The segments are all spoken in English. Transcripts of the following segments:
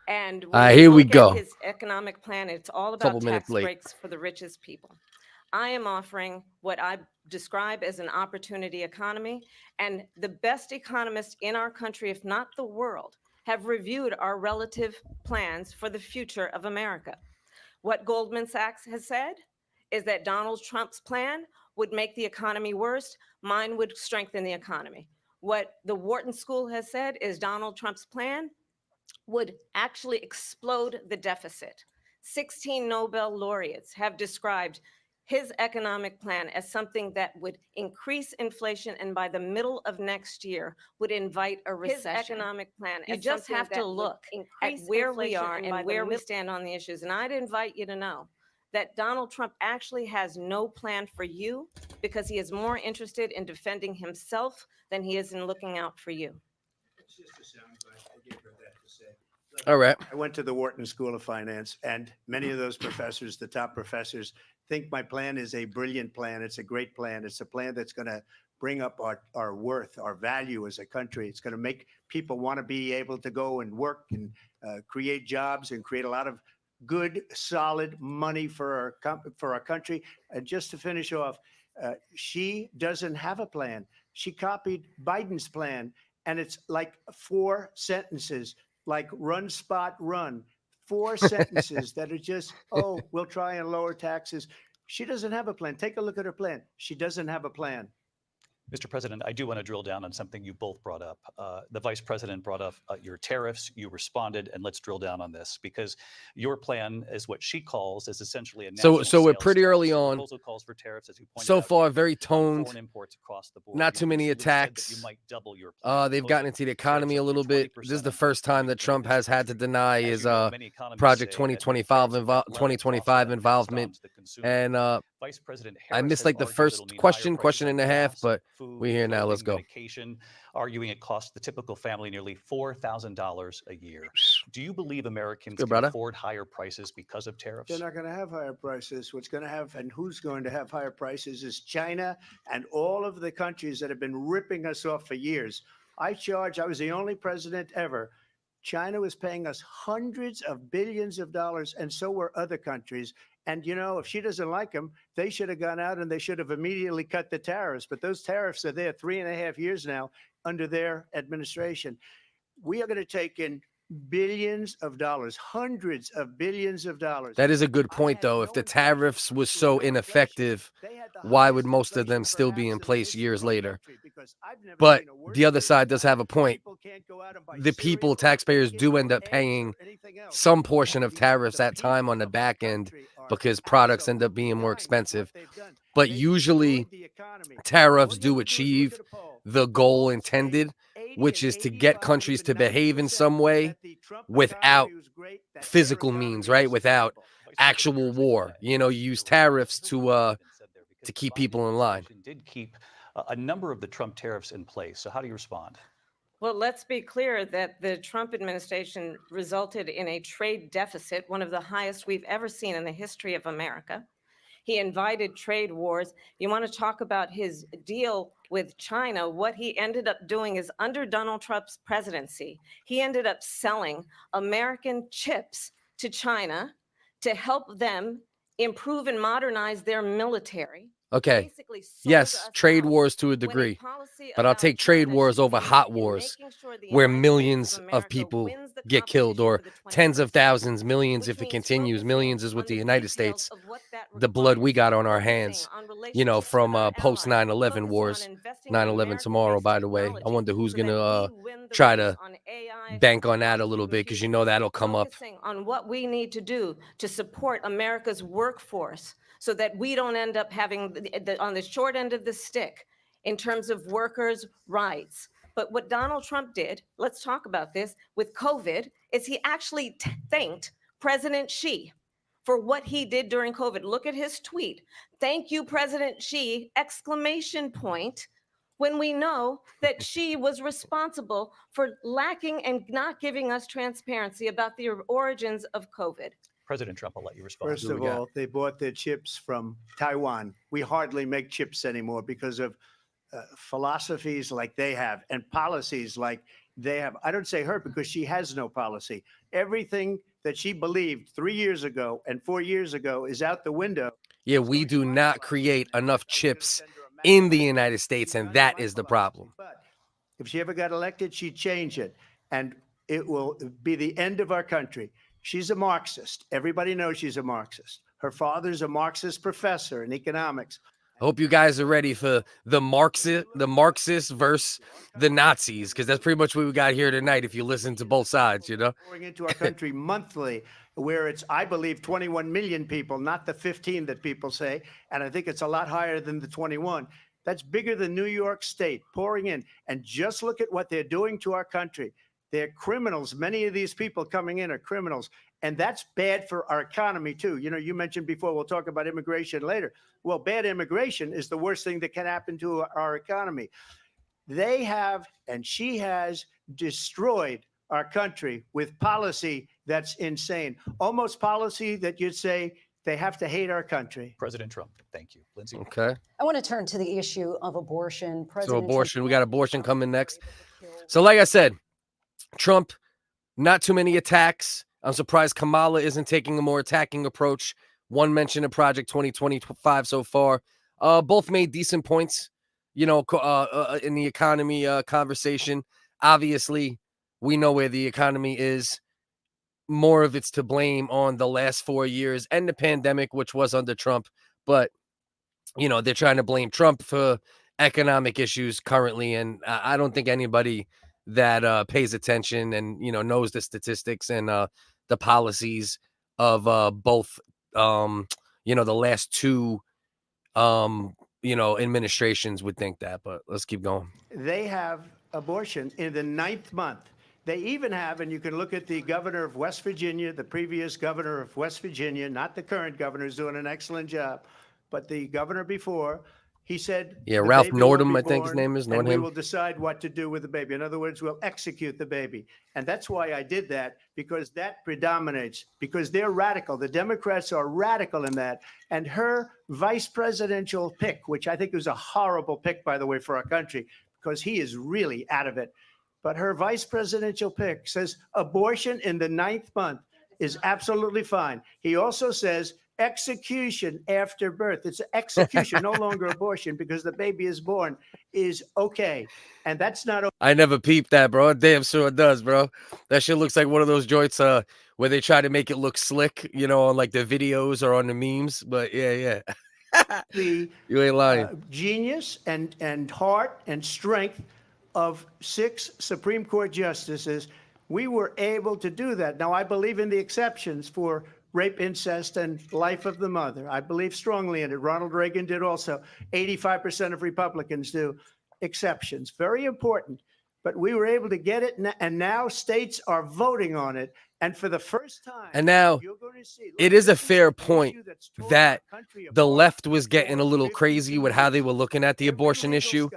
And when Here you we look at go. his economic plan, it's all Couple about minutes tax late. breaks for the richest people. I am offering what I describe as an opportunity economy, and the best economists in our country, if not the world, have reviewed our relative plans for the future of America. What Goldman Sachs has said is that Donald Trump's plan would make the economy worse, mine would strengthen the economy. What the Wharton School has said is Donald Trump's plan would actually explode the deficit. 16 Nobel laureates have described his economic plan as something that would increase inflation and by the middle of next year would invite a recession. His economic plan, you just have to look at where we are and where we stand on the issues. And I'd invite you to know that Donald Trump actually has no plan for you because he is more interested in defending himself than he is in looking out for you. It's just a soundbite. I gave her that to say. Look, All right. I went to the Wharton School of Finance, and many of those professors, the top professors, think my plan is a brilliant plan. It's a great plan. It's a plan that's going to bring up our worth, our value as a country. It's going to make people want to be able to go and work and create jobs and create a lot of good, solid money for our country. And just to finish off, she doesn't have a plan. She copied Biden's plan, and it's like 4 sentences, like run, spot, run. 4 sentences that are just, oh, we'll try and lower taxes. She doesn't have a plan. Take a look at her plan. She doesn't have a plan. Mr. President, I do want to drill down on something you both brought up. The Vice President brought up your tariffs. You responded, and let's drill down on this because your plan is what she calls is essentially a national So we're sales pretty tax. early The on. proposal calls for tariffs, as you pointed So out, far, very on toned. foreign imports across the board. Not You too many recently said that attacks. you might double your plan, They've gotten into the economy a little bit. This is the first time that Trump has had to deny his Project 2025 involvement. And Vice President I Harris mist has like the argued first it'll mean question, higher prices question and on a half, gas, but food, we're here now. Let's clothing, go. medication, arguing it costs the typical family nearly $4,000 a year. Do you believe Americans Good, can brother. afford higher prices because of tariffs? They're not going to have higher prices. What's going to have and who's going to have higher prices is China and all of the countries that have been ripping us off for years. I was the only president ever. China was paying us hundreds of billions of dollars, and so were other countries. And, you know, if she doesn't like them, they should have gone out and they should have immediately cut the tariffs. But those tariffs are there 3.5 years now under their administration. We are going to take in billions of dollars, hundreds of billions of dollars. That is a good point, though. If the tariffs was so ineffective, why would most of them still be in place years later? But the other side does have a point. The people, taxpayers, do end up paying some portion of tariffs at time on the back end because products end up being more expensive. But usually tariffs do achieve the goal intended, which is to get countries to behave in some way without physical means, right? Without actual war. You know, you use tariffs to keep people in line. Did keep a number of the Trump tariffs in place. So how do you respond? Well, let's be clear that the Trump administration resulted in a trade deficit, one of the highest we've ever seen in the history of America. He invited trade wars. You want to talk about his deal with China? What he ended up doing is under Donald Trump's presidency, he ended up selling American chips to China to help them improve and modernize their military. Okay. Yes, trade wars to a degree, but I'll take trade wars over hot wars where millions of people get killed, or tens of thousands, millions if it continues. Millions is with the United States, the blood we got on our hands, you know, from post 9/11 wars. 9/11 tomorrow, by the way. I wonder who's going to try to bank on that a little bit, because you know that'll come up. On what we need to do to support America's workforce, so that we don't end up having on the short end of the stick in terms of workers' rights. But what Donald Trump did, let's talk about this, with COVID, is he actually thanked President Xi for what he did during COVID. Look at his tweet. Thank you, President Xi, exclamation point, when we know that Xi was responsible for lacking and not giving us transparency about the origins of COVID. President Trump, I'll let you respond. First of all, they bought their chips from Taiwan. We hardly make chips anymore because of philosophies like they have and policies like They have, I don't say her because she has no policy. Everything that she believed 3 years ago and 4 years ago is out the window. Yeah, we do not create enough chips in the United States, and that is the problem. But if she ever got elected, she'd change it, and it will be the end of our country. She's a Marxist. Everybody knows she's a Marxist. Her father's a Marxist professor in economics. I hope you guys are ready for the Marxists versus the Nazis, because that's pretty much what we got here tonight. If you listen to both sides, you know, Pouring into our country monthly, where it's, I believe, 21 million people, not the 15 that people say, and I think it's a lot higher than the 21. That's bigger than New York State pouring in. And just look at what they're doing to our country. They're criminals. Many of these people coming in are criminals. And that's bad for our economy, too. You know, you mentioned before, we'll talk about immigration later. Well, bad immigration is the worst thing that can happen to our economy. They have, and she has, destroyed our country with policy that's insane. Almost policy that you'd say they have to hate our country. President Trump. Thank you, Lindsay. okay. I want to turn to the issue of abortion. So President abortion, Trump- we got abortion coming next. So like I said, Trump, not too many attacks. I'm surprised Kamala isn't taking a more attacking approach. One mention of Project 2025 so far. Both made decent points, you know, in the economy conversation. Obviously, we know where the economy is. More of it's to blame on the last 4 years and the pandemic, which was under Trump. But, you know, they're trying to blame Trump for economic issues currently. And I don't think anybody that pays attention and, you know, knows the statistics and the policies of both, you know, the last two, you know, administrations would think that. But let's keep going. They have abortion in the 9th month. They even have, and you can look at the governor of West Virginia, the previous governor of West Virginia, not the current governor, who's doing an excellent job, but the governor before, he said, Yeah, "The Ralph baby will Northam, be I think his born, name is, and we Northam. will decide what to do with the baby." In other words, we'll execute the baby. And that's why I did that, because that predominates, because they're radical. The Democrats are radical in that. And her vice presidential pick, which I think was a horrible pick, by the way, for our country, because he is really out of it. But her vice presidential pick says abortion in the 9th month is absolutely fine. He also says execution after birth. It's execution, no longer abortion, because the baby is born, is okay. And that's not okay. I never peeped that, bro. Damn sure it does, bro. That shit looks like one of those joints where they try to make it look slick, you know, on like the videos or on the memes. But yeah. The You ain't lying. genius and heart and strength of 6 Supreme Court justices. We were able to do that. Now, I believe in the exceptions for rape, incest, and life of the mother. I believe strongly in it. Ronald Reagan did also. 85% of Republicans do. Exceptions. Very important. But we were able to get it, and now states are voting on it. And for the first time, And now, you're going to see, it is a fair point that the left was getting a little crazy with how they were looking at the abortion issue.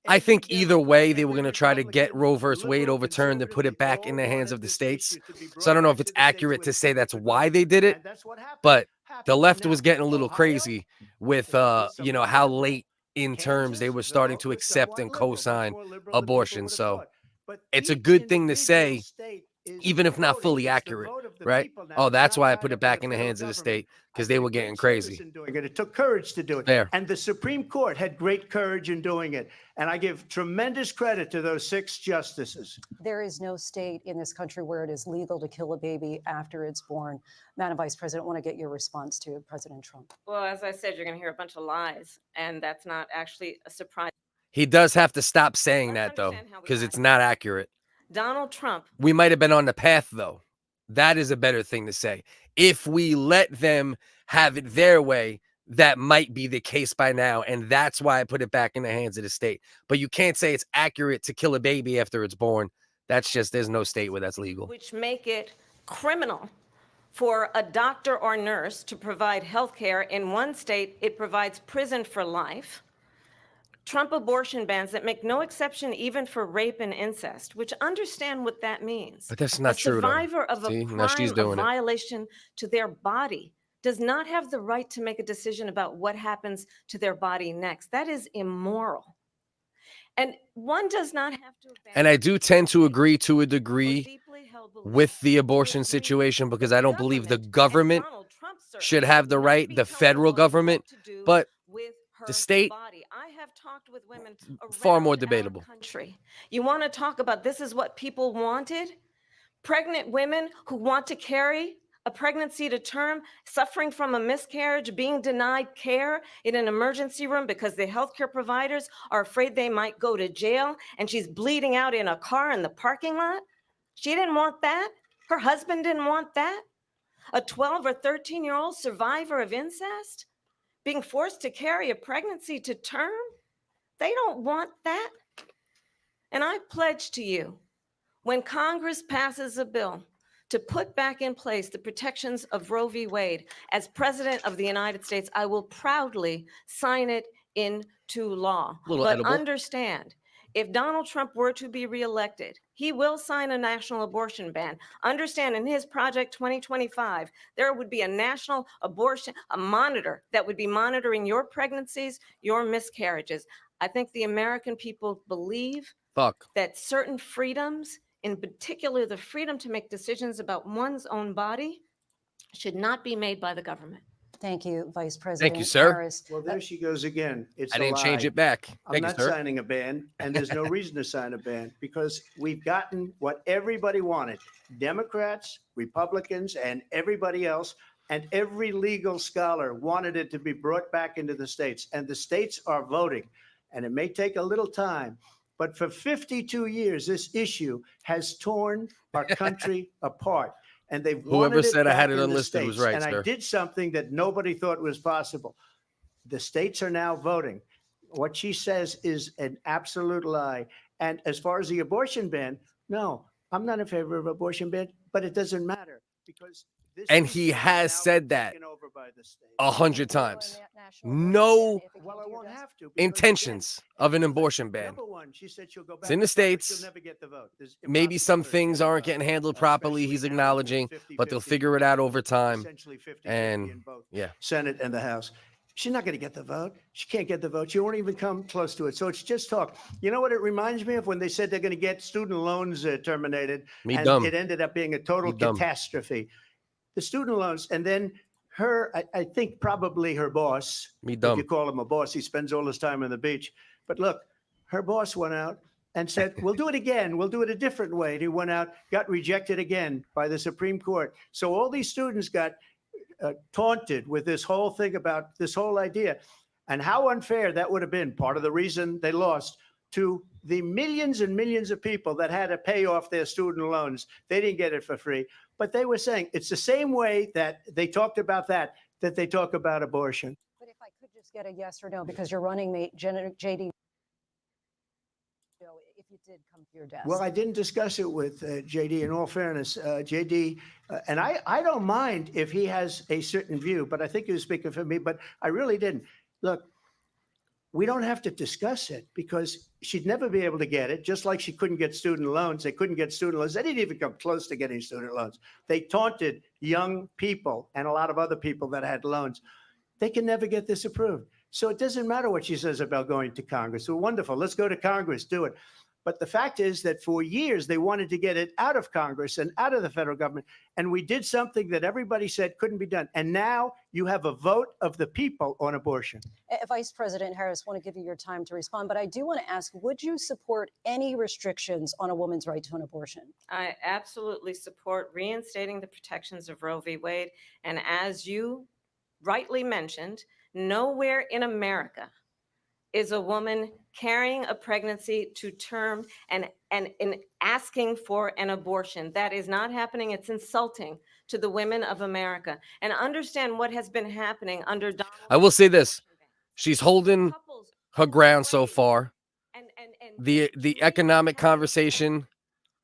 I think either way, they were going to try to get Roe versus Wade overturned and put it back in the hands of the states. So I don't know if it's accurate to say that's why they did it, but the left was getting a little crazy with, you know, how late in terms they were starting to accept and co-sign abortion. So it's a good thing to say, even if not fully accurate, right? Oh, that's why I put it back in the hands of the state, because they were getting crazy. It took courage to do it. Fair. And the Supreme Court had great courage in doing it. And I give tremendous credit to those 6 justices. There is no state in this country where it is legal to kill a baby after it's born. Madam Vice President, I want to get your response to President Trump. Well, as I said, you're going to hear a bunch of lies, and that's not actually a surprise. He does have to stop saying Let's that, though, understand how we because got it's here. not accurate. Donald Trump. We might have been on the path, though. That is a better thing to say. If we let them have it their way, that might be the case by now. And that's why I put it back in the hands of the state. But you can't say it's accurate to kill a baby after it's born. That's just, there's no state where that's legal. Which make it criminal for a doctor or nurse to provide health care. In one state, it provides prison for life. Trump abortion bans that make no exception even for rape and incest, which understand what that means. But that's not a true, though. survivor of a See? Now she's crime, a doing it. violation to their body does not have the right to make a decision about what happens to their body next. That is immoral. And one does not have to abandon. And I do tend to agree to a or degree deeply held beliefs with the to abortion agree situation, with because I don't believe the and government Donald Trump should certainly have the should not right, be the telling a federal woman government, what to do but with her the state, body. I have talked with women far more around our debatable. country. You want to talk about this is what people wanted? Pregnant women who want to carry a pregnancy to term, suffering from a miscarriage, being denied care in an emergency room because the healthcare providers are afraid they might go to jail, and she's bleeding out in a car in the parking lot. She didn't want that. Her husband didn't want that. A 12 or 13-year-old survivor of incest being forced to carry a pregnancy to term. They don't want that. And I pledge to you, when Congress passes a bill to put back in place the protections of Roe v. Wade, as President of the United States, I will proudly sign it into law. Little But edible. understand, if Donald Trump were to be reelected, he will sign a national abortion ban. Understand, in his Project 2025, there would be a national abortion, a monitor that would be monitoring your pregnancies, your miscarriages. I think the American people believe Fuck. that certain freedoms, in particular the freedom to make decisions about one's own body, should not be made by the government. Thank you, Vice President sir. Harris. Well, there she goes again. It's I a didn't change lie. it back. I'm Thank you, not sir. signing a ban, and there's no reason to sign a ban because we've gotten what everybody wanted. Democrats, Republicans, and everybody else, and every legal scholar wanted it to be brought back into the states, and the states are voting. And it may take a little time, but for 52 years, this issue has torn our country apart. And they've Whoever wanted said I had back it in the unlisted was states. right, And sir. I did something that nobody thought was possible. The states are now voting. What she says is an absolute lie. And as far as the abortion ban, no, I'm not in favor of abortion ban, but it doesn't matter because this And he issue has now said been that taken over by the states. 100 Will you times. end that national abortion No ban if it Well, I comes to your won't desk? have to. because, intentions again, of an here's the thing. abortion ban. Number one, she said she'll go back It's in the to Congress. States. She'll never get the vote. It's Maybe impossible some for her to things get the aren't vote, getting handled properly. He's especially now acknowledging, with but they'll 50-50, figure it out over time. essentially 50-50 And in both yeah, Senate and the House. She's not going to get the vote. She can't get the vote. She won't even come close to it. So it's just talk. You know what it reminds me of when they said they're going to get student loans terminated, me and dumb. it ended up being a total Me dumb. catastrophe. The student loans, and then her, I think probably her boss, Me if dumb. you call him a boss, he spends all his time on the beach. But look, her boss went out and said, we'll do it again. We'll do it a different way. And he went out, got rejected again by the Supreme Court. So all these students got taunted with this whole thing about this whole idea. And how unfair that would have been. Part of the reason they lost to the millions and millions of people that had to pay off their student loans. They didn't get it for free. But they were saying it's the same way that they talked about that they talk about abortion. But if I could just get a yes or no, because your running mate, JD, if you did come to your desk. Well, I didn't discuss it with JD. In all fairness, JD, and I don't mind if he has a certain view, but I think he was speaking for me, but I really didn't. Look, we don't have to discuss it because she'd never be able to get it, just like she couldn't get student loans. They couldn't get student loans. They didn't even come close to getting student loans. They taunted young people and a lot of other people that had loans. They can never get this approved. So it doesn't matter what she says about going to Congress. Well, wonderful. Let's go to Congress, do it. But the fact is that for years, they wanted to get it out of Congress and out of the federal government. And we did something that everybody said couldn't be done. And now you have a vote of the people on abortion. Vice President Harris, want to give you your time to respond, but I do want to ask, would you support any restrictions on a woman's right to an abortion? I absolutely support reinstating the protections of Roe v. Wade. And as you rightly mentioned, nowhere in America is a woman carrying a pregnancy to term and in asking for an abortion. That is not happening. It's insulting to the women of America. And understand what has been happening under Donald. I will say this. Abortion ban. She's holding Couples her who ground so pray far. and The dream economic of having conversation,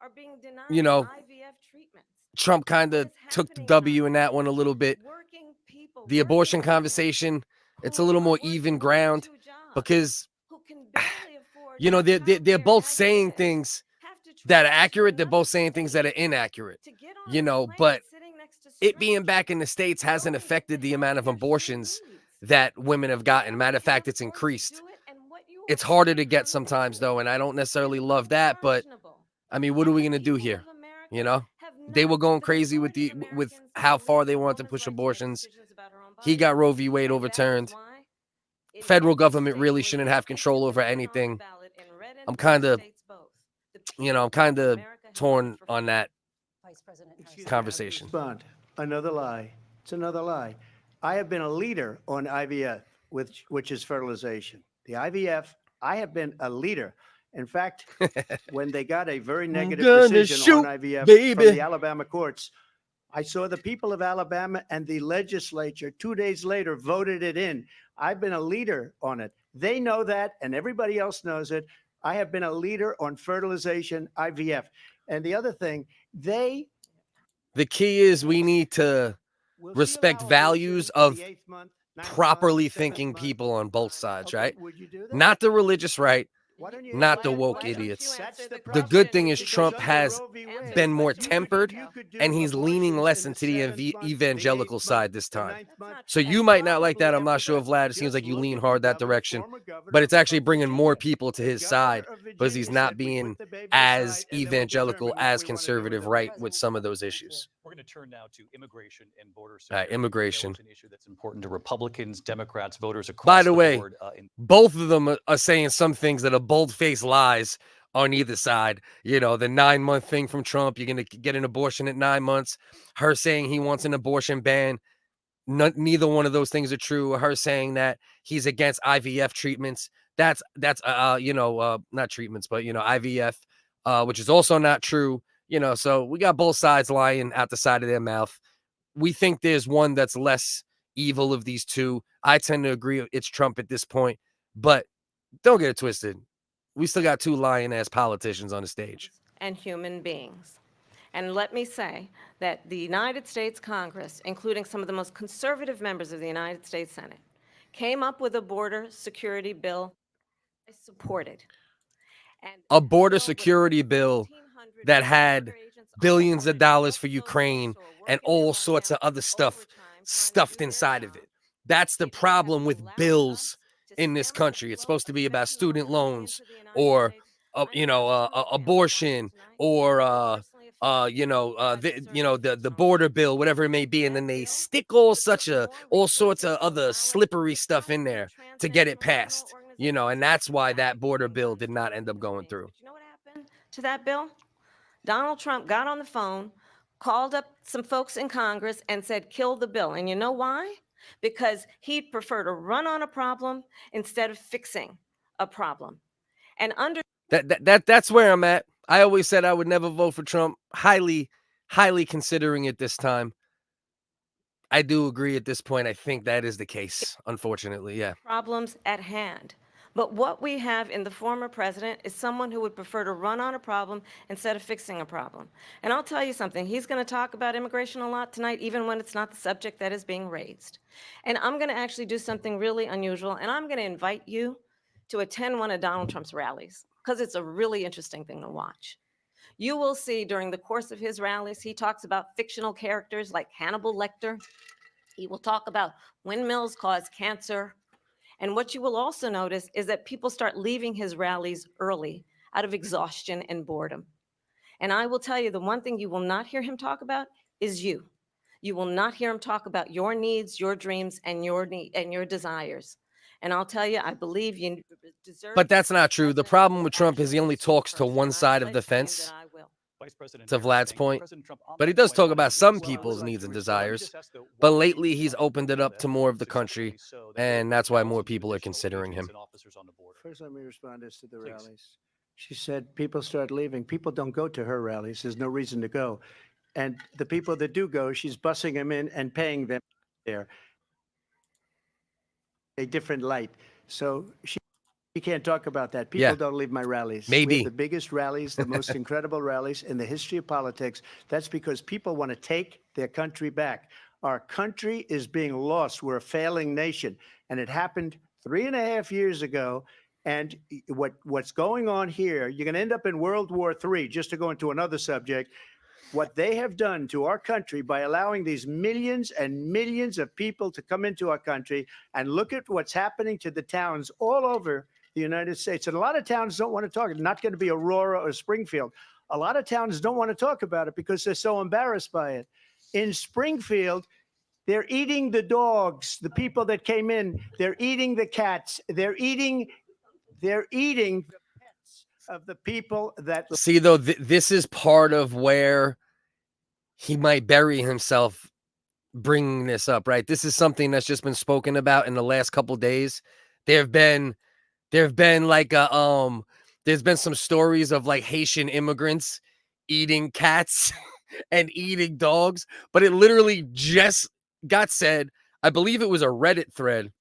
are being denied you know, IVF treatments. Trump kind of took the W in that one a little bit. Working people, The working abortion women conversation, it's a who little are more working even 1 or ground 2 jobs, because, who can barely afford you know, they're childcare both as it saying is, things have to that are travel to accurate. They're another both saying things that are state inaccurate, to get on you a know, plane but sitting next to it being strangers, back in the States hasn't knowing affected that the they amount of have their same abortions needs. that women have gotten. They Matter of can fact, it's afford to increased. do it, and what you It's harder to get sometimes, though, and I don't necessarily love that. But I mean, what are we gonna do here? You know, they were going crazy with how far they wanted to push abortions. He got Roe v. Wade overturned. Federal government really shouldn't have control over anything. I'm kind of, torn on that Vice President. Excuse me, conversation. Respond. Another lie. It's another lie. I have been a leader on IVF, which is fertilization. The IVF, I have been a leader. In fact, when they got a very negative gonna decision shoot, on IVF baby. from the Alabama courts, I saw the people of Alabama and the legislature 2 days later voted it in. I've been a leader on it. They know that, and everybody else knows it. I have been a leader on fertilization, IVF. And the other thing, The key is we need to will respect she allow values abortion in of the 8th month, 9th month, properly 7th thinking month? people on both sides, Okay, right? would you do that? Not the religious right. Why don't you not the why- woke why don't you idiots. answer The The good thing is Because Trump under has Roe v. Wade, been more you could- tempered, you could do and he's leaning abortions less in into the 7th month, the evangelical 8th side month, this the time. 9th month. So you And might not like that. probably I'm not after sure, that, Vlad. It seems just like you look lean at hard the that governor, direction. former governor But it's actually of bringing more Virginia. people to The his governor side of because he's Virginia not said, "We being put the baby as aside, and then we'll evangelical, determine what as we wanna do with conservative the right baby." with some of those Thank you. issues. We're going to turn now to immigration and border All right, security. We know immigration. it's an issue that's important to Republicans, Democrats, voters across By the way, board. both of them are saying some things that are bold-faced lies on either side. You know, the 9-month thing from Trump, you're going to get an abortion at 9 months. Her saying he wants an abortion ban. Neither one of those things are true. Her saying that he's against IVF treatments. That's not treatments, but, IVF, which is also not true. So we got both sides lying out the side of their mouth. We think there's one that's less evil of these two. I tend to agree it's Trump at this point, but don't get it twisted. We still got two lying ass politicians on the stage. And human beings. And let me say that the United States Congress, including some of the most conservative members of the United States Senate, came up with a border security bill I supported. And A border that bill would security put bill 1,400 that had border agents on the billions of border, dollars for help those Ukraine folks who are and working their all butt sorts of out other stuff overtime, trying to stuffed do their inside of job. it. That's the If they have problem with allowed bills us to in this stem the country. It's flow supposed to of be about fentanyl student coming loans into the United or States, I'm absolutely available abortion tonight. or Personally affected. the border bill, whatever it may be, and then they stick all sorts of other slippery stuff in there to get it passed. And that's why that border bill did not end up going through. But you know what happened to that bill? Donald Trump got on the phone, called up some folks in Congress and said, kill the bill. And you know why? Because he'd prefer to run on a problem instead of fixing a problem. And under That's where I'm at. I always said I would never vote for Trump. Highly considering it this time. I do agree at this point. I think that is the case, unfortunately. Yeah. problems at hand. But what we have in the former president is someone who would prefer to run on a problem instead of fixing a problem. And I'll tell you something, he's going to talk about immigration a lot tonight, even when it's not the subject that is being raised. And I'm going to actually do something really unusual, and I'm going to invite you to attend one of Donald Trump's rallies, because it's a really interesting thing to watch. You will see during the course of his rallies, he talks about fictional characters like Hannibal Lecter. He will talk about windmills cause cancer. And what you will also notice is that people start leaving his rallies early out of exhaustion and boredom. And I will tell you, the one thing you will not hear him talk about is you. You will not hear him talk about your needs, your dreams, and your desires. And I'll tell you, I believe you deserve. But that's not true. The problem with Trump is he only talks to one side of the fence. Vice President To Harris Vlad's saying point. President Trump on But he that does point talk wanted about to some as well. people's Let me needs and just desires. ask, though, But why lately you he's opened it up to more of the country, successfully so that and there that's why are more thousands of people are additional considering him. agents and officers on the border? First, let me respond as to the Please. rallies. She said people start leaving. People don't go to her rallies. There's no reason to go. And the people that do go, she's bussing them in and paying them there. A different light. So she can't talk about that. People Yeah. don't leave my rallies. We Maybe. have the biggest rallies, the most incredible rallies in the history of politics. That's because people want to take their country back. Our country is being lost. We're a failing nation. And it happened 3.5 years ago. And what's going on here, you're going to end up in World War III, just to go into another subject. What they have done to our country by allowing these millions and millions of people to come into our country, and look at what's happening to the towns all over the United States. And a lot of towns don't want to talk. It's not going to be Aurora or Springfield. A lot of towns don't want to talk about it because they're so embarrassed by it. In Springfield, they're eating the dogs, the people that came in. They're eating the cats. They're eating the pets of the people that. See, though, this is part of where he might bury himself bringing this up, right? This is something that's just been spoken about in the last couple days. There've been like there's been some stories of like Haitian immigrants eating cats and eating dogs, but it literally just got said. I believe it was a Reddit thread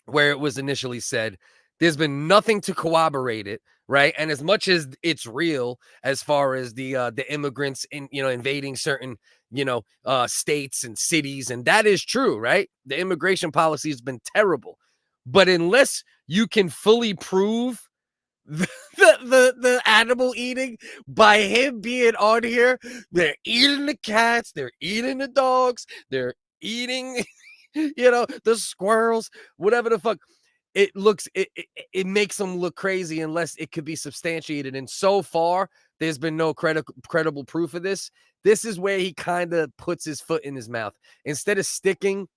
where it was initially said. There's been nothing to corroborate it, right? And as much as it's real, as far as the immigrants invading certain states and cities, and that is true, right? The immigration policy has been terrible, but unless you can fully prove the animal eating by him being on here, they're eating the cats, they're eating the dogs, they're eating, the squirrels, whatever the fuck. It makes them look crazy unless it could be substantiated. And so far, there's been no credible proof of this. This is where he kind of puts his foot in his mouth. Instead of sticking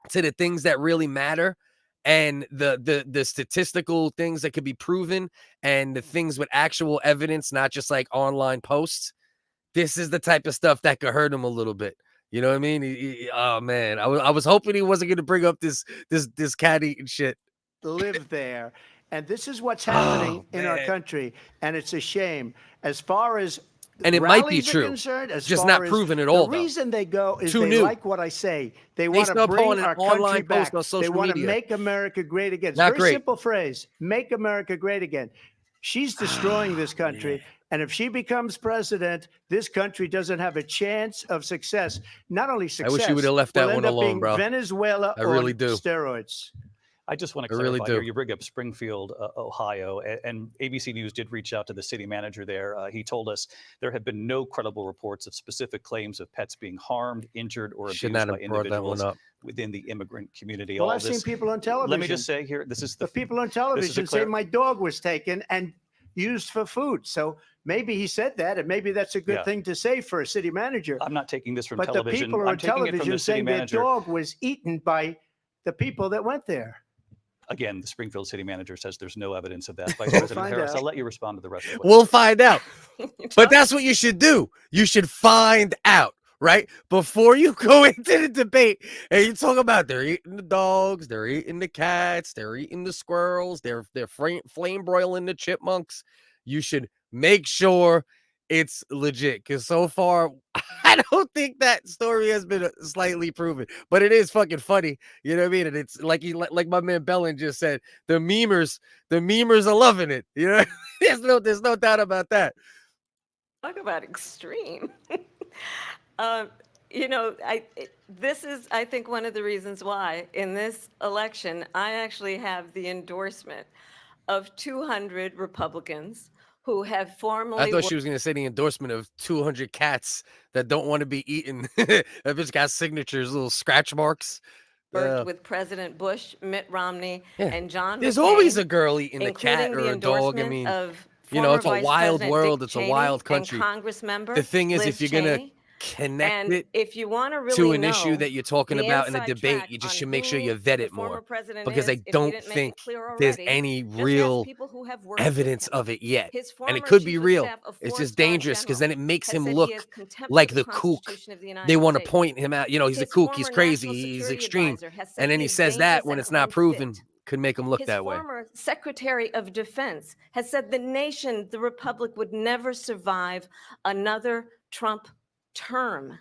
to the things that really matter and the statistical things that could be proven and the things with actual evidence, not just like online posts, this is the type of stuff that could hurt him a little bit. You know what I mean? Oh man, I was hoping he wasn't going to bring up this cat eating shit. Live there. And this is what's happening in our country. And it's a shame. As far as and it might be rallies are true, concerned, as just far not as proven at all. The reason they go is Too they new. like what I say. They want to start bring pulling our an online country back. post on They social want to media. make America great again. It's Not a very great. simple phrase. Make America great again. She's destroying this country. Man. And if she becomes president, this country doesn't have a chance of success. Not only success, I wish you would have left that will one end up alone, being bro. Venezuela I really do. steroids. I just want to I clarify really do. here. You bring up Springfield, Ohio, and ABC News did reach out to the city manager there. He told us there have been no credible reports of specific claims of pets being harmed, injured, or Should abused not by have brought that one individuals up. within the immigrant community. Well, All I've seen this, people on television. let me just say here, this is The people on this is a television say clar- my dog was taken and used for food. So maybe he said that, and maybe that's a good Yeah. thing to say for a city manager. I'm not taking this from But the television. people I'm on taking it from television the city saying their manager. dog was eaten by the people that went there. Again, the Springfield city manager says there's no evidence of that. Vice President find Harris, out. I'll let you respond to the rest of it. We'll find out. You But talk- that's what you should do. You should find out, right? Before you go into the debate and you talk about they're eating the dogs, they're eating the cats, they're eating the squirrels, they're flame broiling the chipmunks. You should make sure it's legit, because so far I don't think that story has been slightly proven, but it is fucking funny. You know what I mean? And it's like like my man Bellin just said, the memers are loving it. You know, there's no doubt about that. Talk about extreme. This is, I think, one of the reasons why in this election, I actually have the endorsement of 200 Republicans who have formally I thought she was going to say the endorsement of 200 cats that don't want to be eaten. That bitch got signatures, little scratch marks. worked with President Bush, Mitt Romney, Yeah. and John There's McCain, always a girl eating a cat including or the a dog. I endorsement mean, of you know, it's a former Vice wild President world. Dick It's a Cheney wild and country. Congress member The thing is, Liz if you're going to Cheney. connect And it if you want to really to an know issue that you're talking the about in a inside debate, track you just on should make sure who you vet the it more, former president because is, I if he don't didn't make it think clear there's already, any just ask real people who have worked with evidence him. of it yet. His And it former could be chief of real. staff, a It's just four-star dangerous because then general, it makes has him said he look has contempt like for the the kook. Constitution of the They United want to States. point him out. You know, he's a His kook. He's former crazy. national He's security extreme. advisor has said And then he is says that dangerous when and it's not proven, unfit. could make him look His that way. former Secretary of Defense has said the nation, the republic, would never survive another Trump term.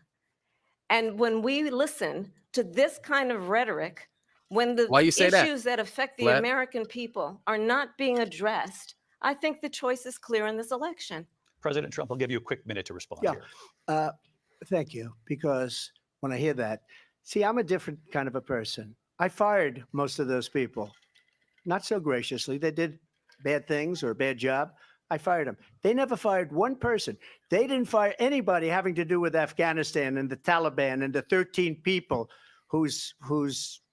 And when we listen to this kind of rhetoric, when the Why you say that, issues that affect the Vlad? American people are not being addressed, I think the choice is clear in this election. President Trump, I'll give you a quick minute to respond Yeah. here. Thank you. Because when I hear that, see, I'm a different kind of a person. I fired most of those people, not so graciously. They did bad things or a bad job. I fired them. They never fired one person. They didn't fire anybody having to do with Afghanistan and the Taliban and the 13 people whose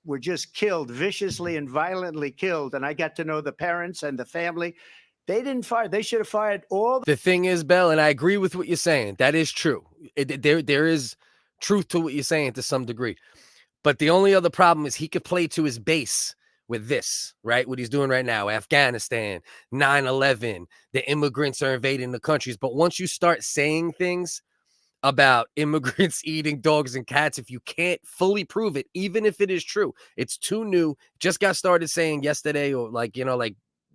were just killed, viciously and violently killed. And I got to know the parents and the family. They didn't fire. They should have fired all. The thing is, Bell, and I agree with what you're saying. That is true. There is truth to what you're saying to some degree. But the only other problem is he could play to his base with this, right? What he's doing right now, Afghanistan, 9/11, the immigrants are invading the countries. But once you start saying things about immigrants eating dogs and cats, if you can't fully prove it, even if it is true, it's too new. Just got started saying yesterday, or like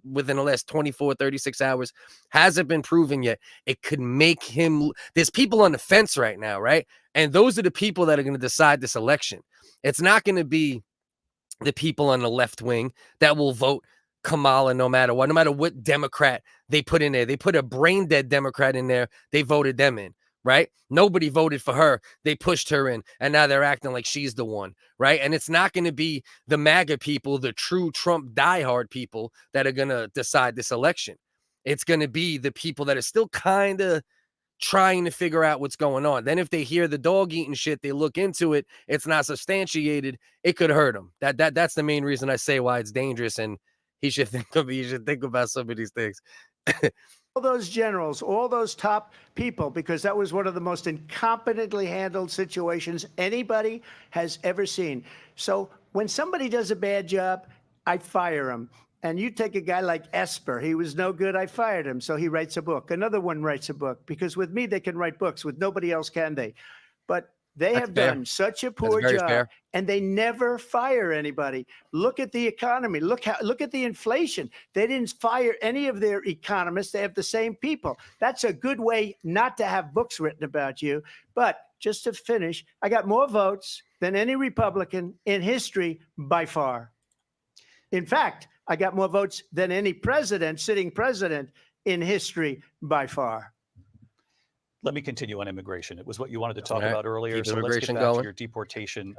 within the last 24, 36 hours, hasn't been proven yet. It could make him, there's people on the fence right now, right? And those are the people that are going to decide this election. It's not going to be the people on the left wing that will vote Kamala no matter what Democrat they put in there. They put a brain dead Democrat in there. They voted them in, right? Nobody voted for her. They pushed her in, and now they're acting like she's the one, right? And it's not going to be the MAGA people, the true Trump diehard people that are going to decide this election. It's going to be the people that are still kind of trying to figure out what's going on. Then if they hear the dog eating shit, they look into it, it's not substantiated, it could hurt them. That's the main reason I say why it's dangerous, and he should think about some of these things. All those generals, all those top people, because that was one of the most incompetently handled situations anybody has ever seen. So when somebody does a bad job, I fire him. And you take a guy like Esper, he was no good, I fired him. So he writes a book. Another one writes a book, because with me, they can write books. With nobody else can they? But they have done such a poor job, and they never fire anybody. Look at the economy. Look at the inflation. They didn't fire any of their economists. They have the same people. That's a good way not to have books written about you. But just to finish, I got more votes than any Republican in history by far. In fact, I got more votes than any sitting president in history by far. Let me continue on immigration. It was what you wanted to talk about earlier. Keep So let's get immigration back going. to your deportation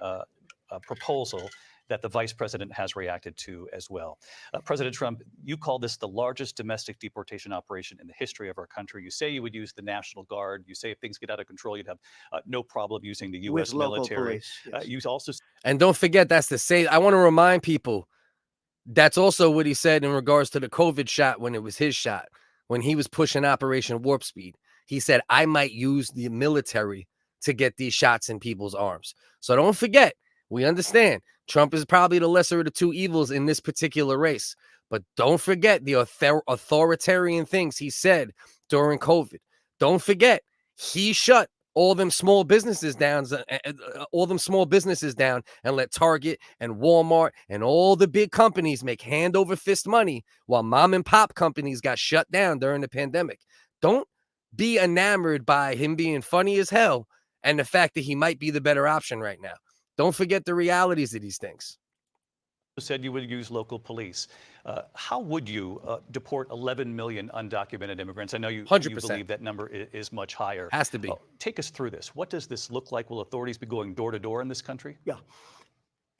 proposal that the vice president has reacted to as well. President Trump, you call this the largest domestic deportation operation in the history of our country. You say you would use the National Guard. You say if things get out of control, you'd have no problem using the U.S. military. Yes. You also, And don't forget, that's the same. I want to remind people, that's also what he said in regards to the COVID shot when it was his shot, when he was pushing Operation Warp Speed. He said, I might use the military to get these shots in people's arms. So don't forget, we understand Trump is probably the lesser of the two evils in this particular race. But don't forget the authoritarian things he said during COVID. Don't forget, he shut all them small businesses down, and let Target and Walmart and all the big companies make hand over fist money while mom and pop companies got shut down during the pandemic. Don't be enamored by him being funny as hell and the fact that he might be the better option right now. Don't forget the realities of these things. said you would use local police. How would you deport 11 million undocumented immigrants? I know you 100%. believe that number is much higher. Has to be. Take us through this. What does this look like? Will authorities be going door to door in this country? Yeah,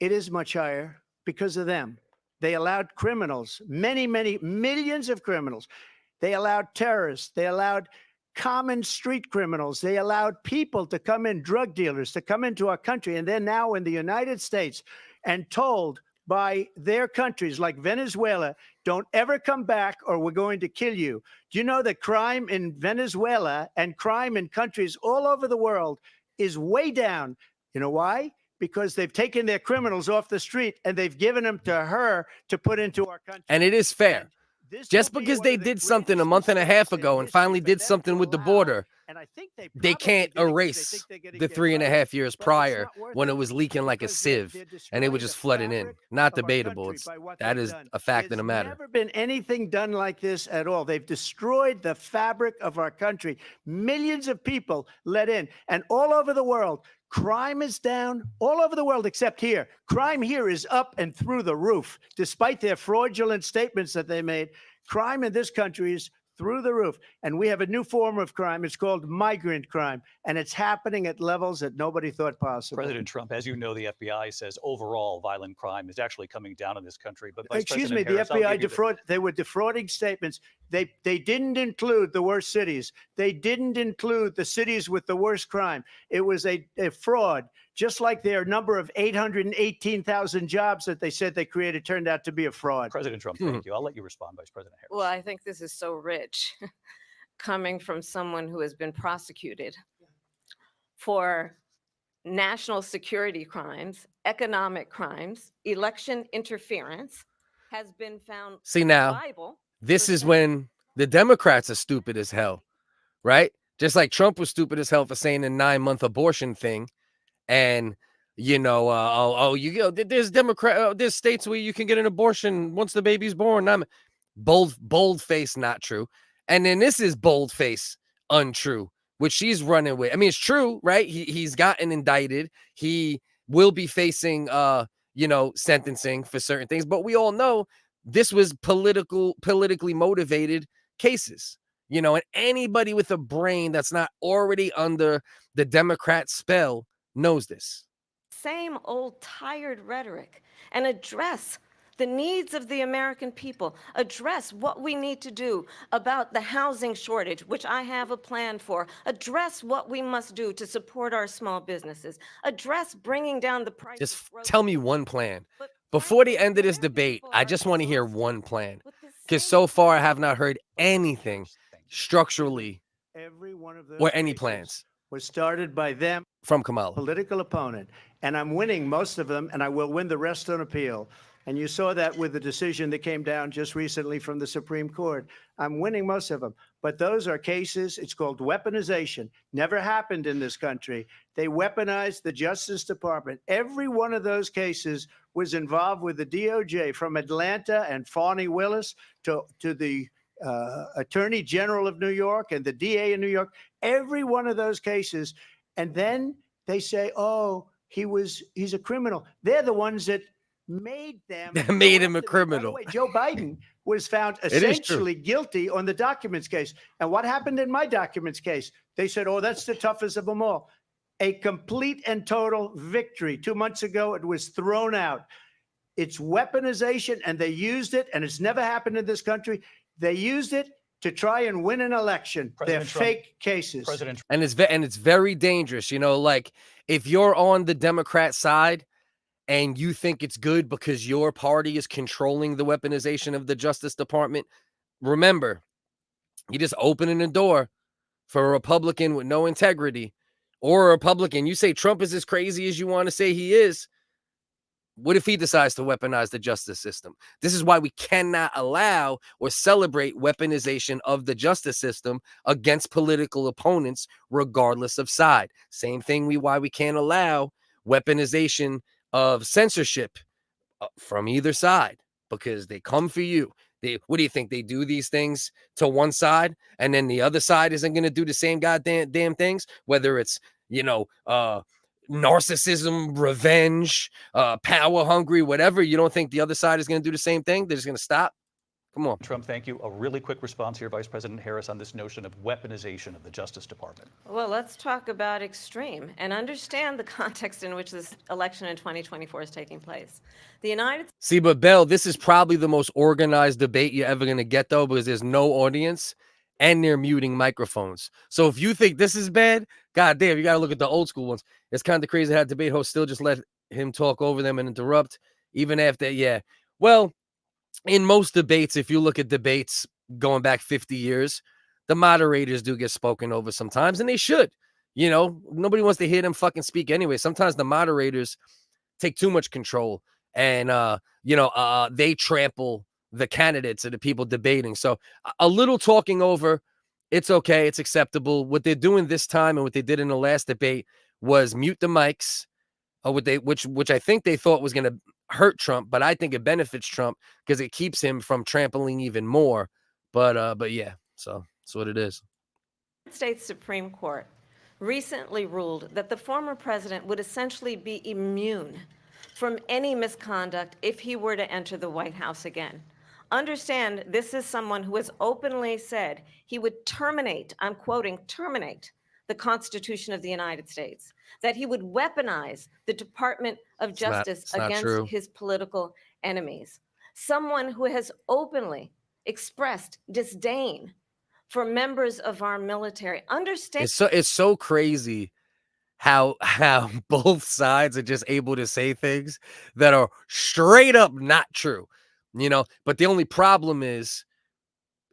it is much higher because of them. They allowed criminals, many millions of criminals. They allowed terrorists. They allowed common street criminals. They allowed people to come in, drug dealers, to come into our country. And they're now in the United States and told by their countries like Venezuela, don't ever come back or we're going to kill you. Do you know that crime in Venezuela and crime in countries all over the world is way down? You know why? Because they've taken their criminals off the street and they've given them to her to put into our country. And it is fair. Just because they did something a month and a half ago and finally did something with the border, they can't erase the 3.5 years prior when it was leaking like a sieve and it was just flooding in. Not debatable. That is a fact of the matter. There's never been anything done like this at all. They've destroyed the fabric of our country. Millions of people let in, and all over the world, crime is down all over the world except here. Crime here is up and through the roof. Despite their fraudulent statements that they made, crime in this country is through the roof. And we have a new form of crime. It's called migrant crime. And it's happening at levels that nobody thought possible. President Trump, as you know, the FBI says overall violent crime is actually coming down in this country. But Excuse me, the FBI they were defrauding statements. They didn't include the worst cities. They didn't include the cities with the worst crime. It was a fraud, just like their number of 818,000 jobs that they said they created turned out to be a fraud. President Trump, thank you. I'll let you respond, Vice President Harris. Well, I think this is so rich coming from someone who has been prosecuted for national security crimes, economic crimes, election interference, has been found See, now, liable. this for is saying- when the Democrats are stupid as hell, right? Just like Trump was stupid as hell for saying the 9-month abortion thing. And, you know, there's states where you can get an abortion once the baby's born. I'm bold face, not true. And then this is bold face, untrue, which she's running with. I mean, it's true, right? He's gotten indicted. He will be facing, sentencing for certain things. But we all know this was politically motivated cases, and anybody with a brain that's not already under the Democrat spell knows this. Same old tired rhetoric, and address the needs of the American people, address what we need to do about the housing shortage, which I have a plan for, address what we must do to support our small businesses, address bringing down the price. Just tell me one plan. Before the end of this debate, I just want to hear one plan, because so far I have not heard anything structurally Every one of those or any cases plans was started by them, from Kamala. political opponent, and I'm winning most of them, and I will win the rest on appeal. And you saw that with the decision that came down just recently from the Supreme Court. I'm winning most of them. But those are cases, it's called weaponization. Never happened in this country. They weaponized the Justice Department. Every one of those cases was involved with the DOJ, from Atlanta and Fani Willis to the Attorney General of New York and the DA in New York. Every one of those cases. And then they say, oh, he's a criminal. They're the ones that made them Made go him a after them. By the criminal. way, Joe Biden was found is true. essentially guilty on the documents case. And what happened in my documents case? They said, oh, that's the toughest of them all. A complete and total victory. 2 months ago, it was thrown out. It's weaponization, and they used it, and it's never happened in this country. They used it to try and win an election. President They're Trump- fake cases. President And it's very dangerous, like if you're on the Democrat side and you think it's good because your party is controlling the weaponization of the Justice Department, remember, you're just opening the door for a Republican with no integrity, or a Republican. You say Trump is as crazy as you want to say he is. What if he decides to weaponize the justice system? This is why we cannot allow or celebrate weaponization of the justice system against political opponents, regardless of side. Same thing why we can't allow weaponization of censorship from either side, because they come for you. What do you think? They do these things to one side, and then the other side isn't going to do the same goddamn things, whether it's, narcissism, revenge, power hungry, whatever. You don't think the other side is going to do the same thing? They're just going to stop? Come on. Trump, thank you. A really quick response here, Vice President Harris, on this notion of weaponization of the Justice Department. Well, let's talk about extreme and understand the context in which this election in 2024 is taking place. The United See, but Belle, this is probably the most organized debate you're ever going to get, though, because there's no audience and they're muting microphones. So if you think this is bad, goddamn, you got to look at the old school ones. It's kind of crazy how debate hosts still just let him talk over them and interrupt, even after, yeah. Well, in most debates, if you look at debates going back 50 years, the moderators do get spoken over sometimes, and they should. Nobody wants to hear them fucking speak anyway. Sometimes the moderators take too much control, and they trample the candidates or the people debating. So a little talking over, it's okay, it's acceptable. What they're doing this time and what they did in the last debate was mute the mics, which I think they thought was going to hurt Trump, but I think it benefits Trump because it keeps him from trampling even more. But yeah, so that's what it is. States Supreme Court recently ruled that the former president would essentially be immune from any misconduct if he were to enter the White House again. Understand, this is someone who has openly said he would terminate, I'm quoting, terminate the Constitution of the United States, that he would weaponize the Department of Justice it's not against true. his political enemies. Someone who has openly expressed disdain for members of our military. Understand. It's so crazy how both sides are just able to say things that are straight up not true, you know. But the only problem is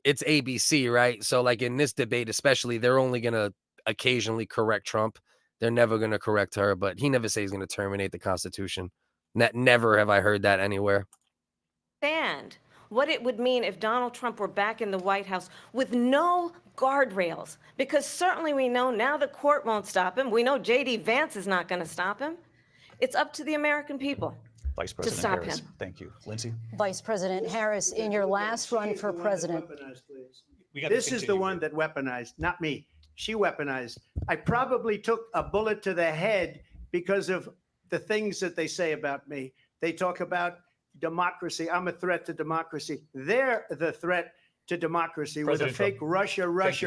it's ABC, right? So like in this debate, especially, they're only gonna occasionally correct Trump. They're never gonna correct her, but he never says he's gonna terminate the Constitution. Never have I heard that anywhere. Understand what it would mean if Donald Trump were back in the White House with no guardrails, because certainly we know now the court won't stop him. We know J.D. Vance is not going to stop him. It's up to the American people Vice to President stop Harris. him. Thank you. Lindsay? Vice President Harris, in your last run for president, This is the one that weaponized, not me. She weaponized. I probably took a bullet to the head because of the things that they say about me. They talk about democracy. I'm a threat to democracy. They're the threat to democracy President with a fake Trump.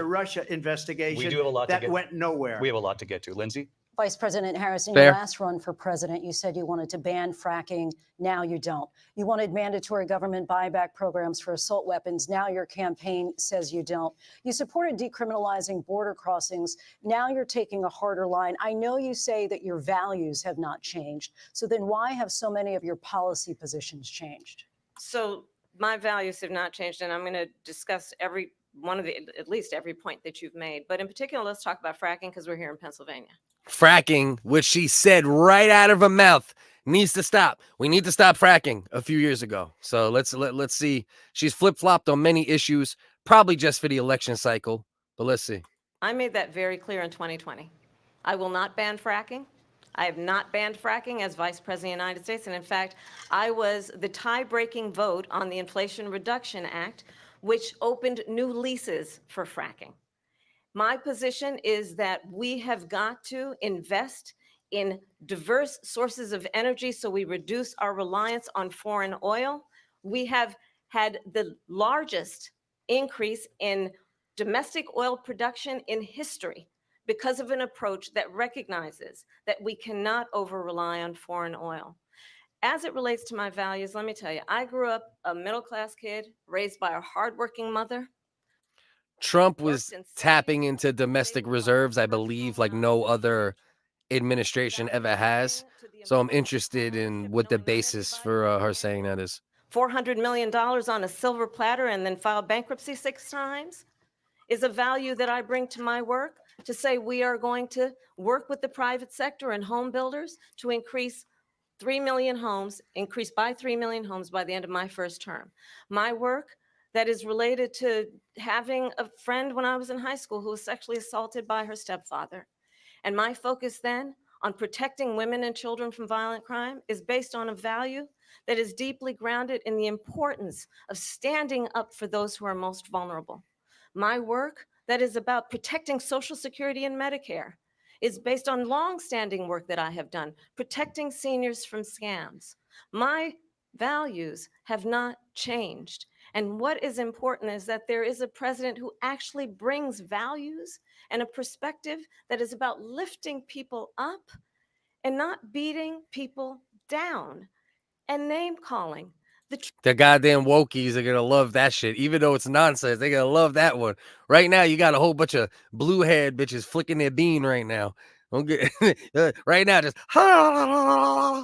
Russia investigation We do have a lot to that get. went nowhere. We have a lot to get to. Lindsay? Vice President Harris, in Fair. your last run for president, you said you wanted to ban fracking. Now you don't. You wanted mandatory government buyback programs for assault weapons. Now your campaign says you don't. You supported decriminalizing border crossings. Now you're taking a harder line. I know you say that your values have not changed. So then why have so many of your policy positions changed? So my values have not changed, and I'm going to discuss every one of at least every point that you've made. But in particular, let's talk about fracking because we're here in Pennsylvania. Fracking, which she said right out of her mouth, needs to stop. We need to stop fracking a few years ago. So let's see. She's flip-flopped on many issues, probably just for the election cycle, but let's see. I made that very clear in 2020. I will not ban fracking. I have not banned fracking as Vice President of the United States. And in fact, I was the tie-breaking vote on the Inflation Reduction Act, which opened new leases for fracking. My position is that we have got to invest in diverse sources of energy so we reduce our reliance on foreign oil. We have had the largest increase in domestic oil production in history because of an approach that recognizes that we cannot over-rely on foreign oil. As it relates to my values, let me tell you, I grew up a middle-class kid raised by a hardworking mother. Trump was tapping into domestic reserves, I believe, like no other administration ever has. So I'm interested in what the basis for her saying that is. $400 million on a silver platter and then file bankruptcy 6 times is a value that I bring to my work, to say we are going to work with the private sector and home builders to increase 3 million homes, increase by 3 million homes by the end of my first term. My work that is related to having a friend when I was in high school who was sexually assaulted by her stepfather. And my focus then on protecting women and children from violent crime is based on a value that is deeply grounded in the importance of standing up for those who are most vulnerable. My work that is about protecting Social Security and Medicare is based on longstanding work that I have done, protecting seniors from scams. My values have not changed. And what is important is that there is a president who actually brings values and a perspective that is about lifting people up and not beating people down and name calling. The goddamn wokies are gonna love that shit, even though it's nonsense. They're gonna love that one. Right now, you got a whole bunch of blue-haired bitches flicking their bean right now. Okay, right now, just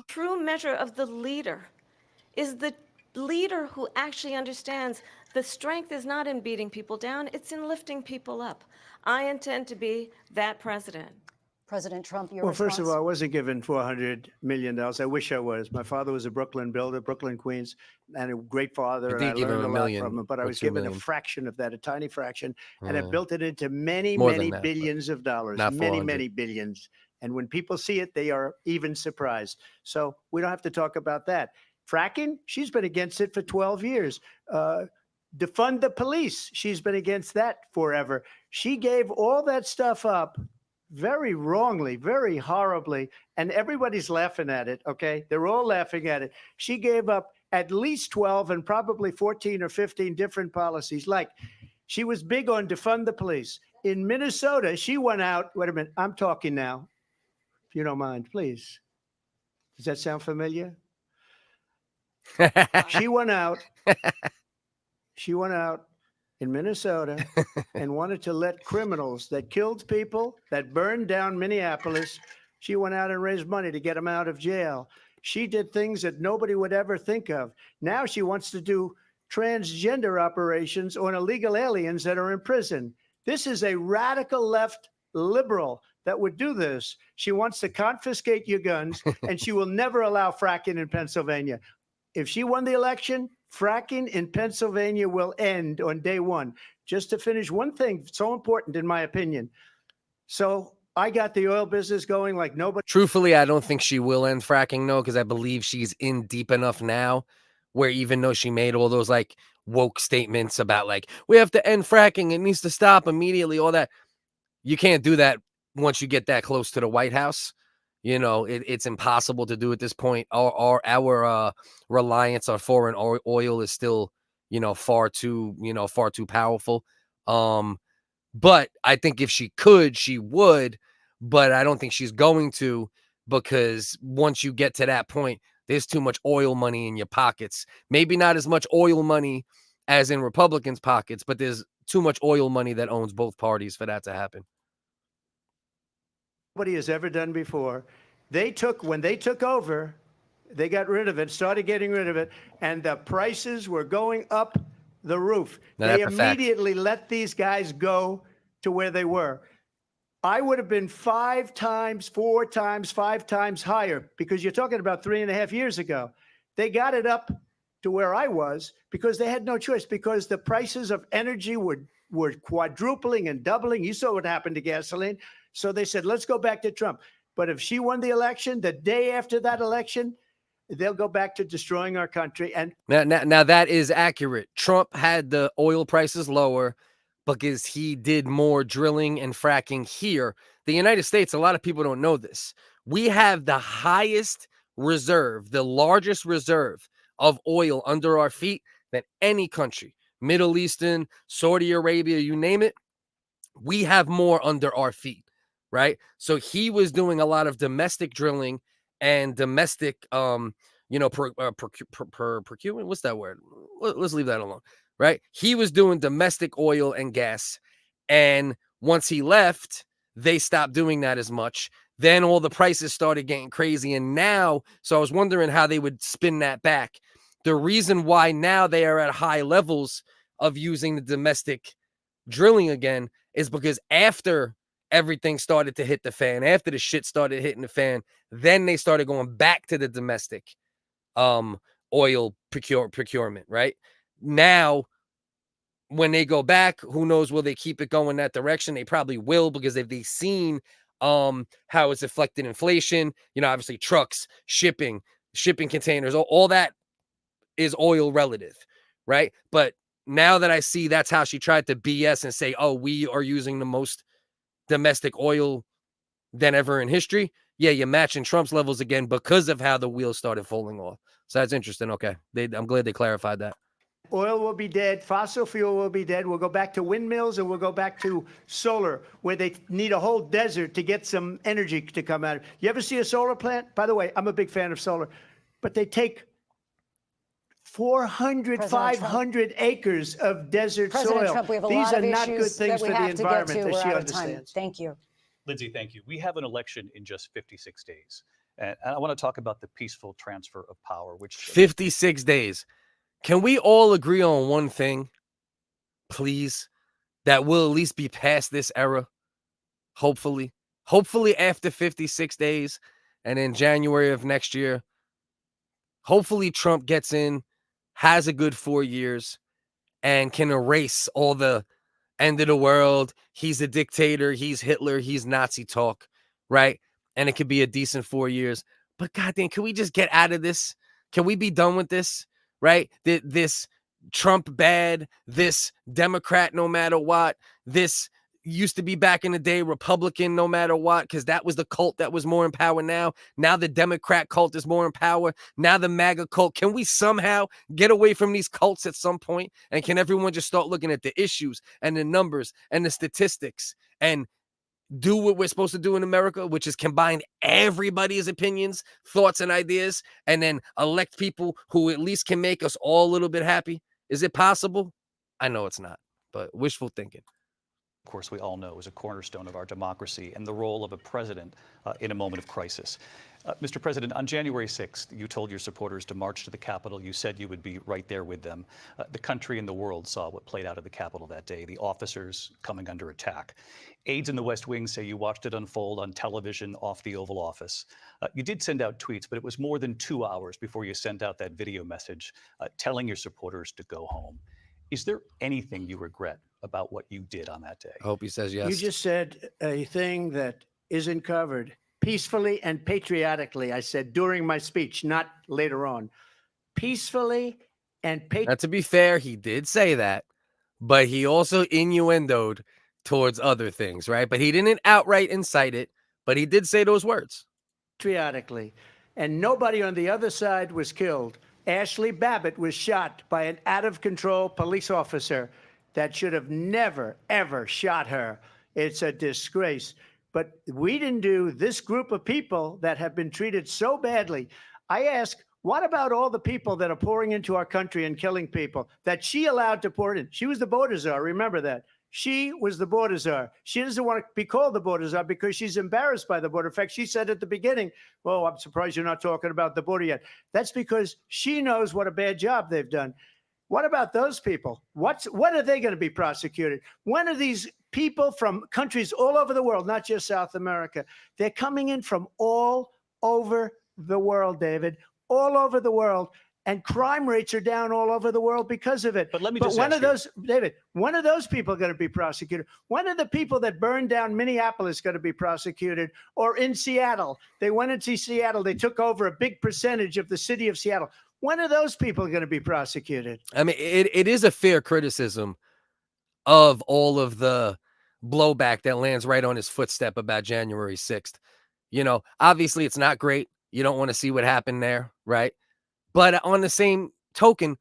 True measure of the leader is the leader who actually understands the strength is not in beating people down, it's in lifting people up. I intend to be that president. President Trump, your Well, response? first of all, I wasn't given $400 million. I wish I was. My father was a Brooklyn builder, Brooklyn, Queens, and a great father. You And I did give him learned a a lot million from him, but I or was 2 given a million. fraction of that, a tiny fraction, and I Yeah. built it into many, More than many that, but billions of dollars, not many, 400. many billions. And when people see it, they are even surprised. So we don't have to talk about that. Fracking, she's been against it for 12 years. Defund the police, she's been against that forever. She gave all that stuff up very wrongly, very horribly, and everybody's laughing at it, okay? They're all laughing at it. She gave up at least 12 and probably 14 or 15 different policies. Like, she was big on defund the police. In Minnesota, she went out, wait a minute, I'm talking now, if you don't mind, please. Does that sound familiar? She went out. She went out in Minnesota and wanted to let criminals that killed people, that burned down Minneapolis, she went out and raised money to get them out of jail. She did things that nobody would ever think of. Now she wants to do transgender operations on illegal aliens that are in prison. This is a radical left liberal that would do this. She wants to confiscate your guns, and she will never allow fracking in Pennsylvania. If she won the election, fracking in Pennsylvania will end on day one. Just to finish one thing so important, in my opinion. So I got the oil business going like nobody. Truthfully, I don't think she will end fracking, no, because I believe she's in deep enough now where even though she made all those like woke statements about like, we have to end fracking, it needs to stop immediately, all that. You can't do that once you get that close to the White House. You know, it's impossible to do at this point. Our reliance on foreign oil is still, far too powerful. But I think if she could, she would. But I don't think she's going to, because once you get to that point, there's too much oil money in your pockets. Maybe not as much oil money as in Republicans' pockets, but there's too much oil money that owns both parties for that to happen. Nobody has ever done before. When they took over, they got rid of it, started getting rid of it, and the prices were going up the roof. They immediately let these guys go to where they were. I would have been 5 times, 4 times, 5 times higher, because you're talking about 3.5 years ago. They got it up to where I was because they had no choice, because the prices of energy were quadrupling and doubling. You saw what happened to gasoline. So they said, let's go back to Trump. But if she won the election, the day after that election, they'll go back to destroying our country. And now that is accurate. Trump had the oil prices lower because he did more drilling and fracking here. The United States, a lot of people don't know this. We have the highest reserve, the largest reserve of oil under our feet than any country. Middle Eastern, Saudi Arabia, you name it. We have more under our feet, right? So he was doing a lot of domestic drilling and domestic, procurement. What's that word? Let's leave that alone, right? He was doing domestic oil and gas. And once he left, they stopped doing that as much. Then all the prices started getting crazy. And now, so I was wondering how they would spin that back. The reason why now they are at high levels of using the domestic drilling again is because after everything started to hit the fan, after the shit started hitting the fan, then they started going back to the domestic oil procurement, right? Now, when they go back, who knows, will they keep it going that direction? They probably will, because if they've seen how it's affected inflation, obviously trucks, shipping containers, all that is oil relative, right? But now that I see that's how she tried to BS and say, oh, we are using the most domestic oil than ever in history. Yeah, you're matching Trump's levels again because of how the wheels started falling off. So that's interesting. Okay. I'm glad they clarified that. oil will be dead. Fossil fuel will be dead. We'll go back to windmills, and we'll go back to solar, where they need a whole desert to get some energy to come out. You ever see a solar plant? By the way, I'm a big fan of solar, but they take 400, 500 acres of desert President soil. Trump, we have a These lot are of not good issues things that we for the have to get environment to. that We're she out of time. understands. Thank you. Lindsay, thank you. We have an election in just 56 days. And I want to talk about the peaceful transfer of power, which 56 days. Can we all agree on one thing, please? That we'll at least be past this era. Hopefully after 56 days and in January of next year, hopefully Trump gets in, has a good 4 years, and can erase all the end of the world. He's a dictator. He's Hitler. He's Nazi talk, right? And it could be a decent 4 years. But goddamn, can we just get out of this? Can we be done with this, right? This Trump bad, this Democrat no matter what, this used to be back in the day Republican no matter what, because that was the cult that was more in power now. Now the Democrat cult is more in power. Now the MAGA cult. Can we somehow get away from these cults at some point? And can everyone just start looking at the issues and the numbers and the statistics and do what we're supposed to do in America, which is combine everybody's opinions, thoughts, and ideas, and then elect people who at least can make us all a little bit happy? Is it possible? I know it's not, but wishful thinking. Of course, we all know is a cornerstone of our democracy and the role of a president in a moment of crisis. Mr. President, on January 6th, you told your supporters to march to the Capitol. You said you would be right there with them. The country and the world saw what played out at the Capitol that day, the officers coming under attack. Aides in the West Wing say you watched it unfold on television off the Oval Office. You did send out tweets, but it was more than 2 hours before you sent out that video message telling your supporters to go home. Is there anything you regret about what you did on that day? I hope he says yes. You just said a thing that isn't covered. Peacefully and patriotically, I said during my speech, not later on. Peacefully and Now, to be fair, he did say that, but he also innuendoed towards other things, right? But he didn't outright incite it, but he did say those words. patriotically. And nobody on the other side was killed. Ashley Babbitt was shot by an out-of-control police officer that should have never, ever shot her. It's a disgrace. But we didn't do this group of people that have been treated so badly. I ask, what about all the people that are pouring into our country and killing people that she allowed to pour in? She was the border czar. Remember that. She was the border czar. She doesn't want to be called the border czar because she's embarrassed by the border. In fact, she said at the beginning, well, I'm surprised you're not talking about the border yet. That's because she knows what a bad job they've done. What about those people? When are they going to be prosecuted? When are these people from countries all over the world, not just South America? They're coming in from all over the world, David, all over the world. And crime rates are down all over the world because of it. But let me just when ask are those, David, when are those people going to be prosecuted? When are the people that burned down Minneapolis going to be prosecuted? Or in Seattle? They went into Seattle. They took over a big percentage of the city of Seattle. When are those people going to be prosecuted? I mean, it is a fair criticism of all of the blowback that lands right on his footstep about January 6th. You know, obviously it's not great. You don't want to see what happened there, right? But on the same token,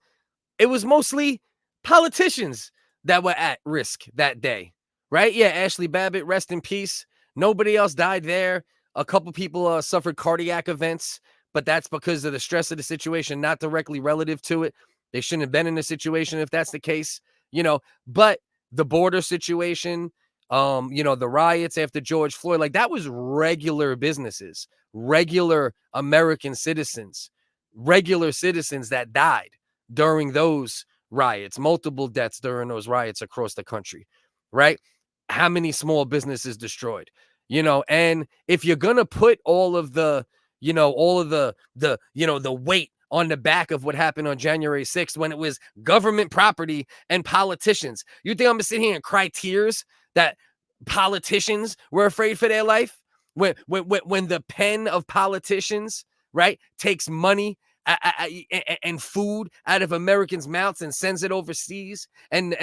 it was mostly politicians that were at risk that day, right? Yeah, Ashley Babbitt, rest in peace. Nobody else died there. A couple people suffered cardiac events, but that's because of the stress of the situation, not directly relative to it. They shouldn't have been in the situation if that's the case, you know. But the border situation, you know, the riots after George Floyd, like that was regular businesses, regular American citizens, regular citizens that died during those riots, multiple deaths during those riots across the country, right? How many small businesses destroyed, you know? And if you're going to put all of the, you know, all of the weight on the back of what happened on January 6th when it was government property and politicians, you think I'm going to sit here and cry tears that politicians were afraid for their life? When the pen of politicians, right, takes money and food out of Americans' mouths and sends it overseas, and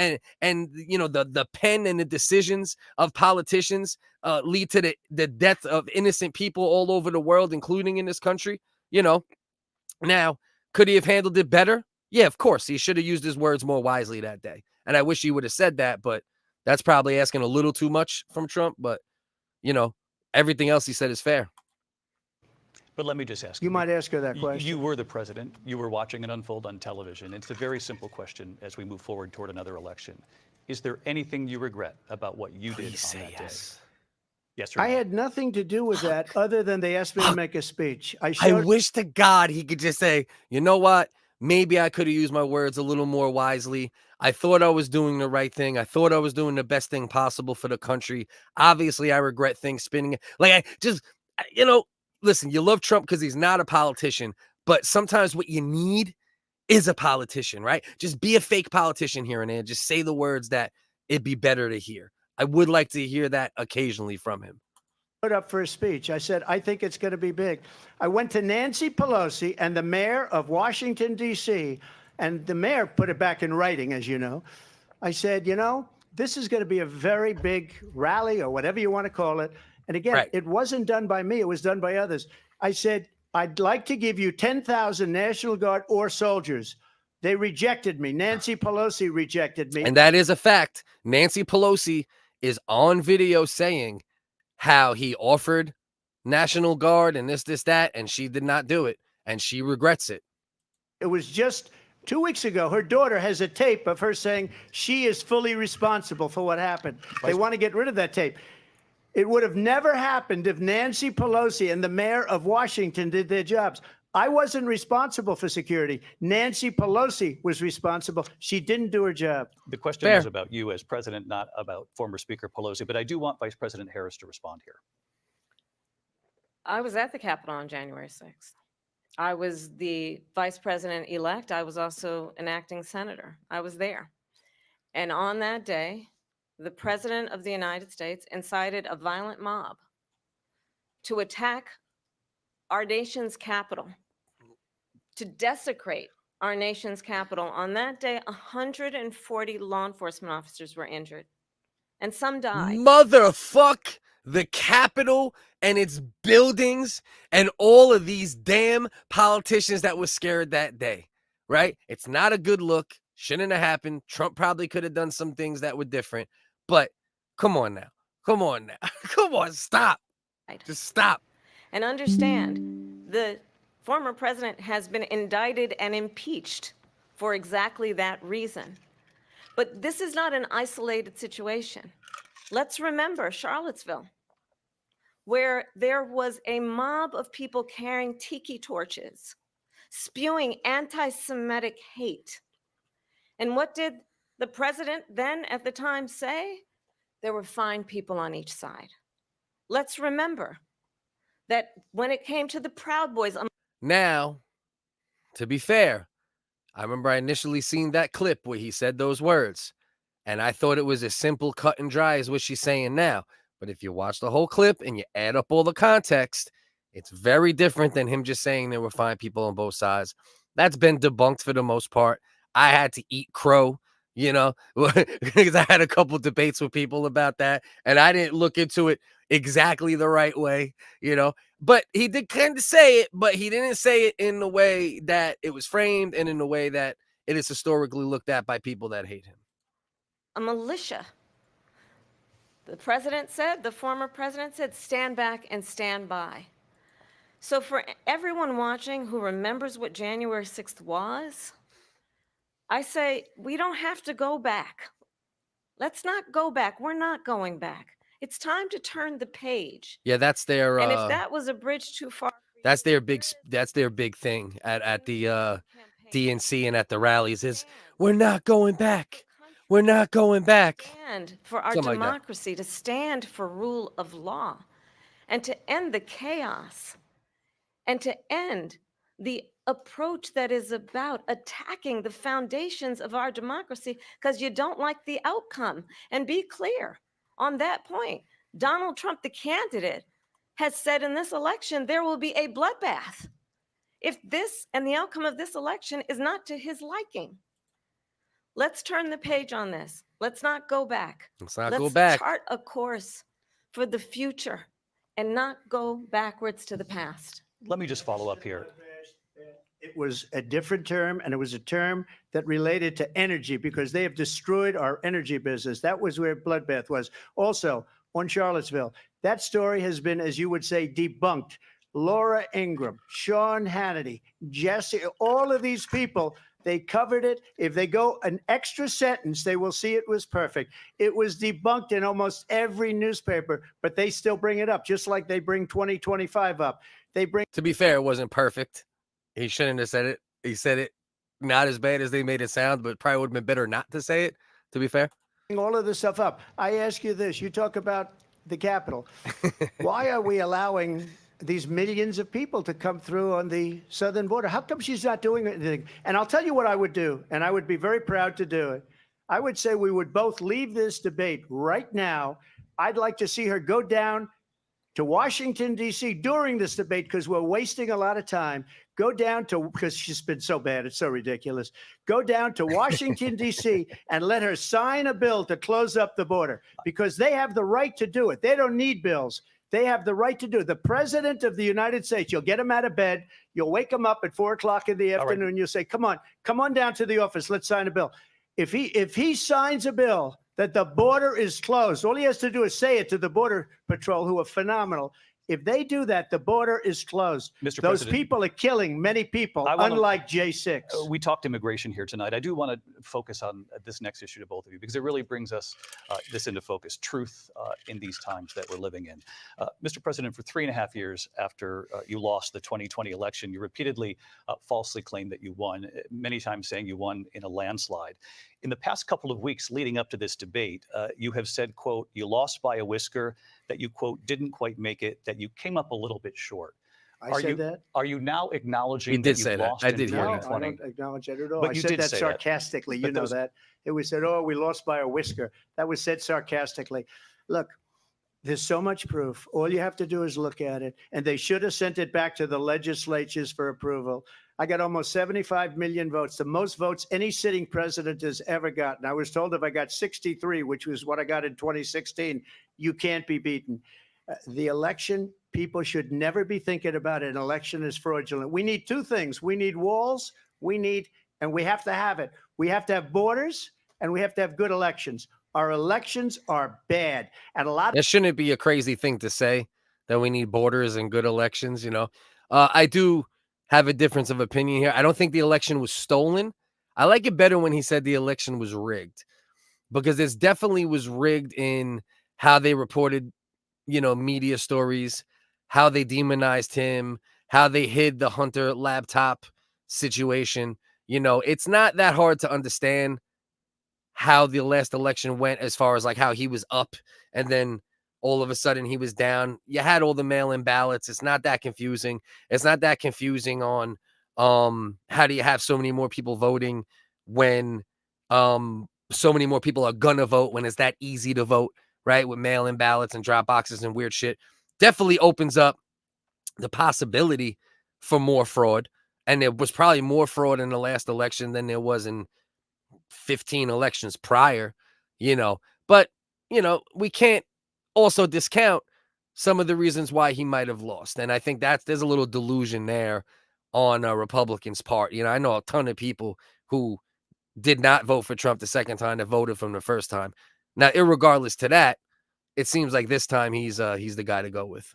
you know, the pen and the decisions of politicians lead to the death of innocent people all over the world, including in this country. You know, now could he have handled it better? Yeah, of course. He should have used his words more wisely that day, and I wish he would have said that. But that's probably asking a little too much from Trump. But you know, everything else he said is fair. But let me just ask You might ask her that question. You were the president. You were watching it unfold on television. It's a very simple question as we move forward toward another election. Is there anything you regret about what you did on that day? Yes or no? I had nothing to do with that other than they asked me to make a speech. I wish to God he could just say, you know what? Maybe I could have used my words a little more wisely. I thought I was doing the right thing. I thought I was doing the best thing possible for the country. Obviously, I regret things spinning. Like, I just, you know, listen, you love Trump because he's not a politician, but sometimes what you need is a politician, right? Just be a fake politician here and there. Just say the words that it'd be better to hear. I would like to hear that occasionally from him. Put up for a speech. I said, I think it's going to be big. I went to Nancy Pelosi and the mayor of Washington, D.C., and the mayor put it back in writing, as you know. I said, you know, this is going to be a very big rally or whatever you want to call it. And again, Right. It wasn't done by me. It was done by others. I said, I'd like to give you 10,000 National Guard or soldiers. They rejected me. Nancy Pelosi rejected me. And that is a fact. Nancy Pelosi is on video saying how he offered National Guard and this, that, and she did not do it. And she regrets it. It was just 2 weeks ago, her daughter has a tape of her saying she is fully responsible for what happened. They want to get rid of that tape. It would have never happened if Nancy Pelosi and the mayor of Washington did their jobs. I wasn't responsible for security. Nancy Pelosi was responsible. She didn't do her job. The question was about you as president, not about former Speaker Pelosi. But I do want Vice President Harris to respond here. I was at the Capitol on January 6th. I was the vice president-elect. I was also an acting senator. I was there. And on that day, the President of the United States incited a violent mob to attack our nation's capital, to desecrate our nation's capital. On that day, 140 law enforcement officers were injured, and some died. Motherfuck the Capitol and its buildings and all of these damn politicians that were scared that day, right? It's not a good look. Shouldn't have happened. Trump probably could have done some things that were different, but come on now. Come on now. Come on, stop. Just stop. And understand, the former president has been indicted and impeached for exactly that reason. But this is not an isolated situation. Let's remember Charlottesville, where there was a mob of people carrying tiki torches, spewing anti-Semitic hate. And what did the president then at the time say? There were fine people on each side. Let's remember that when it came to the Proud Boys. Now, to be fair, I remember I initially seen that clip where he said those words, and I thought it was as simple, cut and dry as what she's saying now. But if you watch the whole clip and you add up all the context, it's very different than him just saying there were fine people on both sides. That's been debunked for the most part. I had to eat crow, you know, because I had a couple debates with people about that, and I didn't look into it exactly the right way, you know. But he did kind of say it, but he didn't say it in the way that it was framed and in the way that it is historically looked at by people that hate him. A militia. The president said, the former president said, stand back and stand by. So for everyone watching who remembers what January 6th was, I say, we don't have to go back. Let's not go back. We're not going back. It's time to turn the page. Yeah, that's their and if that was a bridge too far, that's their big thing at the DNC and at the rallies is we're not going back. We're not going back. Stand for our Something like that. democracy, to stand for rule of law, and to end the chaos, and to end the approach that is about attacking the foundations of our democracy because you don't like the outcome. And be clear on that point. Donald Trump, the candidate, has said in this election there will be a bloodbath if this and the outcome of this election is not to his liking. Let's turn the page on this. Let's not go back. Let's not go back. Chart a course for the future and not go backwards to the past. Let me just follow up here. It was a different term, and it was a term that related to energy because they have destroyed our energy business. That was where bloodbath was. Also, on Charlottesville, that story has been, as you would say, debunked. Laura Ingraham, Sean Hannity, Jesse, all of these people, they covered it. If they go an extra sentence, they will see it was perfect. It was debunked in almost every newspaper, but they still bring it up, just like they bring 2025 up. They bring. To be fair, it wasn't perfect. He shouldn't have said it. He said it not as bad as they made it sound, but probably would have been better not to say it, to be fair. All of this stuff up. I ask you this. You talk about the Capitol. Why are we allowing these millions of people to come through on the southern border? How come she's not doing anything? And I'll tell you what I would do, and I would be very proud to do it. I would say we would both leave this debate right now. I'd like to see her go down to Washington, D.C. during this debate because we're wasting a lot of time. Go down to, because she's been so bad, it's so ridiculous. Go down to Washington, D.C. and let her sign a bill to close up the border because they have the right to do it. They don't need bills. They have the right to do it. The president of the United States, you'll get him out of bed. You'll wake him up at 4 o'clock in the afternoon. Right. You'll say, come on down to the office. Let's sign a bill. If he signs a bill that the border is closed, all he has to do is say it to the Border Patrol, who are phenomenal. If they do that, the border is closed. Mr. Those President, people are killing many people, I wanna- unlike J6. We talked immigration here tonight. I do want to focus on this next issue to both of you because it really brings us this into focus, truth in these times that we're living in. Mr. President, for 3.5 years after you lost the 2020 election, you repeatedly falsely claimed that you won, many times saying you won in a landslide. In the past couple of weeks leading up to this debate, you have said, quote, you lost by a whisker, that you, quote, didn't quite make it, that you came up a little bit short. I said that? Are you now acknowledging He did that you say that. lost I in did hear that. No, I 2020? don't acknowledge that at all. But I you said did that say that. sarcastically. But You know those- that. It was said, oh, we lost by a whisker. That was said sarcastically. Look, there's so much proof. All you have to do is look at it. And they should have sent it back to the legislatures for approval. I got almost 75 million votes, the most votes any sitting president has ever gotten. I was told if I got 63, which was what I got in 2016, you can't be beaten. The election, people should never be thinking about an election as fraudulent. We need two things. We need walls, and we have to have it. We have to have borders, and we have to have good elections. Our elections are bad. And a lot That shouldn't be a crazy thing to say, that we need borders and good elections, you know. I do have a difference of opinion here. I don't think the election was stolen. I like it better when he said the election was rigged, because this definitely was rigged in how they reported, you know, media stories, how they demonized him, how they hid the Hunter laptop situation. You know, it's not that hard to understand how the last election went, as far as like how he was up and then all of a sudden he was down. You had all the mail-in ballots. It's not that confusing. It's not that confusing on how do you have so many more people voting when so many more people are gonna vote, when it's that easy to vote, right? With mail-in ballots and drop boxes and weird shit. Definitely opens up the possibility for more fraud. And there was probably more fraud in the last election than there was in 15 elections prior, you know. But, you know, we can't also discount some of the reasons why he might have lost. And I think there's a little delusion there on Republicans' part. You know, I know a ton of people who did not vote for Trump the second time that voted from the first time. Now, irregardless to that, it seems like this time he's the guy to go with.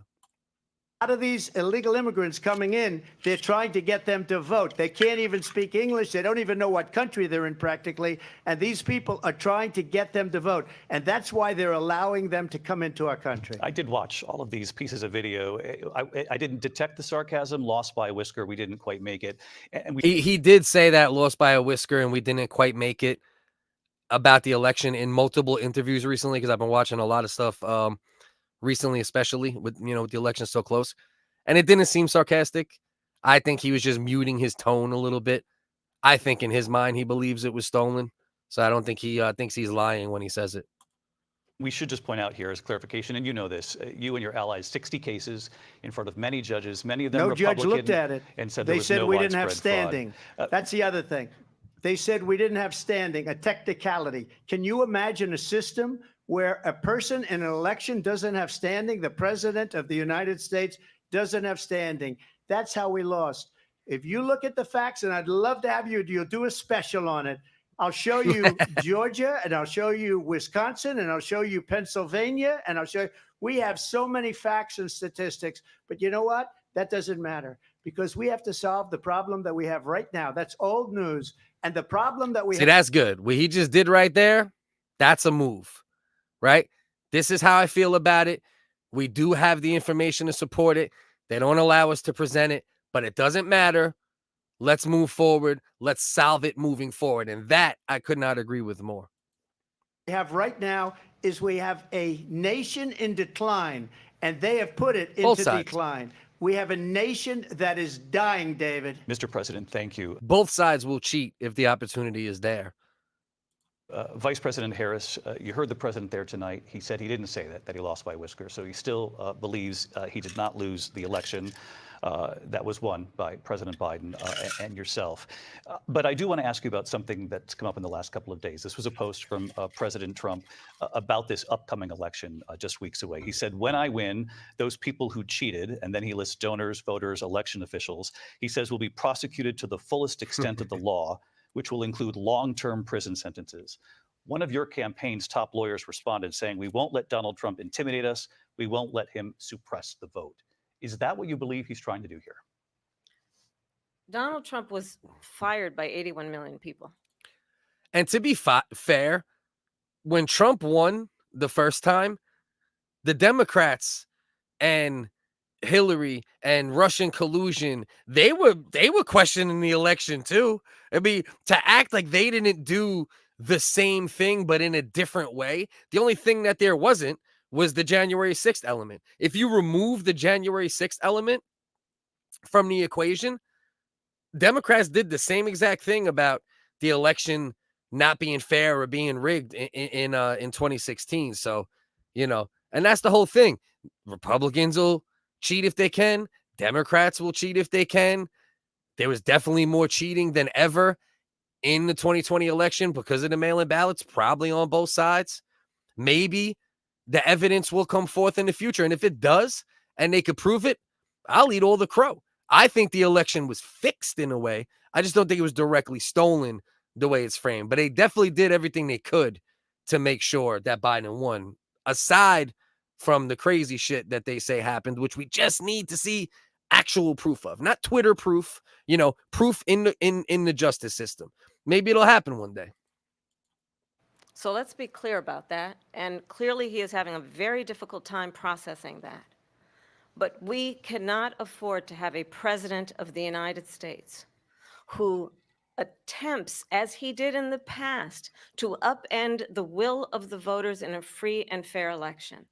lot of these illegal immigrants coming in, they're trying to get them to vote. They can't even speak English. They don't even know what country they're in practically. And these people are trying to get them to vote. And that's why they're allowing them to come into our country. I did watch all of these pieces of video. I didn't detect the sarcasm. Lost by a whisker. We didn't quite make it. And he did say that, lost by a whisker, and we didn't quite make it, about the election in multiple interviews recently, because I've been watching a lot of stuff recently, especially with, you know, with the election so close. And it didn't seem sarcastic. I think he was just muting his tone a little bit. I think in his mind, he believes it was stolen. So I don't think he thinks he's lying when he says it. we should just point out here as clarification, and you know this, you and your allies, 60 cases in front of many judges, many of them No Republican. judge looked at it. And said They there was said no we didn't have widespread fraud. standing. That's the other thing. They said we didn't have standing, a technicality. Can you imagine a system where a person in an election doesn't have standing? The president of the United States doesn't have standing. That's how we lost. If you look at the facts, and I'd love to have you'll do a special on it. I'll show you Georgia, and I'll show you Wisconsin, and I'll show you Pennsylvania, and I'll show you. We have so many facts and statistics, but you know what? That doesn't matter, because we have to solve the problem that we have right now. That's old news. And the problem that we See, have. that's good. What he just did right there, that's a move, right? This is how I feel about it. We do have the information to support it. They don't allow us to present it, but it doesn't matter. Let's move forward. Let's solve it moving forward. And that I could not agree with more. We have right now is we have a nation in decline, and they have put it Both into sides. decline. We have a nation that is dying, David. Mr. President, thank you. Both sides will cheat if the opportunity is there. Vice President Harris, you heard the president there tonight. He said he didn't say that he lost by a whisker. So he still believes he did not lose the election that was won by President Biden and yourself. But I do want to ask you about something that's come up in the last couple of days. This was a post from President Trump about this upcoming election just weeks away. He said, when I win, those people who cheated, and then he lists donors, voters, election officials, he says will be prosecuted to the fullest extent of the law, which will include long-term prison sentences. One of your campaign's top lawyers responded saying, we won't let Donald Trump intimidate us. We won't let him suppress the vote. Is that what you believe he's trying to do here? Donald Trump was fired by 81 million people. And to be fair, when Trump won the first time, the Democrats and Hillary and Russian collusion, they were questioning the election too. I mean, to act like they didn't do the same thing but in a different way. The only thing that there wasn't was the January 6th element. If you remove the January 6th element from the equation, Democrats did the same exact thing about the election not being fair or being rigged in 2016. So, and that's the whole thing. Republicans will cheat if they can. Democrats will cheat if they can. There was definitely more cheating than ever in the 2020 election because of the mail-in ballots, probably on both sides. Maybe the evidence will come forth in the future. And if it does, and they could prove it, I'll eat all the crow. I think the election was fixed in a way. I just don't think it was directly stolen the way it's framed. But they definitely did everything they could to make sure that Biden won, aside from the crazy shit that they say happened, which we just need to see actual proof of, not Twitter proof, proof in the justice system. Maybe it'll happen one day. So let's be clear about that. And clearly he is having a very difficult time processing that. But we cannot afford to have a president of the United States who attempts, as he did in the past, to upend the will of the voters in a free and fair election.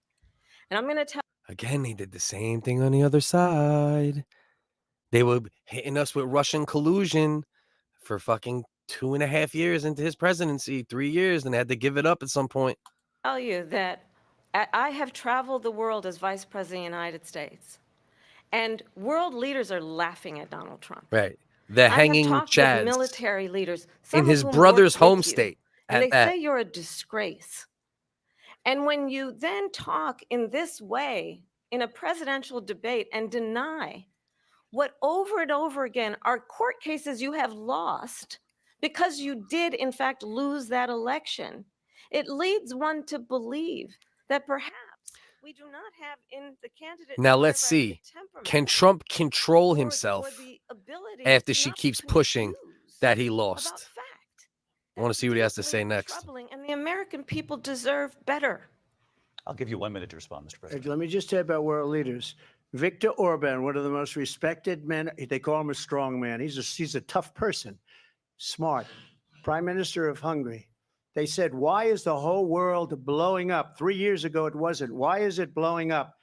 And I'm going to tell Again, they did the same thing on the other side. They were hitting us with Russian collusion for fucking 2.5 years into his presidency, 3 years, and they had to give it up at some point. you that I have traveled the world as vice president of the United States, and world leaders are laughing at Donald Trump. Right. The hanging I have talked chads with military leaders in some his of whom brother's worked with home you, state. and At they that. say you're a disgrace. And when you then talk in this way in a presidential debate and deny what over and over again are court cases you have lost because you did in fact lose that election, it leads one to believe that perhaps we do not have in the candidate. Now let's see. Can Trump control himself after she keeps pushing that he lost? I want to see what he has to say next. And the American people deserve better. I'll give you 1 minute to respond, Mr. President. Let me just tell you about world leaders. Viktor Orban, one of the most respected men, they call him a strong man. He's a tough person, smart. Prime Minister of Hungary. They said, why is the whole world blowing up? 3 years ago, it wasn't. Why is it blowing up?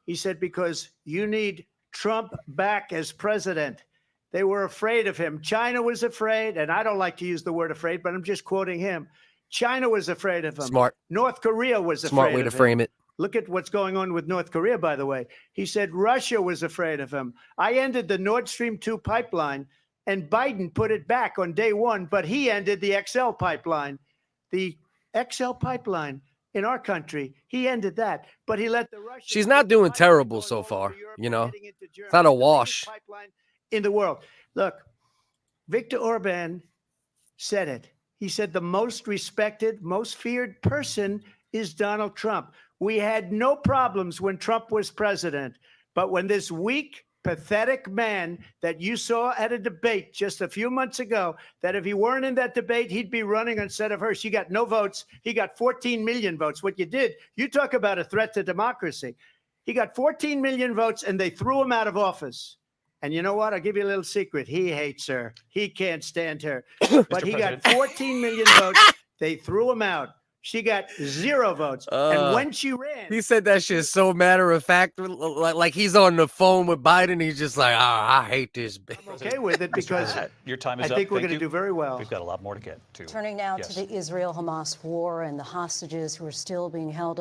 He said, because you need Trump back as president. They were afraid of him. China was afraid, and I don't like to use the word afraid, but I'm just quoting him. China was afraid of him. Smart. North Korea was afraid of him. Smart way to frame it. Look at what's going on with North Korea, by the way. He said Russia was afraid of him. I ended the Nord Stream 2 pipeline, and Biden put it back on day one, but he ended the XL pipeline. The XL pipeline in our country, he ended that, but he let the Russians. She's not doing terrible so far, It's not a wash. In the world. Look, Viktor Orban said it. He said the most respected, most feared person is Donald Trump. We had no problems when Trump was president, but when this weak, pathetic man that you saw at a debate just a few months ago, that if he weren't in that debate, he'd be running instead of her. She got no votes. He got 14 million votes. What you did, you talk about a threat to democracy. He got 14 million votes, and they threw him out of office. And you know what? I'll give you a little secret. He hates her. He can't stand her. But he got 14 million votes. They threw him out. She got 0 votes. And when she ran. He said that shit so matter of fact, like he's on the phone with Biden. He's just like, I hate this bitch. I'm okay with it because your time is I up. think we're Thank going to you. do very well. We've got a lot more to get to. Turning now Yes. to the Israel-Hamas war and the hostages who are still being held.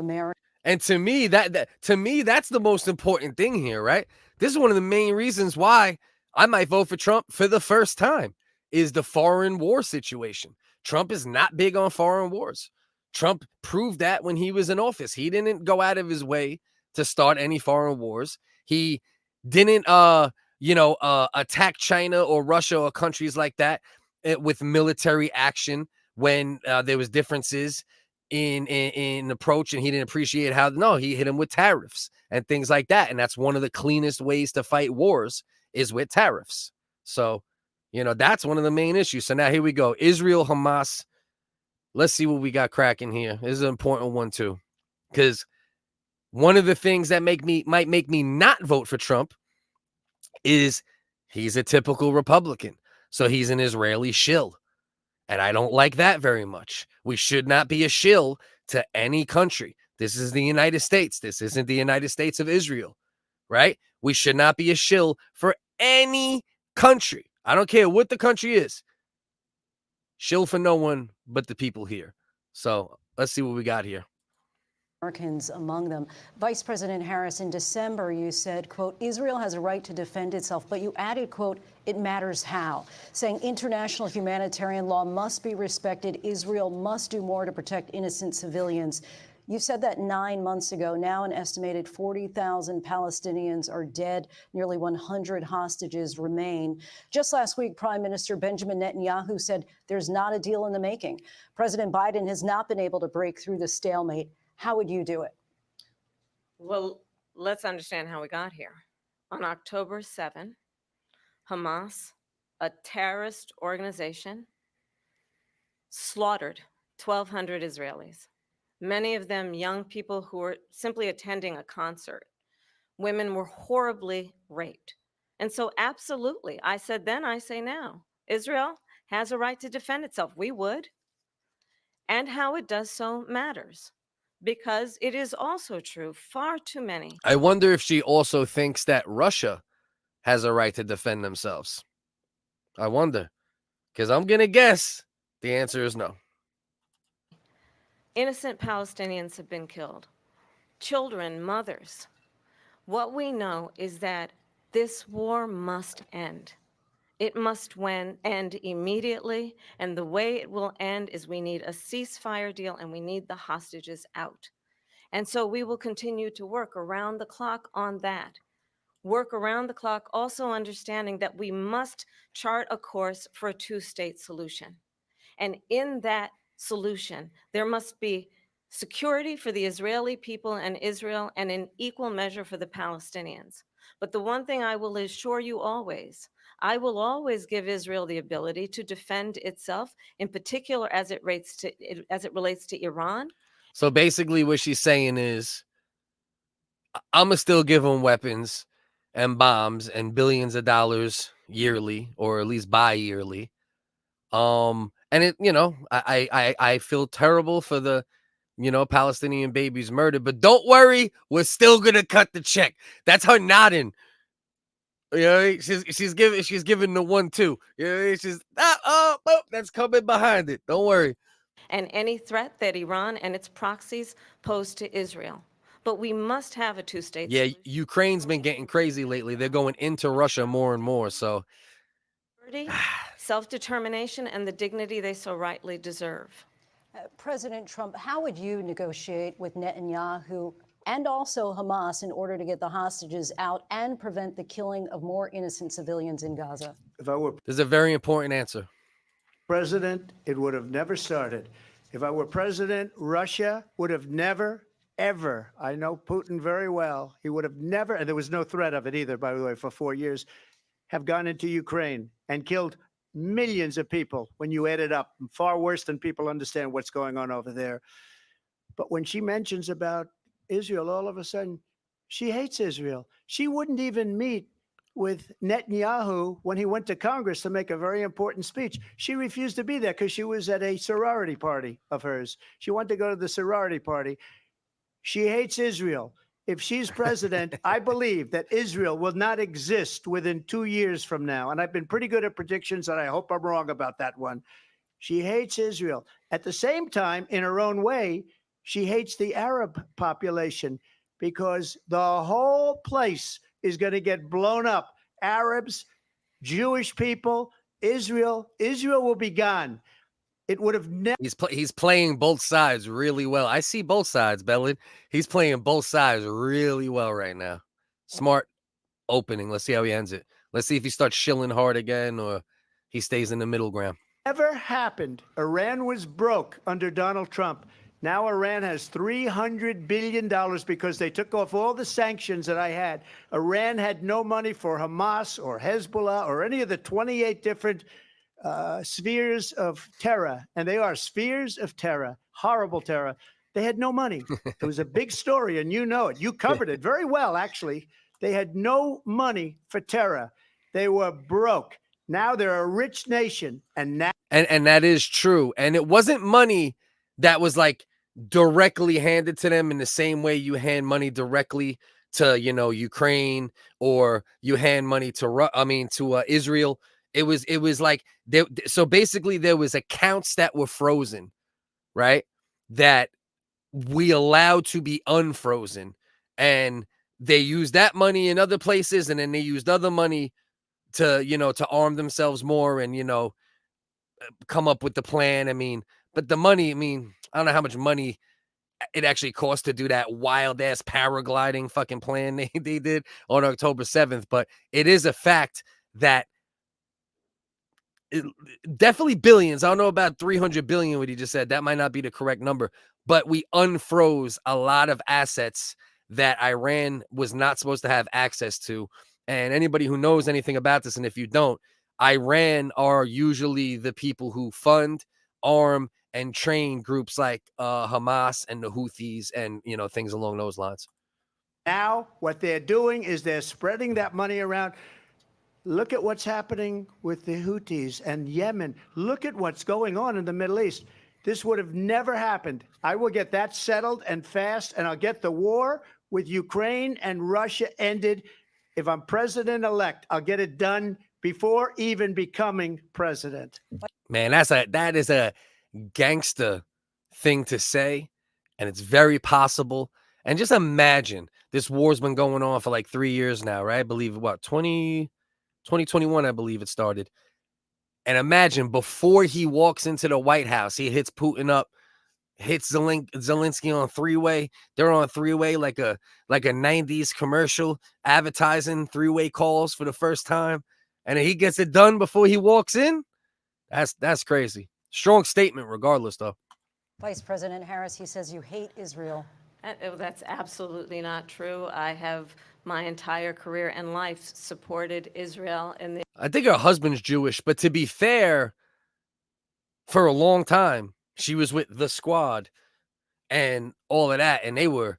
And to me, that's the most important thing here, right? This is one of the main reasons why I might vote for Trump for the first time is the foreign war situation. Trump is not big on foreign wars. Trump proved that when he was in office. He didn't go out of his way to start any foreign wars. He didn't, attack China or Russia or countries like that with military action when there was differences. in approach, and he didn't appreciate how he hit him with tariffs and things like that. And that's one of the cleanest ways to fight wars is with tariffs. So, that's one of the main issues. So now here we go. Israel, Hamas. Let's see what we got cracking here. This is an important one too, because one of the things that might make me not vote for Trump is he's a typical Republican. So he's an Israeli shill. And I don't like that very much. We should not be a shill to any country. This is the United States. This isn't the United States of Israel, right? We should not be a shill for any country. I don't care what the country is. Shill for no one but the people here. So let's see what we got here. Americans among them. Vice President Harris, in December, you said, quote, Israel has a right to defend itself, but you added, quote, it matters how, saying international humanitarian law must be respected. Israel must do more to protect innocent civilians. You said that 9 months ago. Now an estimated 40,000 Palestinians are dead. Nearly 100 hostages remain. Just last week, Prime Minister Benjamin Netanyahu said there's not a deal in the making. President Biden has not been able to break through the stalemate. How would you do it? Well, let's understand how we got here. On October 7, Hamas, a terrorist organization, slaughtered 1,200 Israelis, many of them young people who were simply attending a concert. Women were horribly raped. And so absolutely, I said then, I say now, Israel has a right to defend itself. We would. And how it does so matters. Because it is also true, far too many. I wonder if she also thinks that Russia has a right to defend themselves. I wonder. Because I'm going to guess the answer is no. Innocent Palestinians have been killed. Children, mothers. What we know is that this war must end. It must end immediately, and the way it will end is we need a ceasefire deal and we need the hostages out. And so we will continue to work around the clock on that. Work around the clock, also understanding that we must chart a course for a two-state solution. And in that solution, there must be security for the Israeli people and Israel, and in equal measure for the Palestinians. But the one thing I will assure you always, I will always give Israel the ability to defend itself, in particular as it relates to Iran. So basically what she's saying is, I'm going to still give them weapons and bombs and billions of dollars yearly, or at least bi-yearly. And it, I feel terrible for the, Palestinian babies murdered, but don't worry, we're still going to cut the check. That's her nodding. She's giving the 1-2. She's that's coming behind it. Don't worry. And any threat that Iran and its proxies pose to Israel. But we must have a two-state solution. Ukraine's been getting crazy lately. They're going into Russia more and more. So self-determination and the dignity they so rightly deserve. President Trump, how would you negotiate with Netanyahu and also Hamas in order to get the hostages out and prevent the killing of more innocent civilians in Gaza? If I were this is a very important answer. president, it would have never started. If I were president, Russia would have never, ever, I know Putin very well, he would have never, and there was no threat of it either, by the way, for 4 years, have gone into Ukraine and killed millions of people when you add it up, far worse than people understand what's going on over there. But when she mentions about Israel, all of a sudden, she hates Israel. She wouldn't even meet with Netanyahu when he went to Congress to make a very important speech. She refused to be there because she was at a sorority party of hers. She wanted to go to the sorority party. She hates Israel. If she's president, I believe that Israel will not exist within 2 years from now. And I've been pretty good at predictions, and I hope I'm wrong about that one. She hates Israel. At the same time, in her own way, she hates the Arab population because the whole place is going to get blown up. Arabs, Jewish people, Israel will be gone. It would have never. He's playing both sides really well. I see both sides, Bellin. He's playing both sides really well right now. Smart opening. Let's see how he ends it. Let's see if he starts shilling hard again or he stays in the middle ground. Never happened. Iran was broke under Donald Trump. Now Iran has $300 billion because they took off all the sanctions that I had. Iran had no money for Hamas or Hezbollah or any of the 28 different spheres of terror. And they are spheres of terror, horrible terror. They had no money. It was a big story, and you know it. You covered it very well, actually. They had no money for terror. They were broke. Now they're a rich nation, and now And that is true. And it wasn't money that was like directly handed to them in the same way you hand money directly to, you know, Ukraine, or you hand money to Israel. It was like so basically there was accounts that were frozen, right? That we allowed to be unfrozen, and they used that money in other places, and then they used other money to, you know, to arm themselves more and, you know, come up with the plan. I mean, but the money, I mean, I don't know how much money it actually cost to do that wild ass paragliding fucking plan they did on October 7th, but it is a fact that definitely billions. I don't know about 300 billion, what he just said. That might not be the correct number, but we unfroze a lot of assets that Iran was not supposed to have access to. And anybody who knows anything about this, and if you don't, Iran are usually the people who fund, arm, and train groups like Hamas and the Houthis and, you know, things along those lines. now what they're doing is they're spreading that money around. Look at what's happening with the Houthis and Yemen. Look at what's going on in the Middle East. This would have never happened. I will get that settled and fast, and I'll get the war with Ukraine and Russia ended. If I'm president-elect, I'll get it done before even becoming president. Man, that is a gangster thing to say, and it's very possible. And just imagine, this war's been going on for like 3 years now, right? I believe, what, 2021, I believe it started. And imagine, before he walks into the White House, he hits Putin up, hits Zelensky on three-way. They're on three-way like a 90s commercial advertising three-way calls for the first time. And he gets it done before he walks in. That's crazy. Strong statement regardless, though. Vice President Harris, he says you hate Israel. That's absolutely not true. I have my entire career and life supported Israel in the I think her husband's Jewish, but to be fair, for a long time, she was with the Squad and all of that, and they were,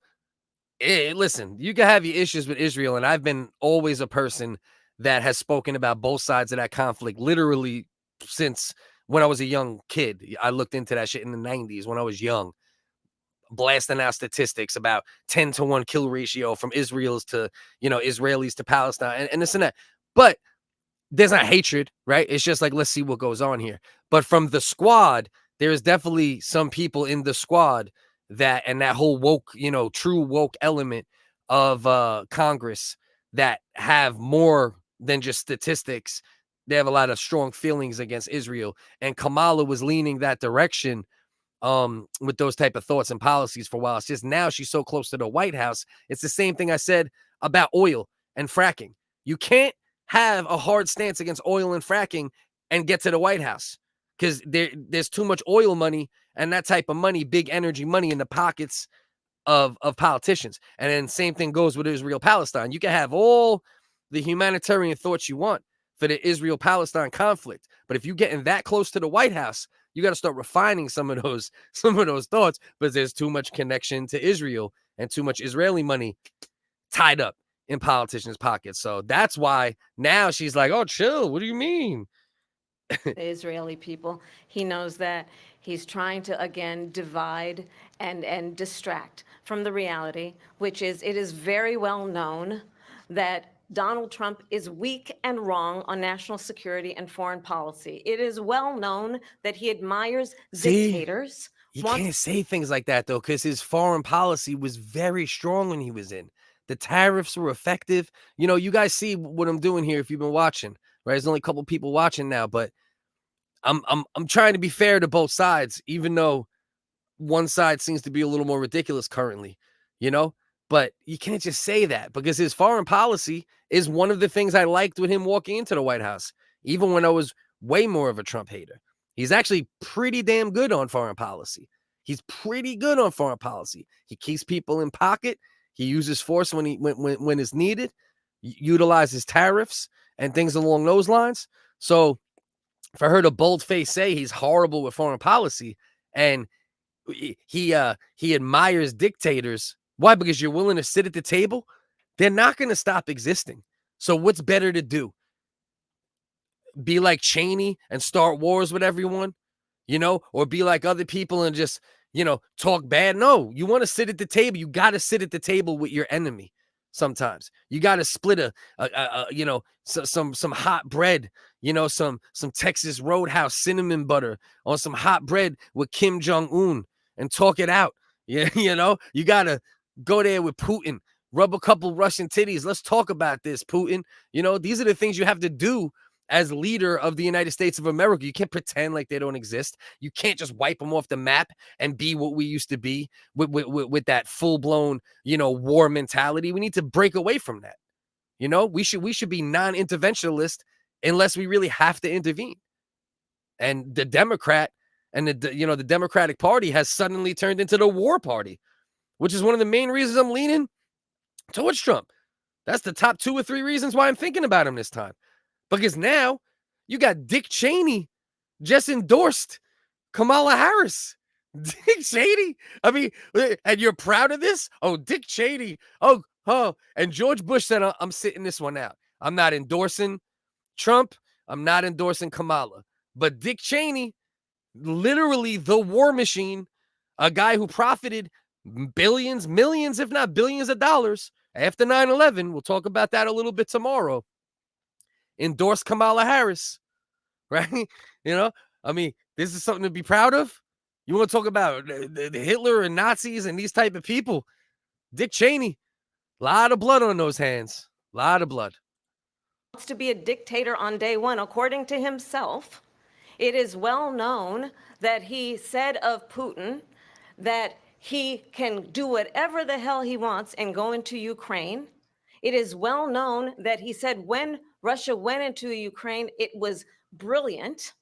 listen, you can have your issues with Israel, and I've been always a person that has spoken about both sides of that conflict, literally since when I was a young kid. I looked into that shit in the 90s when I was young, blasting out statistics about 10-to-1 kill ratio from Israelis to, you know, Israelis to Palestine and this and that. But there's not hatred, right? It's just like, let's see what goes on here. But from the Squad, there is definitely some people in the Squad that, and that whole woke, you know, true woke element of Congress that have more than just statistics. They have a lot of strong feelings against Israel. And Kamala was leaning that direction with those type of thoughts and policies for a while. It's just now she's so close to the White House. It's the same thing I said about oil and fracking. You can't have a hard stance against oil and fracking and get to the White House, because there's too much oil money and that type of money, big energy money, in the pockets of politicians. And then same thing goes with Israel-Palestine. You can have all the humanitarian thoughts you want for the Israel-Palestine conflict, but if you're getting that close to the White House, you got to start refining some of those thoughts, because there's too much connection to Israel and too much Israeli money tied up in politicians' pockets. So that's why now she's like, oh, chill. What do you mean? the Israeli people. He knows that he's trying to, again, divide and distract from the reality, which is, it is very well known that Donald Trump is weak and wrong on national security and foreign policy. It is well known that he admires dictators. You can't say things like that, though, because his foreign policy was very strong when he was in. The tariffs were effective. You know, you guys see what I'm doing here if you've been watching, right? There's only a couple people watching now, but I'm trying to be fair to both sides, even though one side seems to be a little more ridiculous currently, you know? But you can't just say that, because his foreign policy is one of the things I liked with him walking into the White House, even when I was way more of a Trump hater. He's actually pretty damn good on foreign policy. He's pretty good on foreign policy. He keeps people in pocket. He uses force when it's needed, utilizes tariffs and things along those lines. So for her to bold-face say he's horrible with foreign policy and he admires dictators. Why? Because you're willing to sit at the table. They're not going to stop existing. So what's better to do? Be like Cheney and start wars with everyone, or be like other people and just, talk bad? No, you want to sit at the table. You got to sit at the table with your enemy. Sometimes you got to split some hot bread, some Texas Roadhouse cinnamon butter on some hot bread with Kim Jong-un and talk it out. Yeah, you got to go there with Putin, rub a couple Russian titties. Let's talk about this, Putin. These are the things you have to do as leader of the United States of America. You can't pretend like they don't exist. You can't just wipe them off the map and be what we used to be with that full-blown, war mentality. We need to break away from that. We should be non-interventionalist unless we really have to intervene. And the Democrat and the Democratic Party has suddenly turned into the war party, which is one of the main reasons I'm leaning towards Trump. That's the top 2 or 3 reasons why I'm thinking about him this time. Because now you got Dick Cheney just endorsed Kamala Harris. Dick Cheney. I mean, and you're proud of this? Oh, Dick Cheney. Oh. And George Bush said, I'm sitting this one out. I'm not endorsing Trump. I'm not endorsing Kamala. But Dick Cheney, literally the war machine, a guy who profited billions, millions, if not billions of dollars after 9/11. We'll talk about that a little bit tomorrow. Endorsed Kamala Harris, right? I mean, this is something to be proud of. You want to talk about the Hitler and Nazis and these type of people? Dick Cheney, a lot of blood on those hands, a lot of blood. Wants to be a dictator on day one, according to himself. It is well known that he said of Putin that he can do whatever the hell he wants and go into Ukraine. It is well known that he said when Russia went into Ukraine, it was brilliant.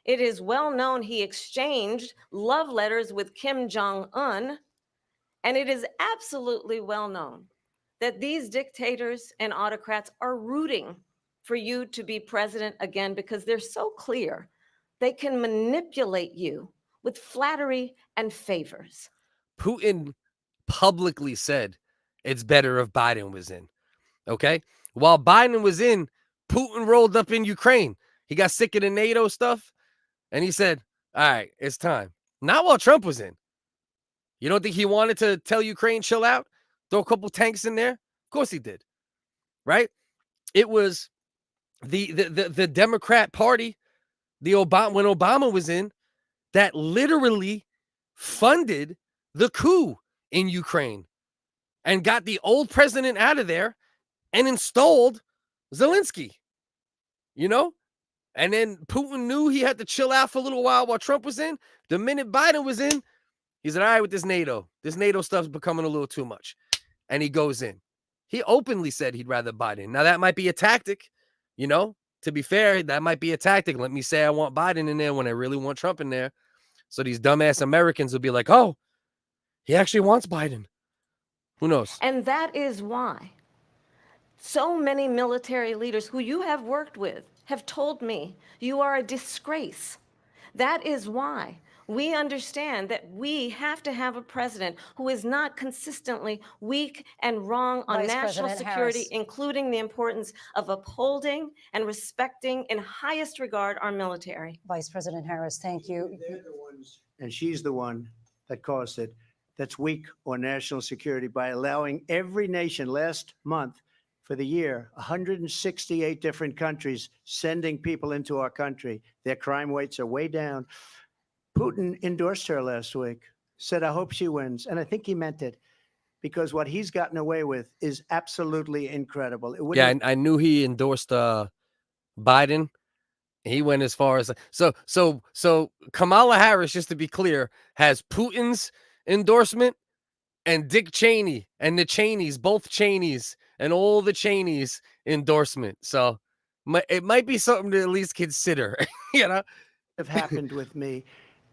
It is well known he exchanged love letters with Kim Jong-un. And it is absolutely well known that these dictators and autocrats are rooting for you to be president again because they're so clear they can manipulate you with flattery and favors. Putin publicly said it's better if Biden was in. Okay? While Biden was in, Putin rolled up in Ukraine. He got sick of the NATO stuff, and he said, all right, it's time. Not while Trump was in. You don't think he wanted to tell Ukraine, chill out? Throw a couple tanks in there? Of course he did. Right? It was the Democrat Party, when Obama was in, that literally funded the coup in Ukraine and got the old president out of there and installed Zelensky, And then Putin knew he had to chill out for a little while Trump was in. The minute Biden was in, he said, all right, with this NATO stuff's becoming a little too much. And he goes in. He openly said he'd rather Biden. Now, that might be a tactic, To be fair, that might be a tactic. Let me say I want Biden in there when I really want Trump in there. So these dumbass Americans will be like, oh, he actually wants Biden. Who knows? And that is why so many military leaders who you have worked with have told me you are a disgrace. That is why we understand that we have to have a president who is not consistently weak and wrong on Vice national President security, Harris. including the importance of upholding and respecting in highest regard our military. Vice President Harris, thank you. They're the ones, and she's the one that caused it, that's weak on national security by allowing every nation last month for the year, 168 different countries sending people into our country. Their crime rates are way down. Putin endorsed her last week, said, I hope she wins. And I think he meant it because what he's gotten away with is absolutely incredible. Yeah, I knew he endorsed Biden. He went as far as so Kamala Harris, just to be clear, has Putin's endorsement and Dick Cheney and the Cheneys, both Cheneys and all the Cheneys endorsement. So it might be something to at least consider, have happened with me.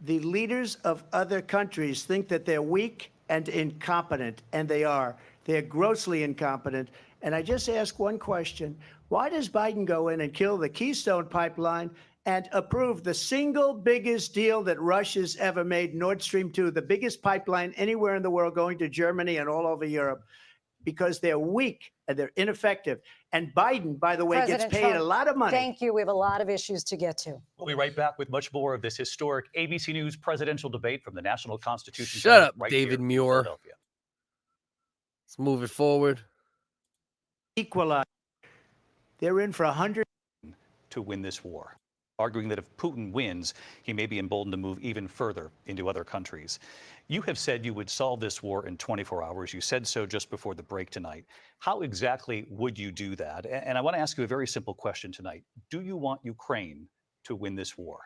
the leaders of other countries think that they're weak and incompetent, and they are. They're grossly incompetent. And I just ask one question. Why does Biden go in and kill the Keystone Pipeline and approve the single biggest deal that Russia's ever made, Nord Stream 2, the biggest pipeline anywhere in the world going to Germany and all over Europe? Because they're weak and they're ineffective. And Biden, by the way, President gets paid Trump, a lot of money. Thank you. We have a lot of issues to get to. We'll be right back with much more of this historic ABC News presidential debate from the National Constitution Shut Center up, right David here in Muir. Philadelphia. Let's move it forward. Equalize. They're in for 100. To win this war, arguing that if Putin wins, he may be emboldened to move even further into other countries. You have said you would solve this war in 24 hours. You said so just before the break tonight. How exactly would you do that? And I want to ask you a very simple question tonight. Do you want Ukraine to win this war?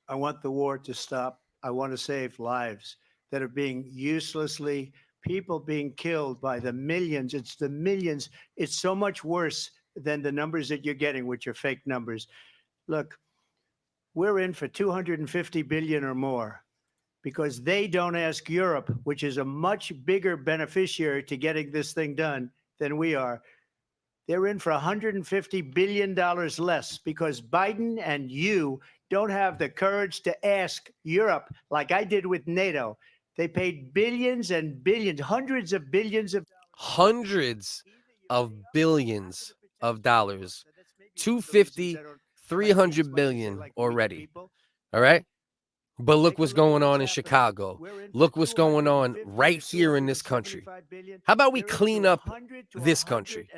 I want the war to stop. I want to save lives that are being uselessly, people being killed by the millions. It's the millions. It's so much worse than the numbers that you're getting, which are fake numbers. Look, we're in for 250 billion or more because they don't ask Europe, which is a much bigger beneficiary to getting this thing done than we are. They're in for $150 billion less because Biden and you don't have the courage to ask Europe like I did with NATO. They paid billions and billions, hundreds of billions of dollars, 250, 300 billion already. All right. But look what's going on in Chicago. Look what's going on right here in this country. How about we clean up this country?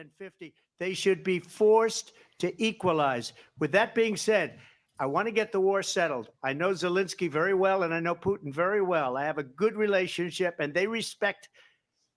They should be forced to equalize. With that being said, I want to get the war settled. I know Zelensky very well, and I know Putin very well. I have a good relationship, and they respect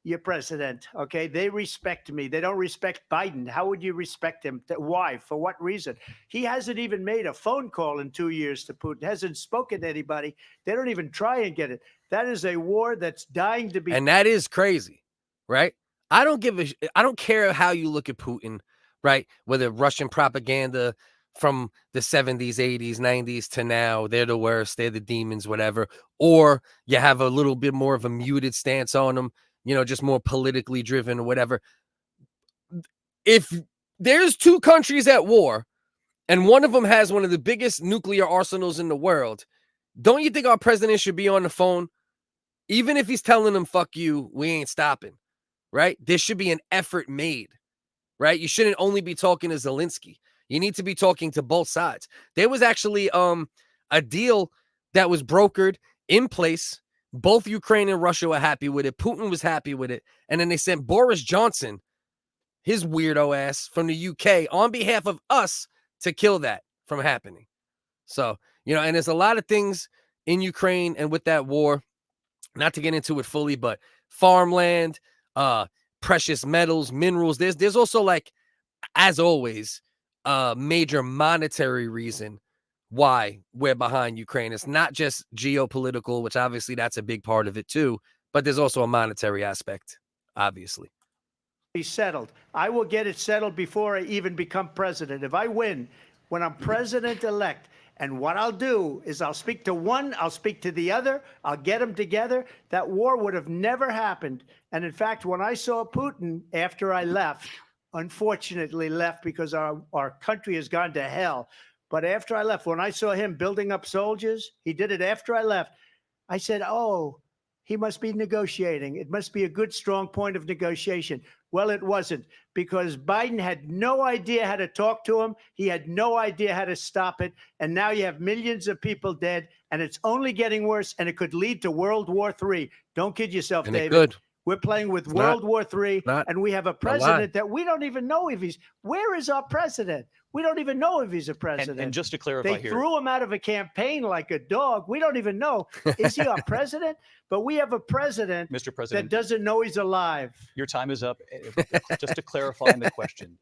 your president, okay? They respect me. They don't respect Biden. How would you respect him? Why? For what reason? He hasn't even made a phone call in 2 years to Putin, hasn't spoken to anybody. They don't even try and get it. That is a war that's dying to be. And that is crazy, right? I don't care how you look at Putin, right? Whether Russian propaganda from the 70s, 80s, 90s to now, they're the worst, they're the demons, whatever. Or you have a little bit more of a muted stance on them, you know, just more politically driven or whatever. If there's two countries at war and one of them has one of the biggest nuclear arsenals in the world, don't you think our president should be on the phone? Even if he's telling them, fuck you, we ain't stopping, right? There should be an effort made, right? You shouldn't only be talking to Zelensky. You need to be talking to both sides. There was actually a deal that was brokered in place. Both Ukraine and Russia were happy with it. Putin was happy with it. And then they sent Boris Johnson, his weirdo ass from the UK, on behalf of us to kill that from happening. So, you know, and there's a lot of things in Ukraine and with that war, not to get into it fully, but farmland, precious metals, minerals. There's also, like, as always, a major monetary reason why we're behind Ukraine. It's not just geopolitical, which obviously that's a big part of it too, but there's also a monetary aspect, obviously. Be settled. I will get it settled before I even become president. If I win, when I'm president-elect, and what I'll do is I'll speak to one, I'll speak to the other, I'll get them together. That war would have never happened. And in fact, when I saw Putin after I left, unfortunately left because our country has gone to hell. But after I left, when I saw him building up soldiers, he did it after I left. I said, oh, he must be negotiating. It must be a good, strong point of negotiation. Well, it wasn't, because Biden had no idea how to talk to him. He had no idea how to stop it. And now you have millions of people dead, and it's only getting worse, and it could lead to World War III. Don't kid yourself, And David. it could. We're playing with It's World War III, not and we have a president that we don't even know if he's. Where is our president? We don't even know if he's a president. And just to clarify they here, threw him out of a campaign like a dog. We don't even know. Is he our president? But we have a president, Mr. President, that doesn't know he's alive. your time is up. Just to clarify on the question,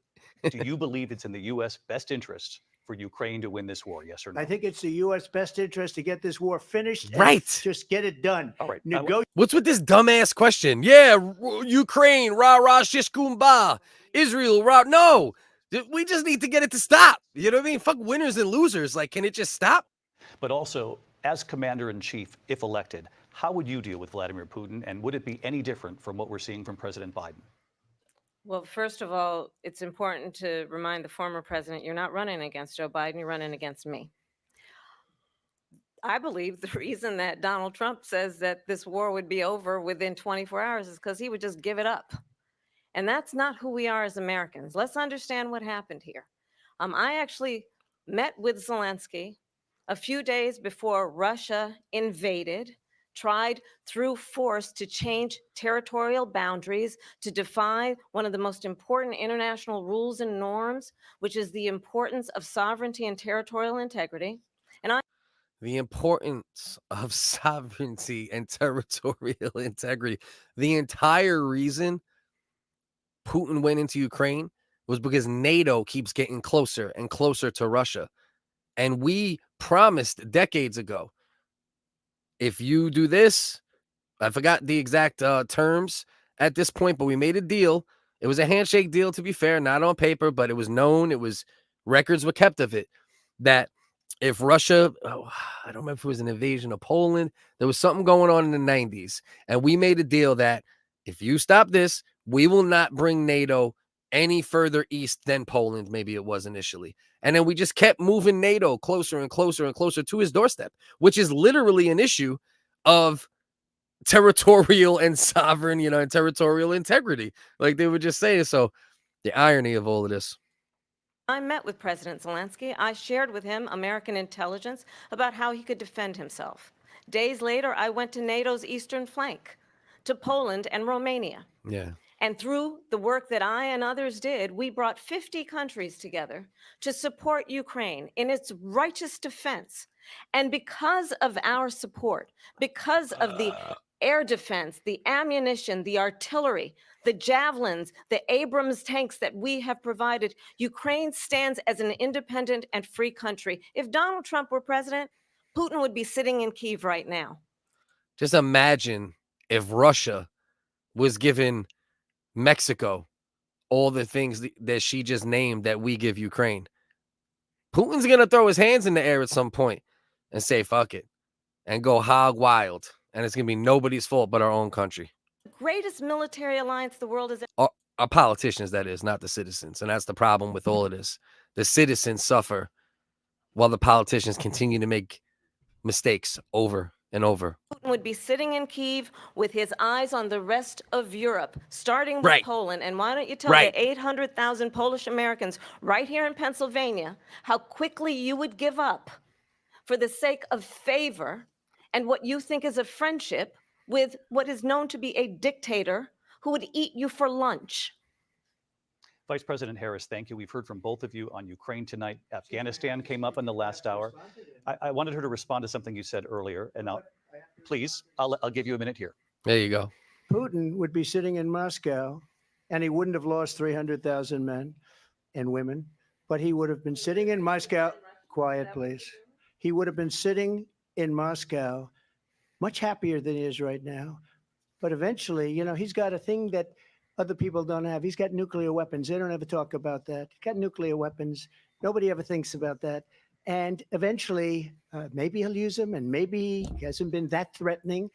do you believe it's in the U.S. best interest for Ukraine to win this war? Yes or no? I think it's the U.S. best interest to get this war finished. And Right. just get it done. All right. What's with this dumbass question? Yeah, Ukraine, rah, rah, shish kumbah. Israel, rah. No, we just need to get it to stop. You know what I mean? Fuck winners and losers. Like, can it just stop? But also, as commander-in-chief, if elected, how would you deal with Vladimir Putin, and would it be any different from what we're seeing from President Biden? Well, first of all, it's important to remind the former president you're not running against Joe Biden, you're running against me. I believe the reason that Donald Trump says that this war would be over within 24 hours is because he would just give it up. And that's not who we are as Americans. Let's understand what happened here. I actually met with Zelensky a few days before Russia invaded, tried through force to change territorial boundaries, to defy one of the most important international rules and norms, which is the importance of sovereignty and territorial integrity. The importance of sovereignty and territorial integrity. The entire reason Putin went into Ukraine was because NATO keeps getting closer and closer to Russia. And we promised decades ago, if you do this, I forgot the exact terms at this point, but we made a deal. It was a handshake deal, to be fair, not on paper, but it was known. It was records were kept of it, that if Russia, I don't remember if it was an invasion of Poland, there was something going on in the 90s. And we made a deal that if you stop this, we will not bring NATO any further east than Poland, maybe it was initially. And then we just kept moving NATO closer and closer and closer to his doorstep, which is literally an issue of territorial and sovereign, and territorial integrity, like they would just say. So the irony of all of this. I met with President Zelensky. I shared with him American intelligence about how he could defend himself. Days later, I went to NATO's eastern flank, to Poland and Romania. Yeah. And through the work that I and others did, we brought 50 countries together to support Ukraine in its righteous defense. And because of our support, because of the air defense, the ammunition, the artillery, the javelins, the Abrams tanks that we have provided, Ukraine stands as an independent and free country. If Donald Trump were president, Putin would be sitting in Kyiv right now. Just imagine if Russia was giving Mexico all the things that she just named that we give Ukraine. Putin's going to throw his hands in the air at some point and say, fuck it, and go hog wild. And it's going to be nobody's fault but our own country. The greatest military alliance the world has our politicians, that is, not the citizens. And that's the problem with all of this. The citizens suffer while the politicians continue to make mistakes over and over. Putin would be sitting in Kyiv with his eyes on the rest of Europe, starting with Right. Poland. And why don't you tell Right. the 800,000 Polish Americans right here in Pennsylvania how quickly you would give up for the sake of favor and what you think is a friendship with what is known to be a dictator who would eat you for lunch. Vice President Harris, thank you. We've heard from both of you on Ukraine tonight. Afghanistan came up in the last hour. I wanted her to respond to something you said earlier, and please, I'll give you a minute here. There you go. Putin would be sitting in Moscow, and he wouldn't have lost 300,000 men and women, but he would have been sitting in Moscow. Quiet, please. He would have been sitting in Moscow, much happier than he is right now. But eventually, he's got a thing that other people don't have. He's got nuclear weapons. They don't ever talk about that. He's got nuclear weapons. Nobody ever thinks about that. And eventually, maybe he'll use them, and maybe he hasn't been that threatening,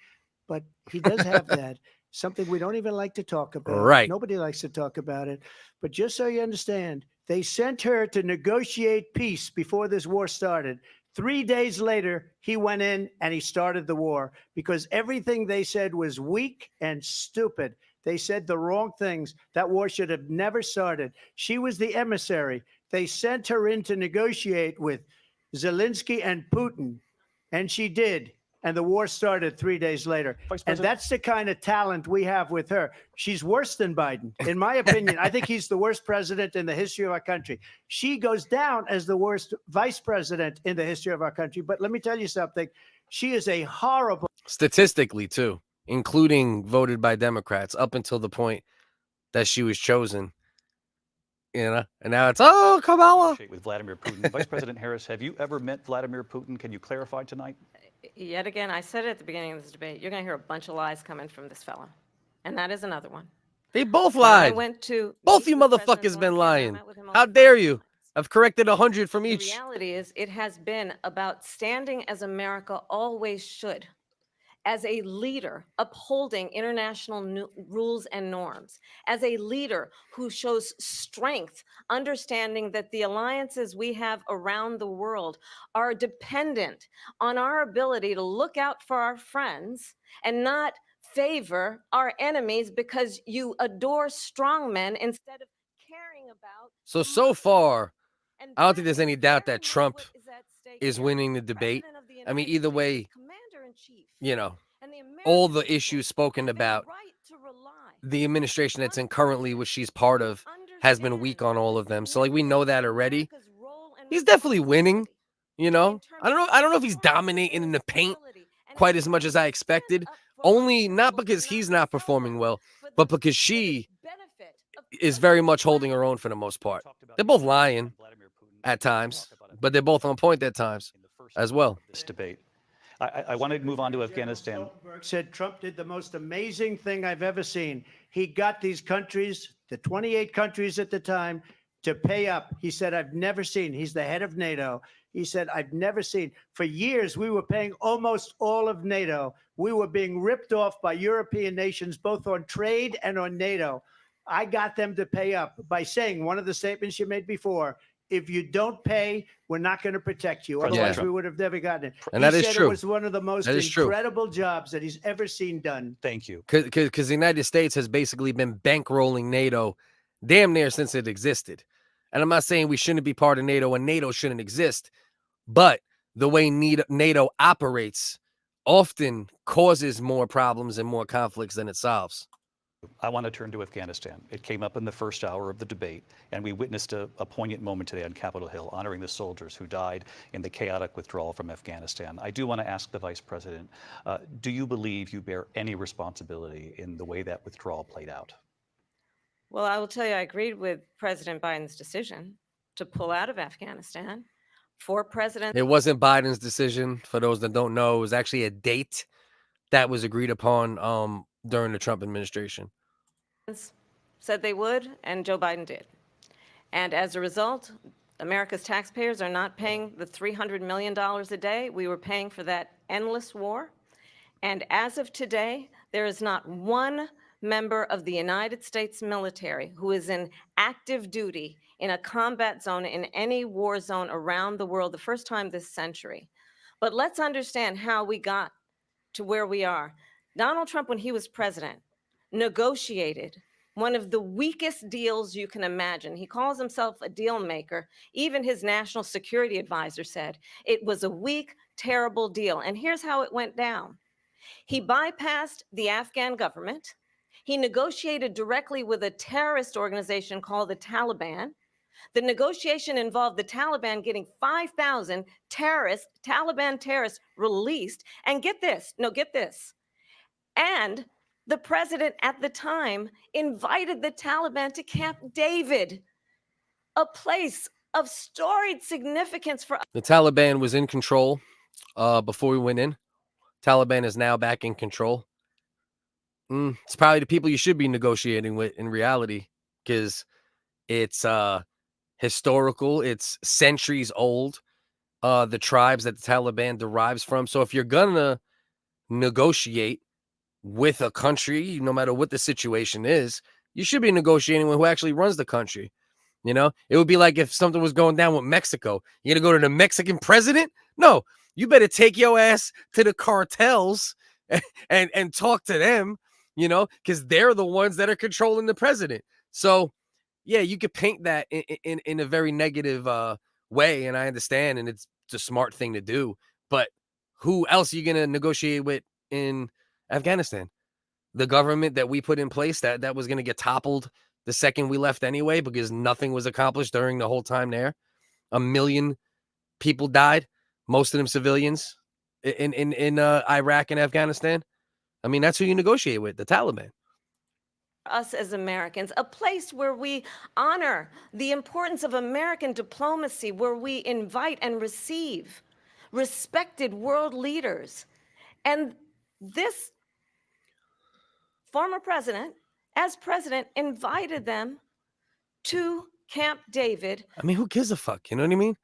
but he does have that. Something we don't even like to talk about. Right. Nobody likes to talk about it. But just so you understand, they sent her to negotiate peace before this war started. 3 days later, he went in and he started the war because everything they said was weak and stupid. They said the wrong things. That war should have never started. She was the emissary. They sent her in to negotiate with Zelensky and Putin, and she did. And the war started 3 days later. And that's the kind of talent we have with her. She's worse than Biden. In my opinion, I think he's the worst president in the history of our country. She goes down as the worst vice president in the history of our country. But let me tell you something. She is a horrible. Statistically, too, including voted by Democrats up until the point that she was chosen. And now it's, Kamala. With Vladimir Putin. Vice President Harris, have you ever met Vladimir Putin? Can you clarify tonight? Yet again, I said it at the beginning of this debate, you're going to hear a bunch of lies coming from this fellow. And that is another one. They both When I lied. went to Both meet you with President motherfuckers been Zelensky, I lying. met with him How over dare phone. you? I've corrected 100 from The each. reality is, it has been about standing as America always should, as a leader upholding international rules and norms, as a leader who shows strength, understanding that the alliances we have around the world are dependent on our ability to look out for our friends and not favor our enemies because you adore strongmen instead of caring about So far, and I don't that think there's is any doubt very that much Trump what is at stake is here. winning the The debate. President of the I mean, United either States way, is commander-in-chief, you know, and the all American the people issues spoken have a about, right to rely the administration that's on in currently, president which she's part who of, has been understands weak on all the of them. So like we know that significance of already. America's role and He's definitely winning, responsibility you in know. terms I don't know. of I don't know if he's fostering dominating in the paint stability and quite as much ensuring as I we stand expected. up for our Only not people because and not he's to not sell performing them well, for but the because she benefit of is very much personal holding her wealth. own for the most part. talked about They're your both friend lying Vladimir Putin. at Talk times, about him but they're both on point at times in the first as hour well. of this debate. I want to move on to General Afghanistan. Stoltenberg said Trump did the most amazing thing I've ever seen. He got these countries, the 28 countries at the time, to pay up. He said, I've never seen, he's the head of NATO. He said, I've never seen. For years, we were paying almost all of NATO. We were being ripped off by European nations, both on trade and on NATO. I got them to pay up by saying one of the statements you made before, if you don't pay, we're not going to protect you. President Otherwise, Trump. we would have never gotten it. And He that is said true. it was one of the most That is true. incredible jobs that he's ever seen done. Thank you. Because the United States has basically been bankrolling NATO damn near since it existed. And I'm not saying we shouldn't be part of NATO and NATO shouldn't exist, but the way NATO operates often causes more problems and more conflicts than it solves. I want to turn to Afghanistan. It came up in the first hour of the debate, and we witnessed a poignant moment today on Capitol Hill, honoring the soldiers who died in the chaotic withdrawal from Afghanistan. I do want to ask the Vice President, do you believe you bear any responsibility in the way that withdrawal played out? Well, I will tell you, I agreed with President Biden's decision to pull out of Afghanistan. For President It wasn't Biden's decision. For those that don't know, it was actually a date that was agreed upon during the Trump administration. said they would, and Joe Biden did. And as a result, America's taxpayers are not paying the $300 million a day we were paying for that endless war. And as of today, there is not one member of the United States military who is in active duty in a combat zone in any war zone around the world, the first time this century. But let's understand how we got to where we are. Donald Trump, when he was president, negotiated one of the weakest deals you can imagine. He calls himself a deal maker. Even his national security advisor said it was a weak, terrible deal. And here's how it went down. He bypassed the Afghan government. He negotiated directly with a terrorist organization called the Taliban. The negotiation involved the Taliban getting 5,000 Taliban terrorists released. And get this, and the president at the time invited the Taliban to Camp David, a place of storied significance for. The Taliban was in control before we went in. Taliban is now back in control. It's probably the people you should be negotiating with in reality, because it's historical. It's centuries old. The tribes that the Taliban derives from. So if you're gonna negotiate with a country, no matter what the situation is, you should be negotiating with who actually runs the country. You know, it would be like if something was going down with Mexico. You're gonna go to the Mexican president? No, you better take your ass to the cartels and talk to them, you know, because they're the ones that are controlling the president. So yeah, you could paint that in a very negative way, and I understand, and it's a smart thing to do. But who else are you gonna negotiate with in Afghanistan? The government that we put in place that was gonna get toppled the second we left anyway, because nothing was accomplished during the whole time there. 1 million people died, most of them civilians, in Iraq and Afghanistan. I mean, that's who you negotiate with, the Taliban. Us as Americans, a place where we honor the importance of American diplomacy, where we invite and receive respected world leaders. And this former president, as president, invited them to Camp David. I mean, who gives a fuck? You know what I mean?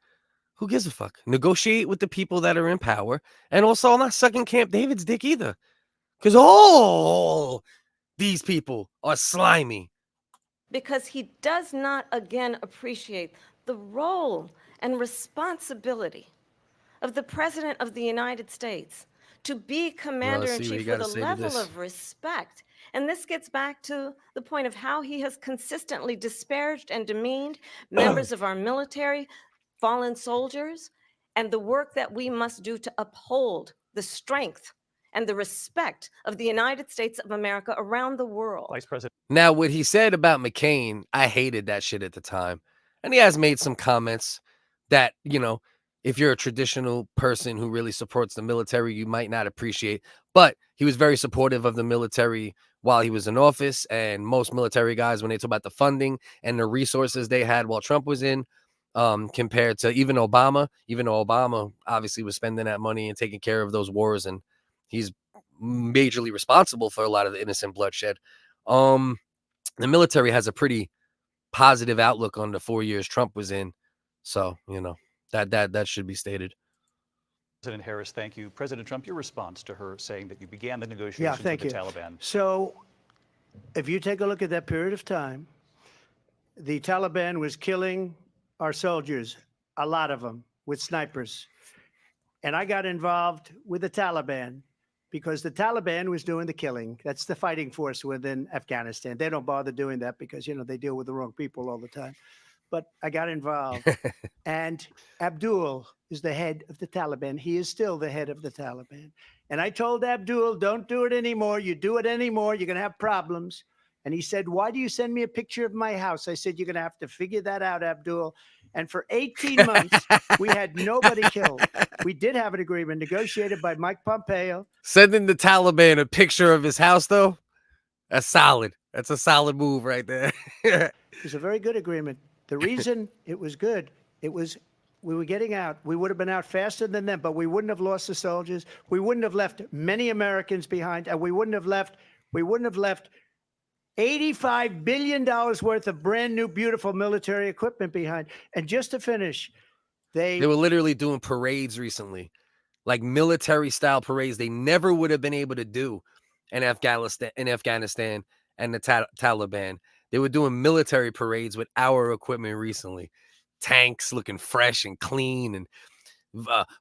Who gives a fuck? Negotiate with the people that are in power. And also, I'm not sucking Camp David's dick either. Because all these people are slimy. Because he does not again appreciate the role and responsibility of the President of the United States to be commander in see what you chief gotta with a say to level this. of respect. And this gets back to the point of how he has consistently disparaged and demeaned members of our military, fallen soldiers, and the work that we must do to uphold the strength and the respect of the United States of America around the world. Vice President. Now, what he said about McCain, I hated that shit at the time. And he has made some comments that, you know, if you're a traditional person who really supports the military, you might not appreciate. But he was very supportive of the military while he was in office. And most military guys, when they talk about the funding and the resources they had while Trump was in, compared to even though Obama obviously was spending that money and taking care of those wars, and he's majorly responsible for a lot of the innocent bloodshed. The military has a pretty positive outlook on the 4 years Trump was in. So, you know, that should be stated. President Harris, thank you. President Trump, your response to her saying that you began the negotiations with the Taliban. So if you take a look at that period of time, the Taliban was killing our soldiers, a lot of them, with snipers. And I got involved with the Taliban because the Taliban was doing the killing. That's the fighting force within Afghanistan. They don't bother doing that because, you know, they deal with the wrong people all the time. But I got involved. And Abdul is the head of the Taliban. He is still the head of the Taliban. And I told Abdul, don't do it anymore. You do it anymore, you're going to have problems. And he said, why do you send me a picture of my house? I said, you're going to have to figure that out, Abdul. And for 18 months, we had nobody killed. We did have an agreement negotiated by Mike Pompeo. Sending the Taliban a picture of his house, though, that's solid. That's a solid move right there. It was a very good agreement. The reason it was good, it was we were getting out. We would have been out faster than them, but we wouldn't have lost the soldiers. We wouldn't have left many Americans behind, and we wouldn't have left $85 billion worth of brand new, beautiful military equipment behind. And just to finish, they were literally doing parades recently, like military style parades they never would have been able to do in Afghanistan and the Taliban. They were doing military parades with our equipment recently. Tanks looking fresh and clean, and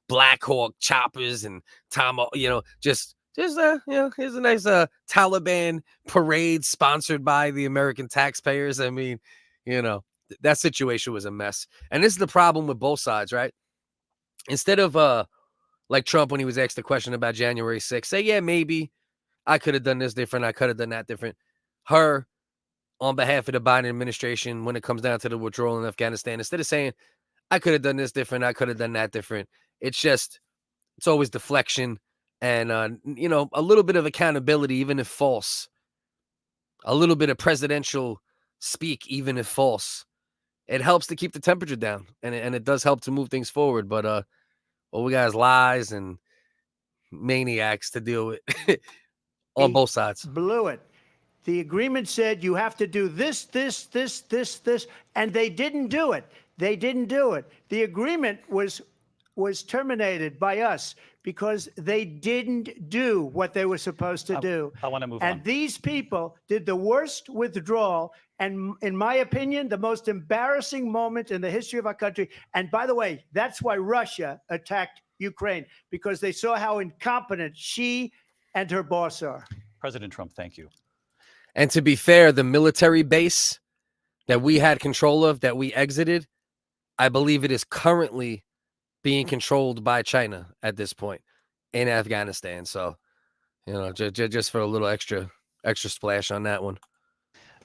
Black Hawk choppers and here's a nice Taliban parade sponsored by the American taxpayers. I mean, you know, that situation was a mess. And this is the problem with both sides, right? Instead of like Trump when he was asked the question about January 6th, say, yeah, maybe I could have done this different. I could have done that different. Her, on behalf of the Biden administration, when it comes down to the withdrawal in Afghanistan, instead of saying, I could have done this different, I could have done that different, it's always deflection and, a little bit of accountability, even if false. A little bit of presidential speak, even if false. It helps to keep the temperature down, and it does help to move things forward. But all we got is lies and maniacs to deal with on both sides. blew it. The agreement said you have to do this, and they didn't do it. The agreement was terminated by us because they didn't do what they were supposed to do. I want to move on. And these people did the worst withdrawal, and in my opinion, the most embarrassing moment in the history of our country. And by the way, that's why Russia attacked Ukraine, because they saw how incompetent she and her boss are. President Trump, thank you. And to be fair, the military base that we had control of, that we exited, I believe it is currently being controlled by China at this point in Afghanistan. So, just for a little extra splash on that one.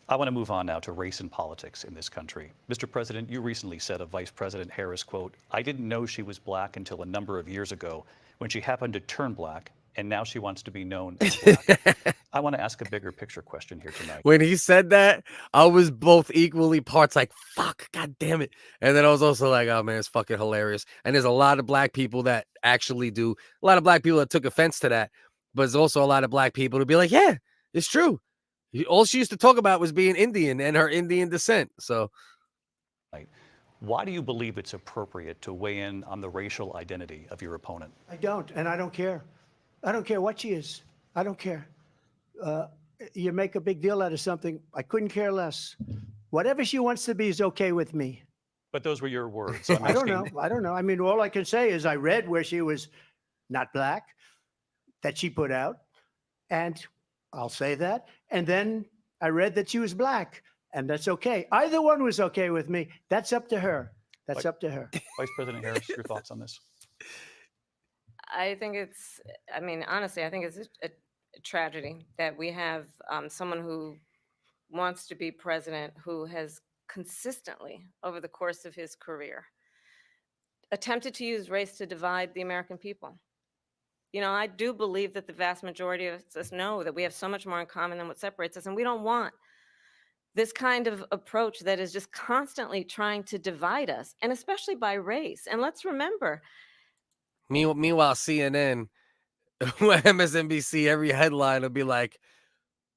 I want to move on now to race and politics in this country. Mr. President, you recently said of Vice President Harris, quote, I didn't know she was black until a number of years ago when she happened to turn black, and now she wants to be known as black. I want to ask a bigger picture question here tonight. When he said that, I was both equally parts like, fuck, god damn it. And then I was also like, oh man, it's fucking hilarious. And there's a lot of black people that actually do, a lot of black people that took offense to that. But there's also a lot of black people to be like, yeah, it's true. All she used to talk about was being Indian and her Indian descent. So Why do you believe it's appropriate to weigh in on the racial identity of your opponent? I don't, and I don't care. I don't care what she is. I don't care. You make a big deal out of something. I couldn't care less. Whatever she wants to be is okay with me. But those were your words. So I'm I don't asking- know. I don't know. I mean, all I can say is I read where she was not black, that she put out, and I'll say that. And then I read that she was black, and that's okay. Either one was okay with me. That's up to her. That's up to her. Vice President Harris, your thoughts on this? I think it's, I mean, honestly, I think it's a tragedy that we have someone who wants to be president who has consistently, over the course of his career, attempted to use race to divide the American people. You know, I do believe that the vast majority of us know that we have so much more in common than what separates us, and we don't want this kind of approach that is just constantly trying to divide us, and especially by race. And let's remember, Meanwhile, CNN, MSNBC, every headline will be like,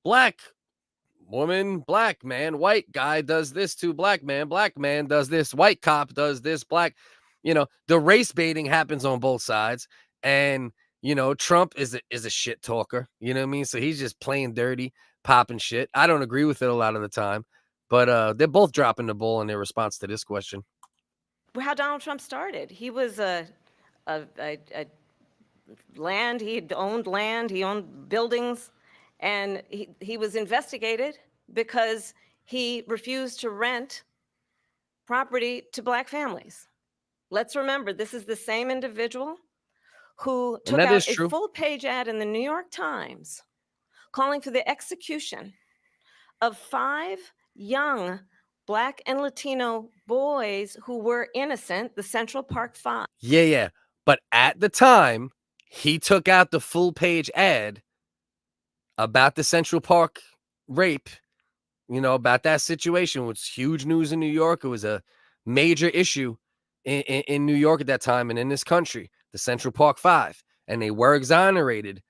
black woman, black man, white guy does this to black man does this, white cop does this, black, the race baiting happens on both sides. And, Trump is a shit talker, you know what I mean? So he's just playing dirty, popping shit. I don't agree with it a lot of the time, but they're both dropping the ball in their response to this question. how Donald Trump started. He was a land, he owned buildings, and he was investigated because he refused to rent property to black families. Let's remember, this is the same individual who took that out is a true. full-page ad in the New York Times calling for the execution of 5 young Black and Latino boys who were innocent, the Central Park 5. Yeah. But at the time, he took out the full-page ad about the Central Park rape, about that situation. It was huge news in New York. It was a major issue in New York at that time and in this country, the Central Park 5. And they were exonerated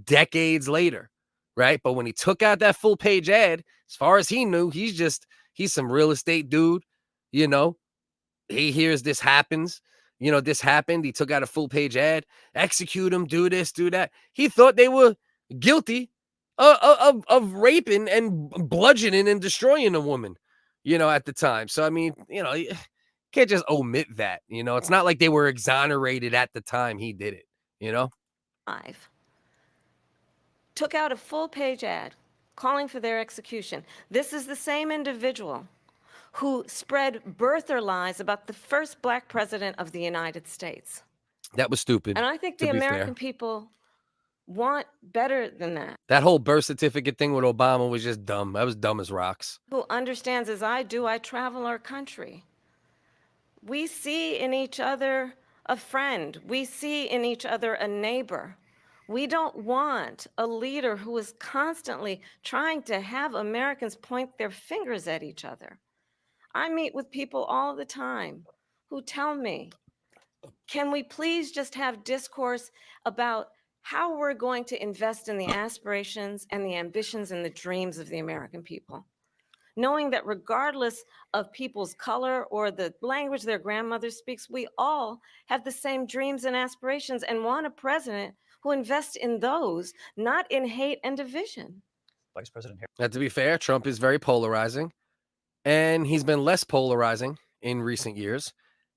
decades later, right? But when he took out that full-page ad, as far as he knew, he's some real estate dude, He hears this happens. This happened. He took out a full-page ad. Execute him, do this, do that. He thought they were guilty of raping and bludgeoning and destroying a woman, at the time. So, I mean, you can't just omit that. It's not like they were exonerated at the time he did it, 5 took out a full-page ad calling for their execution. This is the same individual who spread birther lies about the first Black president of the United States. That was stupid. And I think to the be fair. American people want better than that. That whole birth certificate thing with Obama was just dumb. That was dumb as rocks. Who understands, as I do, I travel our country. We see in each other a friend. We see in each other a neighbor. We don't want a leader who is constantly trying to have Americans point their fingers at each other. I meet with people all the time who tell me, can we please just have discourse about how we're going to invest in the aspirations and the ambitions and the dreams of the American people? Knowing that regardless of people's color or the language their grandmother speaks, we all have the same dreams and aspirations and want a president who invests in those, not in hate and division. Vice President Harris. Now, to be fair, Trump is very polarizing, and he's been less polarizing in recent years.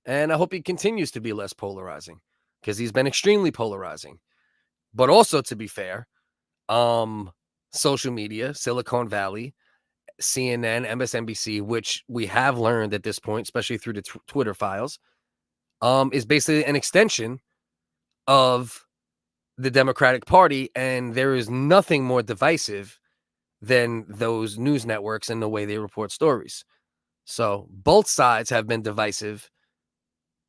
And I hope he continues to be less polarizing because he's been extremely polarizing. But also, to be fair, social media, Silicon Valley, CNN, MSNBC, which we have learned at this point, especially through the Twitter files, is basically an extension of the Democratic Party. And there is nothing more divisive than those news networks and the way they report stories. So both sides have been divisive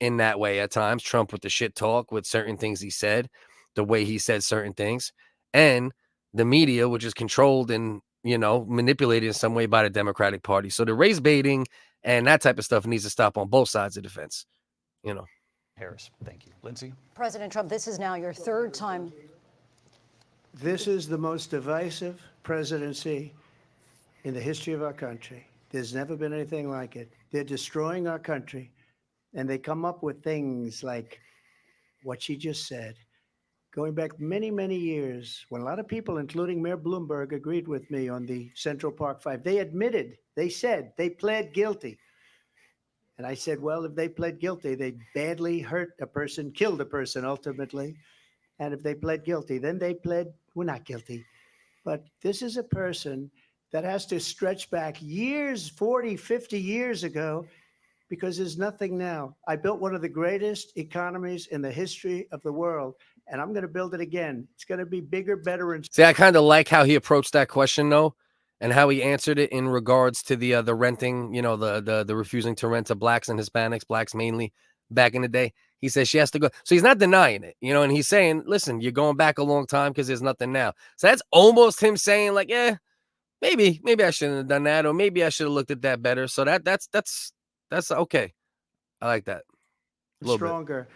in that way at times. Trump with the shit talk, with certain things he said, the way he said certain things, and the media, which is controlled and, manipulated in some way by the Democratic Party. So the race baiting and that type of stuff needs to stop on both sides of the fence, Harris, thank you. Lindsay? President Trump, this is now your 3rd time. This is the most divisive presidency in the history of our country. There's never been anything like it. They're destroying our country, and they come up with things like what she just said. Going back many, many years, when a lot of people, including Mayor Bloomberg, agreed with me on the Central Park Five, they admitted, they said, they pled guilty. And I said, well, if they pled guilty, they badly hurt a person, killed a person ultimately. And if they pled guilty, then they pled, we're not guilty. But this is a person that has to stretch back years, 40, 50 years ago, because there's nothing now. I built one of the greatest economies in the history of the world, and I'm going to build it again. It's going to be bigger, better, and See, I kind of like how he approached that question, though, and how he answered it in regards to the renting, the refusing to rent to blacks and Hispanics, blacks mainly, back in the day. He says she has to go. So he's not denying it, and he's saying, listen, you're going back a long time because there's nothing now. So that's almost him saying, like, yeah, maybe I shouldn't have done that, or maybe I should have looked at that better. So that's okay. I like that. A little bit. stronger.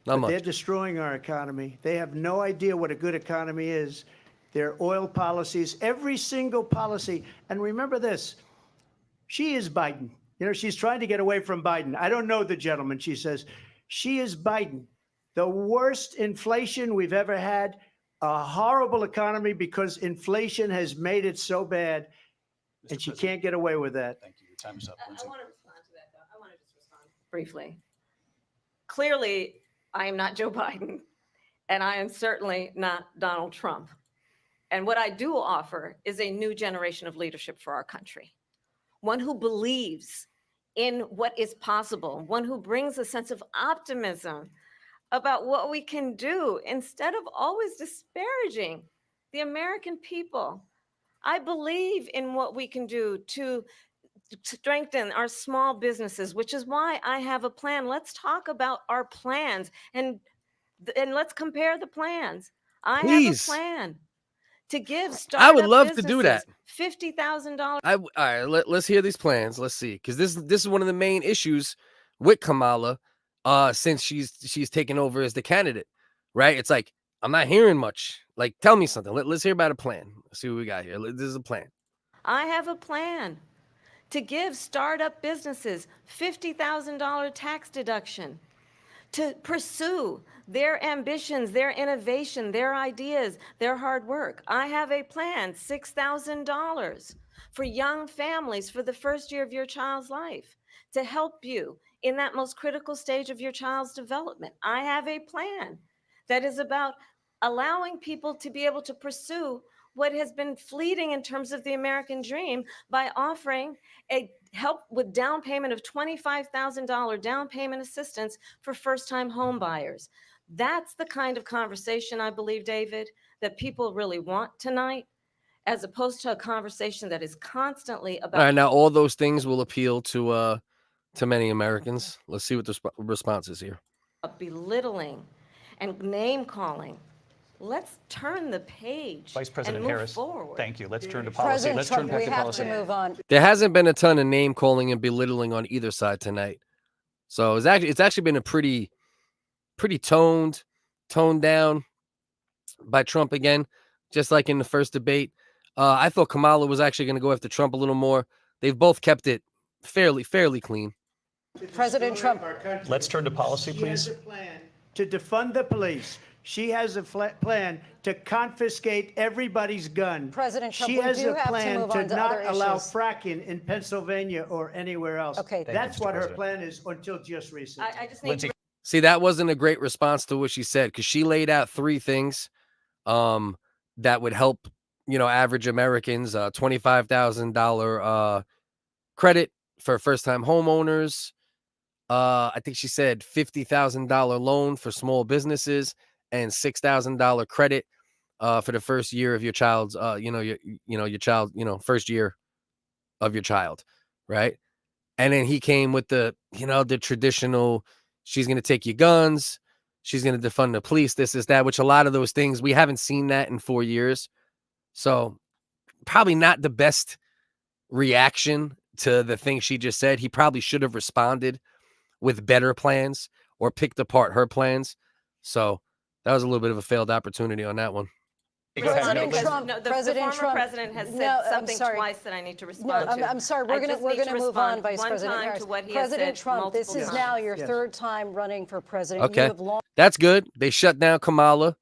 Not But much. they're destroying our economy. They have no idea what a good economy is. Their oil policies, every single policy. And remember this, she is Biden. She's trying to get away from Biden. I don't know the gentleman, she says. She is Biden. The worst inflation we've ever had, a horrible economy because inflation has made it so bad, and she can't get away with that. Thank you. Your time is up. I Lindsay. want to respond to that, though. I want to just respond briefly. Clearly, I am not Joe Biden, and I am certainly not Donald Trump. And what I do offer is a new generation of leadership for our country, one who believes in what is possible, one who brings a sense of optimism about what we can do instead of always disparaging the American people. I believe in what we can do to strengthen our small businesses, which is why I have a plan. Let's talk about our plans and let's compare the plans. I Please. have a plan to give I would startup love to do that. businesses $50,000. All right, let's hear these plans. Let's see, because this is one of the main issues with Kamala, since she's taken over as the candidate, right? It's like I'm not hearing much. Like, tell me something. Let's hear about a plan. Let's see what we got here. This is a plan. I have a plan to give startup businesses $50,000 tax deduction to pursue their ambitions, their innovation, their ideas, their hard work. I have a plan, $6,000 for young families for the first year of your child's life to help you in that most critical stage of your child's development. I have a plan that is about allowing people to be able to pursue what has been fleeting in terms of the American dream by offering a help with down payment of $25,000 down payment assistance for first-time home buyers. That's the kind of conversation, I believe, David, that people really want tonight, as opposed to a conversation that is constantly All about right, now all those things will appeal to many Americans. Let's see what the response is here. belittling and name calling. Let's turn the page Vice President and move Harris, forward. thank you. Let's turn to policy. President Let's turn Trump, back we to have policy. to move on. There hasn't been a ton of name calling and belittling on either side tonight, so it's actually been a pretty toned down by Trump again, just like in the first debate. I thought Kamala was actually going to go after Trump a little more. They've both kept it fairly clean. President Trump. Let's turn to policy, She please. has a plan to defund the police. She has a plan to confiscate everybody's gun. President Trump, she we has do a have to plan move to on to not other allow issues. fracking in Pennsylvania or anywhere else. Okay. Thank you, That's Mr. what her President. plan is until just recently. I just need Lindsay, to See, that wasn't a great response to what she said, because she laid out three things that would help, average Americans, $25,000 credit for first-time homeowners. I think she said $50,000 loan for small businesses and $6,000 credit for the first year of your child's, your child, first year of your child, right? And then he came with the traditional, she's going to take your guns, she's going to defund the police, this is that, which a lot of those things, we haven't seen that in 4 years. So probably not the best reaction to the thing she just said. He probably should have responded with better plans or picked apart her plans. So that was a little bit of a failed opportunity on that one. President Liz, Trump, No, the President former Trump. president has said No, I'm something sorry. twice that I need to No, respond to. I'm sorry. I We're just going need to to move on, respond Vice one President time Harris. to what he has President said Trump, this multiple is times. now your Yes. third time running for president. Okay. You have long That's good. They shut down Kamala.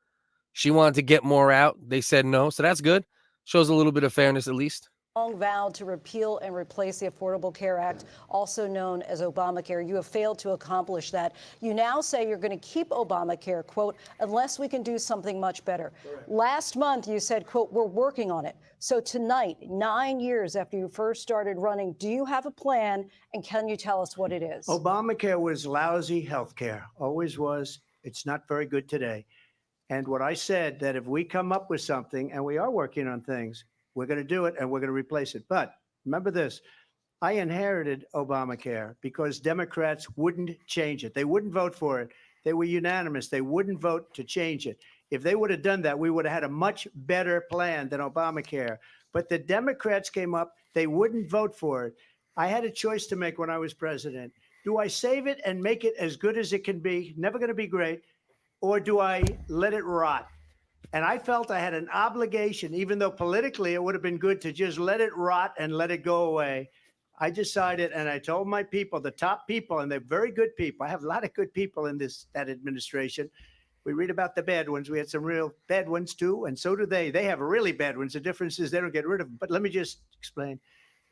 She wanted to get more out. They said no. So that's good. Shows a little bit of fairness at least. vowed to repeal and replace the Affordable Care Act, also known as Obamacare. You have failed to accomplish that. You now say you're going to keep Obamacare, quote, unless we can do something much better. Last month, you said, quote, we're working on it. So tonight, 9 years after you first started running, do you have a plan, and can you tell us what it is? Obamacare was lousy health care, always was. It's not very good today. And what I said, that if we come up with something, and we are working on things, we're going to do it and we're going to replace it. But remember this, I inherited Obamacare because Democrats wouldn't change it. They wouldn't vote for it. They were unanimous. They wouldn't vote to change it. If they would have done that, we would have had a much better plan than Obamacare. But the Democrats came up. They wouldn't vote for it. I had a choice to make when I was president. Do I save it and make it as good as it can be? Never going to be great. Or do I let it rot? And I felt I had an obligation, even though politically it would have been good to just let it rot and let it go away. I decided, and I told my people, the top people, and they're very good people. I have a lot of good people in that administration. We read about the bad ones. We had some real bad ones too, and so do they. They have really bad ones. The difference is they don't get rid of them. But let me just explain.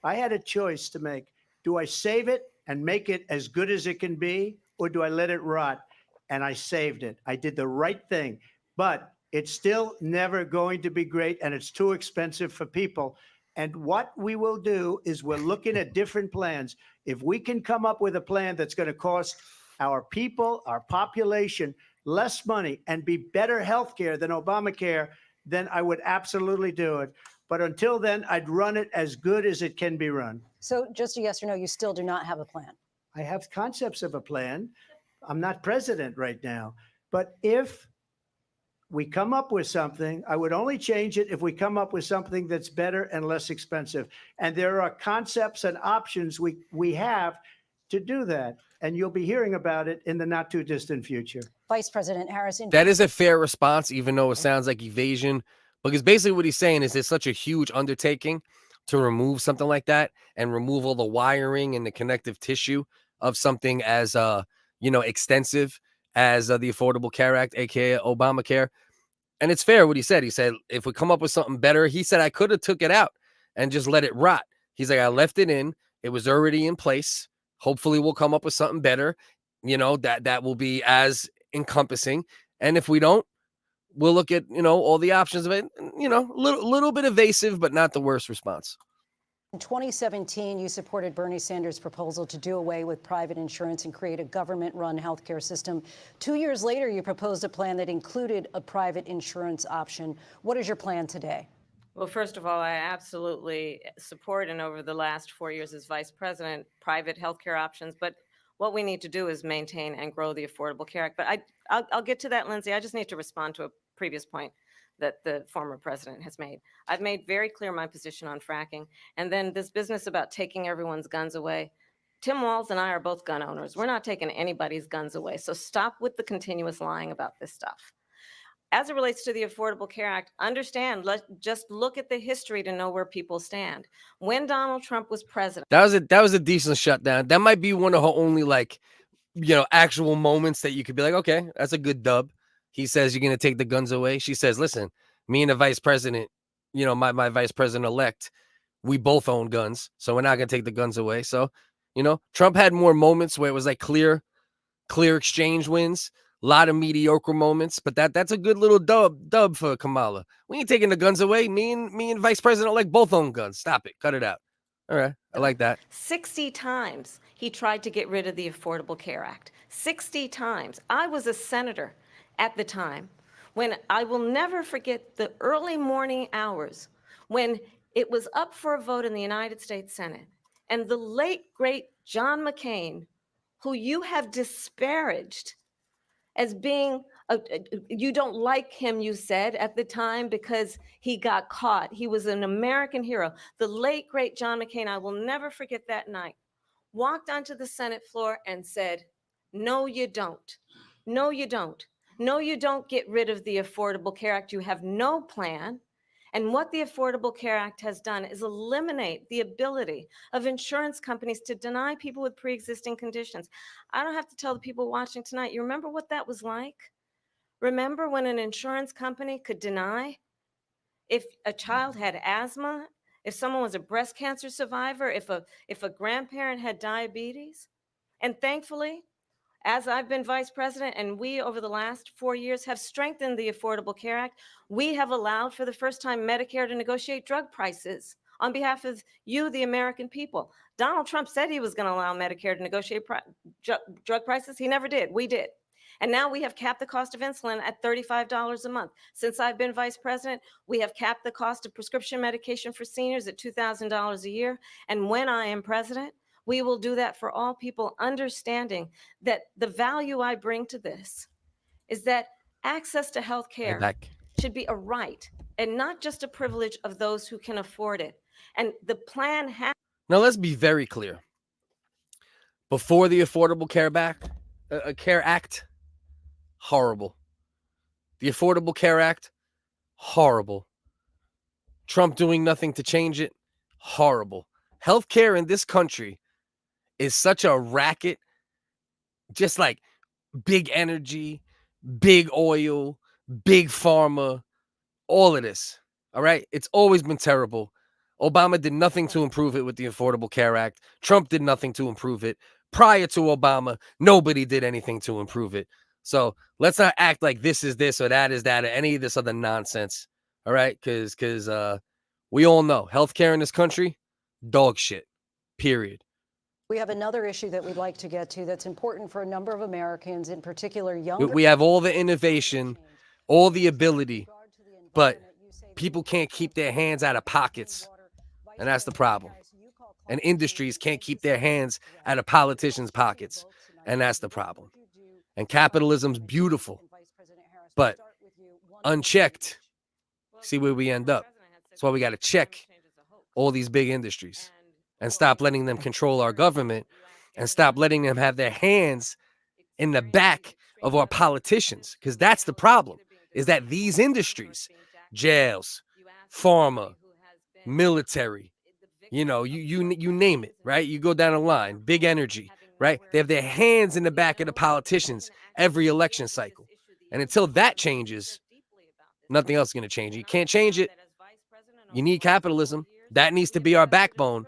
I had a choice to make. Do I save it and make it as good as it can be, or do I let it rot? And I saved it. I did the right thing. But it's still never going to be great, and it's too expensive for people. And what we will do is we're looking at different plans. If we can come up with a plan that's going to cost our people, our population, less money and be better health care than Obamacare, then I would absolutely do it. But until then, I'd run it as good as it can be run. So just a yes or no, you still do not have a plan. I have concepts of a plan. I'm not president right now. But if we come up with something, I would only change it if we come up with something that's better and less expensive. And there are concepts and options we have to do that. And you'll be hearing about it in the not too distant future. Vice President Harris. That is a fair response, even though it sounds like evasion. Because basically what he's saying is it's such a huge undertaking to remove something like that and remove all the wiring and the connective tissue of something as extensive as the Affordable Care Act, aka Obamacare. And it's fair what he said. He said, if we come up with something better, he said, I could have took it out and just let it rot. He's like, I left it in. It was already in place. Hopefully we'll come up with something better, that will be as encompassing. And if we don't, we'll look at, all the options of it, little bit evasive, but not the worst response. In 2017, you supported Bernie Sanders' proposal to do away with private insurance and create a government-run healthcare system. 2 years later, you proposed a plan that included a private insurance option. What is your plan today? Well, first of all, I absolutely support, and over the last 4 years as vice president, private healthcare options. But what we need to do is maintain and grow the Affordable Care Act. But I'll get to that, Lindsay. I just need to respond to a previous point that the former president has made. I've made very clear my position on fracking. And then this business about taking everyone's guns away. Tim Walz and I are both gun owners. We're not taking anybody's guns away. So stop with the continuous lying about this stuff. As it relates to the Affordable Care Act, understand, just look at the history to know where people stand. When Donald Trump was president. That was a decent shutdown. That might be one of her only actual moments that you could be like, okay, that's a good dub. He says you're going to take the guns away. She says, listen, me and the vice president, my vice president elect, we both own guns. So we're not going to take the guns away. So, Trump had more moments where it was like clear exchange wins, a lot of mediocre moments, but that's a good little dub for Kamala. We ain't taking the guns away. Me and vice president elect both own guns. Stop it. Cut it out. All right. I like that. 60 times he tried to get rid of the Affordable Care Act. 60 times. I was a senator at the time when I will never forget the early morning hours when it was up for a vote in the United States Senate. And the late, great John McCain, who you have disparaged as being, you don't like him, you said at the time, because he got caught. He was an American hero. The late, great John McCain, I will never forget that night, walked onto the Senate floor and said, no, you don't. No, you don't. No, you don't get rid of the Affordable Care Act. You have no plan. And what the Affordable Care Act has done is eliminate the ability of insurance companies to deny people with pre-existing conditions. I don't have to tell the people watching tonight, you remember what that was like? Remember when an insurance company could deny if a child had asthma, if someone was a breast cancer survivor, if a grandparent had diabetes? And thankfully, as I've been vice president, and we over the last 4 years have strengthened the Affordable Care Act, we have allowed for the first time Medicare to negotiate drug prices on behalf of you, the American people. Donald Trump said he was going to allow Medicare to negotiate drug prices. He never did. We did. And now we have capped the cost of insulin at $35 a month. Since I've been vice president, we have capped the cost of prescription medication for seniors at $2,000 a year. And when I am president, we will do that for all people, understanding that the value I bring to this is that access to health care Back. should be a right and not just a privilege of those who can afford it. And the plan has. Now, let's be very clear. Before the Affordable Care Act, horrible. The Affordable Care Act, horrible. Trump doing nothing to change it, horrible. Healthcare in this country is such a racket, just like big energy, big oil, big pharma, all of this. All right. It's always been terrible. Obama did nothing to improve it with the Affordable Care Act. Trump did nothing to improve it. Prior to Obama, nobody did anything to improve it. So let's not act like this is this or that is that or any of this other nonsense. All right. Because we all know healthcare in this country, dog shit, period. We have another issue that we'd like to get to that's important for a number of Americans, in particular younger. We have all the innovation, all the ability, but people can't keep their hands out of pockets. And that's the problem. And industries can't keep their hands out of politicians' pockets. And that's the problem. And capitalism's beautiful, but unchecked, see where we end up. That's why we got to check all these big industries and stop letting them control our government and stop letting them have their hands in the back of our politicians. Because that's the problem, is that these industries, jails, pharma, military, you know, you name it, right? You go down the line, big energy, right? They have their hands in the back of the politicians every election cycle. And until that changes, nothing else is going to change. You can't change it. You need capitalism. That needs to be our backbone.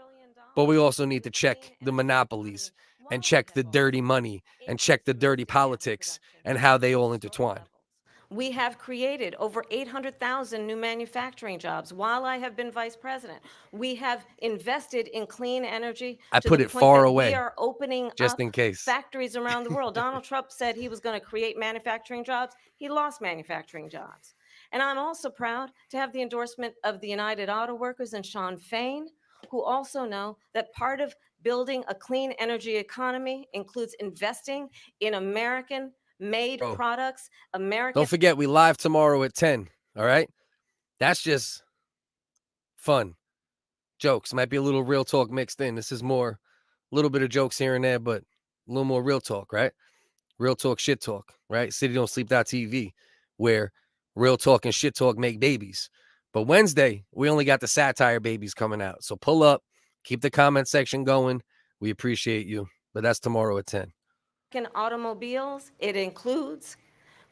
But we also need to check the monopolies and check the dirty money and check the dirty politics and how they all intertwine. We have created over 800,000 new manufacturing jobs while I have been vice president. We have invested in clean energy. I put it far away. We are opening just up in case factories around the world. Donald Trump said he was going to create manufacturing jobs. He lost manufacturing jobs. And I'm also proud to have the endorsement of the United Auto Workers and Sean Fain, who also know that part of building a clean energy economy includes investing in American-made products. Don't forget, we live tomorrow at 10, all right? That's just fun. Jokes. Might be a little real talk mixed in. This is more, a little bit of jokes here and there, but a little more real talk, right? Real talk, shit talk, right? CityDon'tSleep.tv, where real talk and shit talk make babies. But Wednesday, we only got the satire babies coming out. So pull up, keep the comment section going. We appreciate you. But that's tomorrow at 10. In automobiles, it includes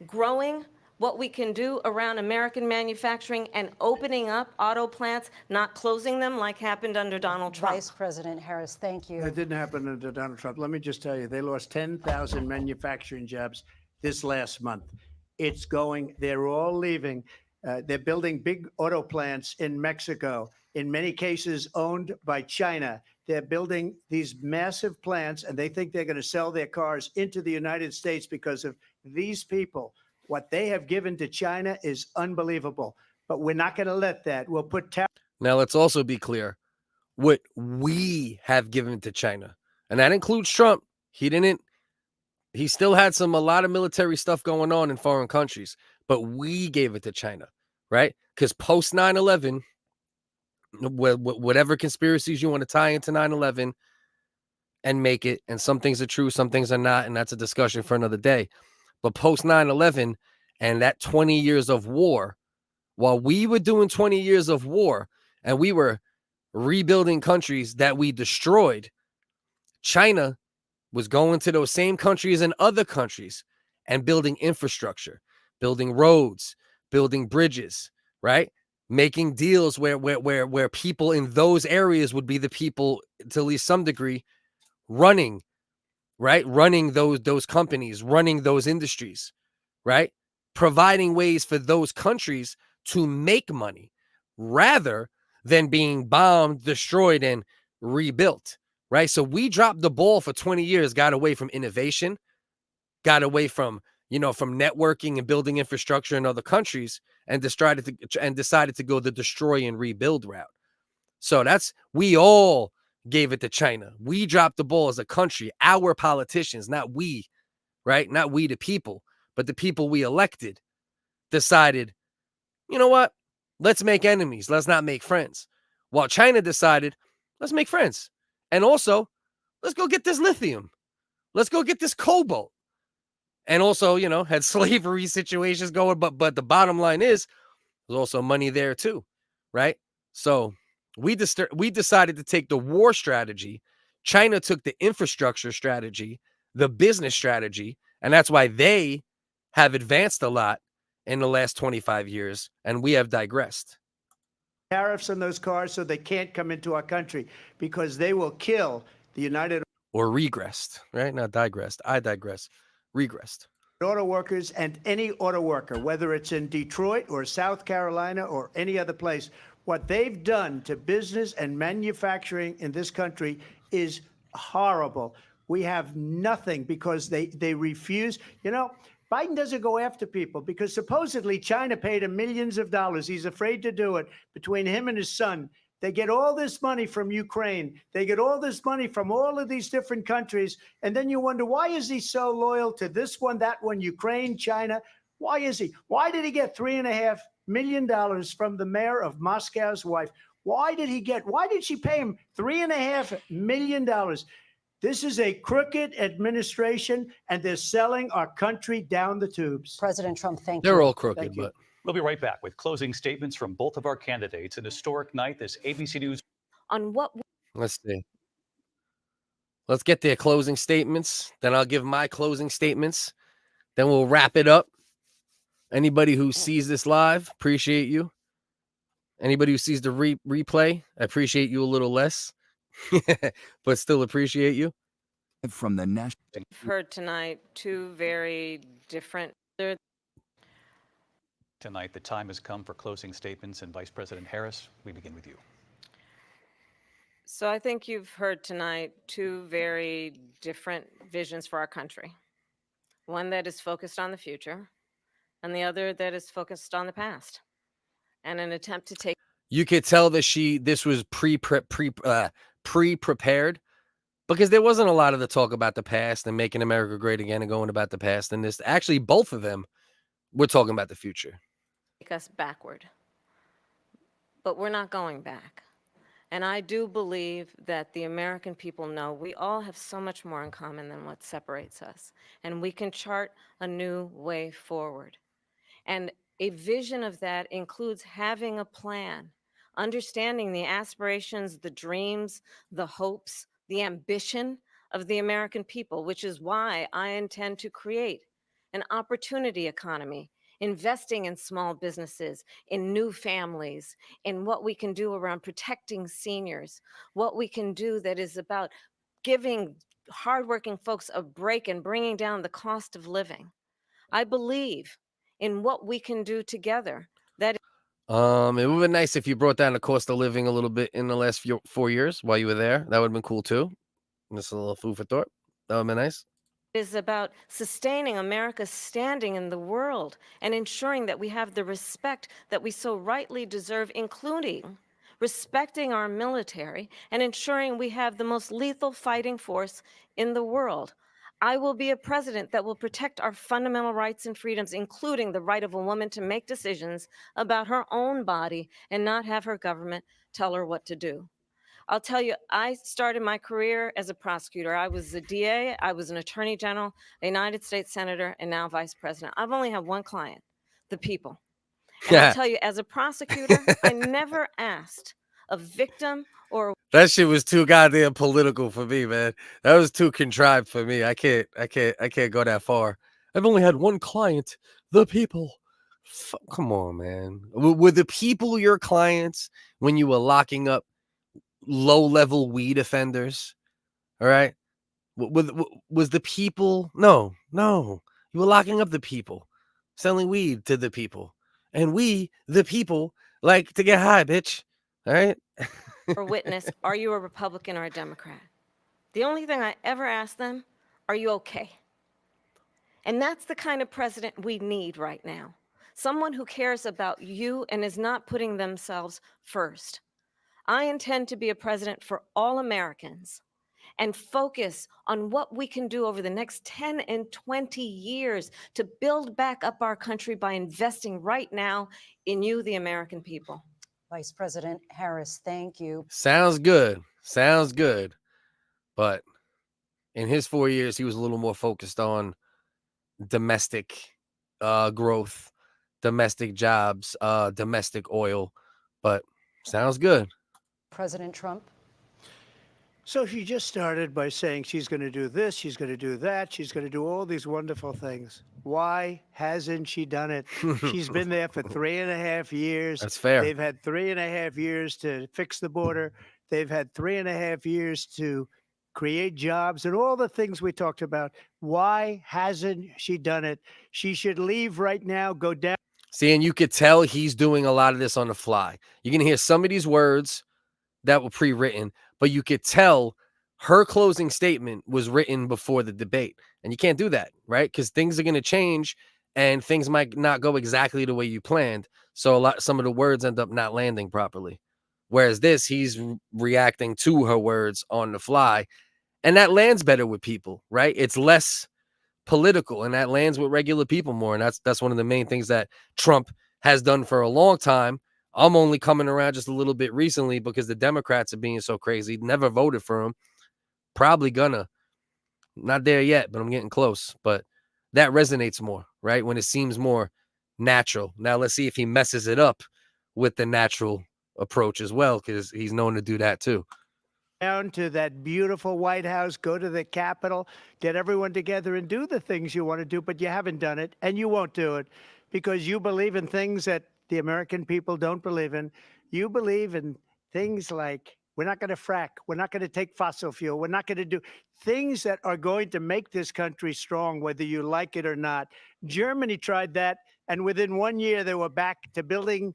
growing what we can do around American manufacturing and opening up auto plants, not closing them like happened under Donald Trump. Vice President Harris, thank you. That didn't happen under Donald Trump. Let me just tell you, they lost 10,000 manufacturing jobs this last month. It's going, they're all leaving. They're building big auto plants in Mexico, in many cases owned by China. They're building these massive plants, and they think they're going to sell their cars into the United States because of these people. What they have given to China is unbelievable, but we're not going to let that. We'll put tariffs. Now, let's also be clear what we have given to China, and that includes Trump. He still had a lot of military stuff going on in foreign countries, but we gave it to China, right? Because post 9/11, whatever conspiracies you want to tie into 9/11 and make it, and some things are true, some things are not, and that's a discussion for another day. But post 9/11 and that 20 years of war, while we were doing 20 years of war and we were rebuilding countries that we destroyed, China was going to those same countries and other countries and building infrastructure, building roads, building bridges, right? Making deals where people in those areas would be the people, to at least some degree, running, right? Running those companies, running those industries, right? Providing ways for those countries to make money rather than being bombed, destroyed, and rebuilt, right? So we dropped the ball for 20 years, got away from innovation, got away from, from networking and building infrastructure in other countries, and decided to go the destroy and rebuild route. So we all gave it to China. We dropped the ball as a country, our politicians, not we, right? Not we the people, but the people we elected decided, you know what? Let's make enemies. Let's not make friends. While China decided, let's make friends. And also, let's go get this lithium. Let's go get this cobalt. And also, had slavery situations going. But the bottom line is, there's also money there too, right? So we decided to take the war strategy. China took the infrastructure strategy, the business strategy, and that's why they have advanced a lot in the last 25 years, and we have digressed. Tariffs on those cars so they can't come into our country because they will kill the United Or regressed, right? Not digressed. I digress. Regressed. Auto workers and any auto worker, whether it's in Detroit or South Carolina or any other place. What they've done to business and manufacturing in this country is horrible. We have nothing because they refuse. Biden doesn't go after people because supposedly China paid him millions of dollars. He's afraid to do it. Between him and his son, they get all this money from Ukraine. They get all this money from all of these different countries. And then you wonder, why is he so loyal to this one, that one, Ukraine, China? Why is he? Why did he get $3.5 million from the mayor of Moscow's wife? Why did she pay him $3.5 million? This is a crooked administration, and they're selling our country down the tubes. President Trump, thank you. They're all crooked, Thank you. but We'll be right back with closing statements from both of our candidates. An historic night, this ABC News. On what let's see. Let's get their closing statements. Then I'll give my closing statements. Then we'll wrap it up. Anybody who sees this live, appreciate you. Anybody who sees the replay, I appreciate you a little less, but still appreciate you. From the national. we've heard tonight, two very different. Tonight, the time has come for closing statements, and Vice President Harris, we begin with you. So I think you've heard tonight two very different visions for our country. One that is focused on the future, and the other that is focused on the past. And an attempt to take. You could tell that this was pre-prepared because there wasn't a lot of the talk about the past and making America great again and going about the past. And this, actually, both of them were talking about the future. Take us backward. But we're not going back. And I do believe that the American people know we all have so much more in common than what separates us. And we can chart a new way forward. And a vision of that includes having a plan, understanding the aspirations, the dreams, the hopes, the ambition of the American people, which is why I intend to create an opportunity economy, investing in small businesses, in new families, in what we can do around protecting seniors, what we can do that is about giving hardworking folks a break and bringing down the cost of living. I believe in what we can do together. That it would have been nice if you brought down the cost of living a little bit in the last 4 years while you were there. That would have been cool too. Just a little food for thought. That would have been nice. is about sustaining America's standing in the world and ensuring that we have the respect that we so rightly deserve, including respecting our military and ensuring we have the most lethal fighting force in the world. I will be a president that will protect our fundamental rights and freedoms, including the right of a woman to make decisions about her own body and not have her government tell her what to do. I'll tell you, I started my career as a prosecutor. I was a DA, I was an attorney general, a United States senator, and now vice president. I've only had one client, the people. And I'll tell you, as a prosecutor, I never asked a victim or That shit was too goddamn political for me, man. That was too contrived for me. I can't go that far. I've only had one client, the people. Come on, man. Were the people your clients when you were locking up low-level weed offenders? All right. Was the people? No. You were locking up the people, selling weed to the people, and we, the people, like to get high, bitch. All right. witness, are you a Republican or a Democrat? The only thing I ever ask them, are you okay? And that's the kind of president we need right now. Someone who cares about you and is not putting themselves first. I intend to be a president for all Americans and focus on what we can do over the next 10 and 20 years to build back up our country by investing right now in you, the American people. Vice President Harris, thank you. Sounds good. Sounds good. But in his 4 years, he was a little more focused on domestic growth, domestic jobs, domestic oil. But sounds good. President Trump. So she just started by saying she's going to do this, she's going to do that, she's going to do all these wonderful things. Why hasn't she done it? She's been there for 3.5 years. That's fair. They've had 3.5 years to fix the border. They've had 3.5 years to create jobs and all the things we talked about. Why hasn't she done it? She should leave right now, go down. See, and you could tell he's doing a lot of this on the fly. You're going to hear some of these words that were pre-written, but you could tell her closing statement was written before the debate. And you can't do that, right? Because things are going to change and things might not go exactly the way you planned. So some of the words end up not landing properly. Whereas this, he's reacting to her words on the fly. And that lands better with people, right? It's less political and that lands with regular people more. And that's one of the main things that Trump has done for a long time. I'm only coming around just a little bit recently because the Democrats are being so crazy. Never voted for him. Probably gonna. Not there yet, but I'm getting close. But that resonates more, right? When it seems more natural. Now let's see if he messes it up with the natural approach as well, because he's known to do that too. Down to that beautiful White House, go to the Capitol, get everyone together and do the things you want to do, but you haven't done it and you won't do it because you believe in things that the American people don't believe in. You believe in things like we're not going to frack. We're not going to take fossil fuel. We're not going to do things that are going to make this country strong, whether you like it or not. Germany tried that, and within 1 year, they were back to building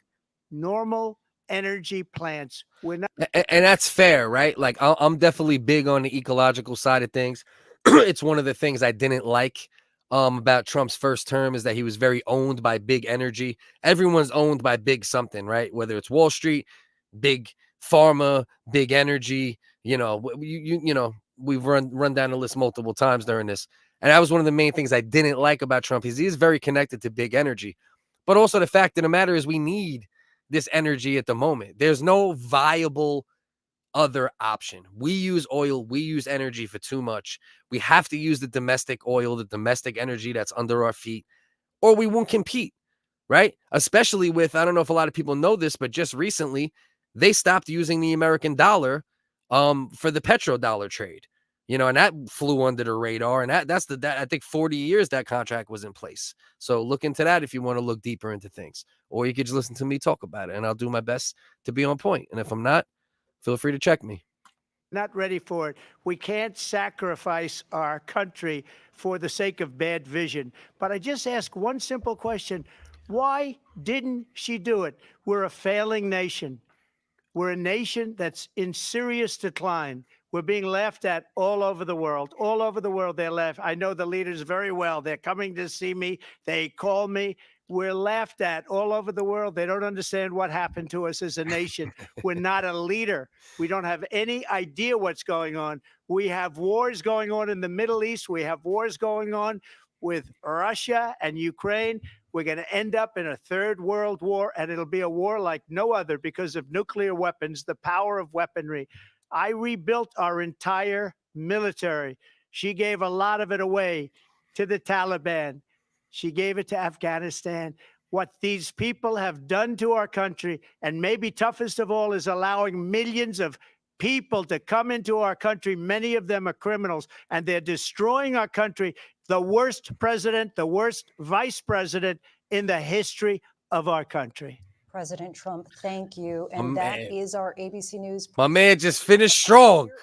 normal energy plants. We're not. And that's fair, right? Like, I'm definitely big on the ecological side of things. It's one of the things I didn't like about Trump's first term is that he was very owned by big energy. Everyone's owned by big something, right? Whether it's Wall Street, big pharma, big energy, you know, we've run down the list multiple times during this. And that was one of the main things I didn't like about Trump. He's very connected to big energy, but also the fact of the matter is we need this energy at the moment. There's no viable other option. We use oil, we use energy for too much. We have to use the domestic oil, the domestic energy that's under our feet, or we won't compete, right? Especially with, I don't know if a lot of people know this, but just recently, they stopped using the American dollar for the petrodollar trade, you know, and that flew under the radar. And that's I think 40 years that contract was in place. So look into that if you want to look deeper into things, or you could just listen to me talk about it and I'll do my best to be on point. And if I'm not, feel free to check me. Not ready for it. We can't sacrifice our country for the sake of bad vision. But I just ask one simple question. Why didn't she do it? We're a failing nation. We're a nation that's in serious decline. We're being laughed at all over the world. All over the world, they're laughed. I know the leaders very well. They're coming to see me. They call me. We're laughed at all over the world. They don't understand what happened to us as a nation. We're not a leader. We don't have any idea what's going on. We have wars going on in the Middle East. We have wars going on with Russia and Ukraine. We're going to end up in a third world war, and it'll be a war like no other because of nuclear weapons, the power of weaponry. I rebuilt our entire military. She gave a lot of it away to the Taliban. She gave it to Afghanistan. What these people have done to our country, and maybe toughest of all, is allowing millions of people to come into our country. Many of them are criminals, and they're destroying our country. The worst president, the worst vice president in the history of our country. President Trump, thank you. My And that man. is our ABC News. My man just finished strong. Here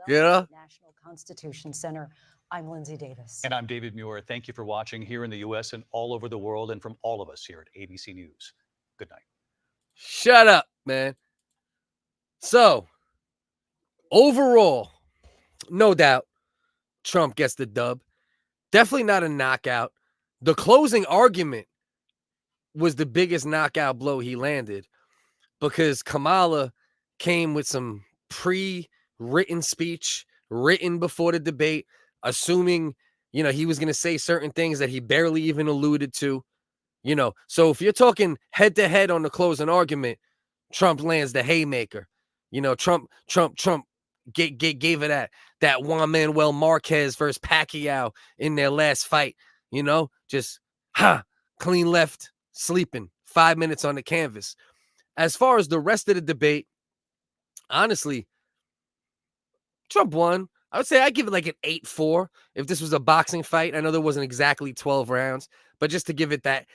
in You know? Philadelphia, National Constitution Center. I'm Lindsay Davis. And I'm David Muir. Thank you for watching here in the U.S. and all over the world, and from all of us here at ABC News. Good night. Shut up, man. So, overall, no doubt, Trump gets the dub. Definitely not a knockout. The closing argument was the biggest knockout blow he landed, because Kamala came with some pre-written speech, written before the debate, assuming, he was going to say certain things that he barely even alluded to, So if you're talking head to head on the closing argument, Trump lands the haymaker. Trump gave it that Juan Manuel Marquez versus Pacquiao in their last fight, just clean left, sleeping, 5 minutes on the canvas. As far as the rest of the debate, honestly, Trump won. I would say I give it like an 8-4 if this was a boxing fight. I know there wasn't exactly 12 rounds, but just to give it that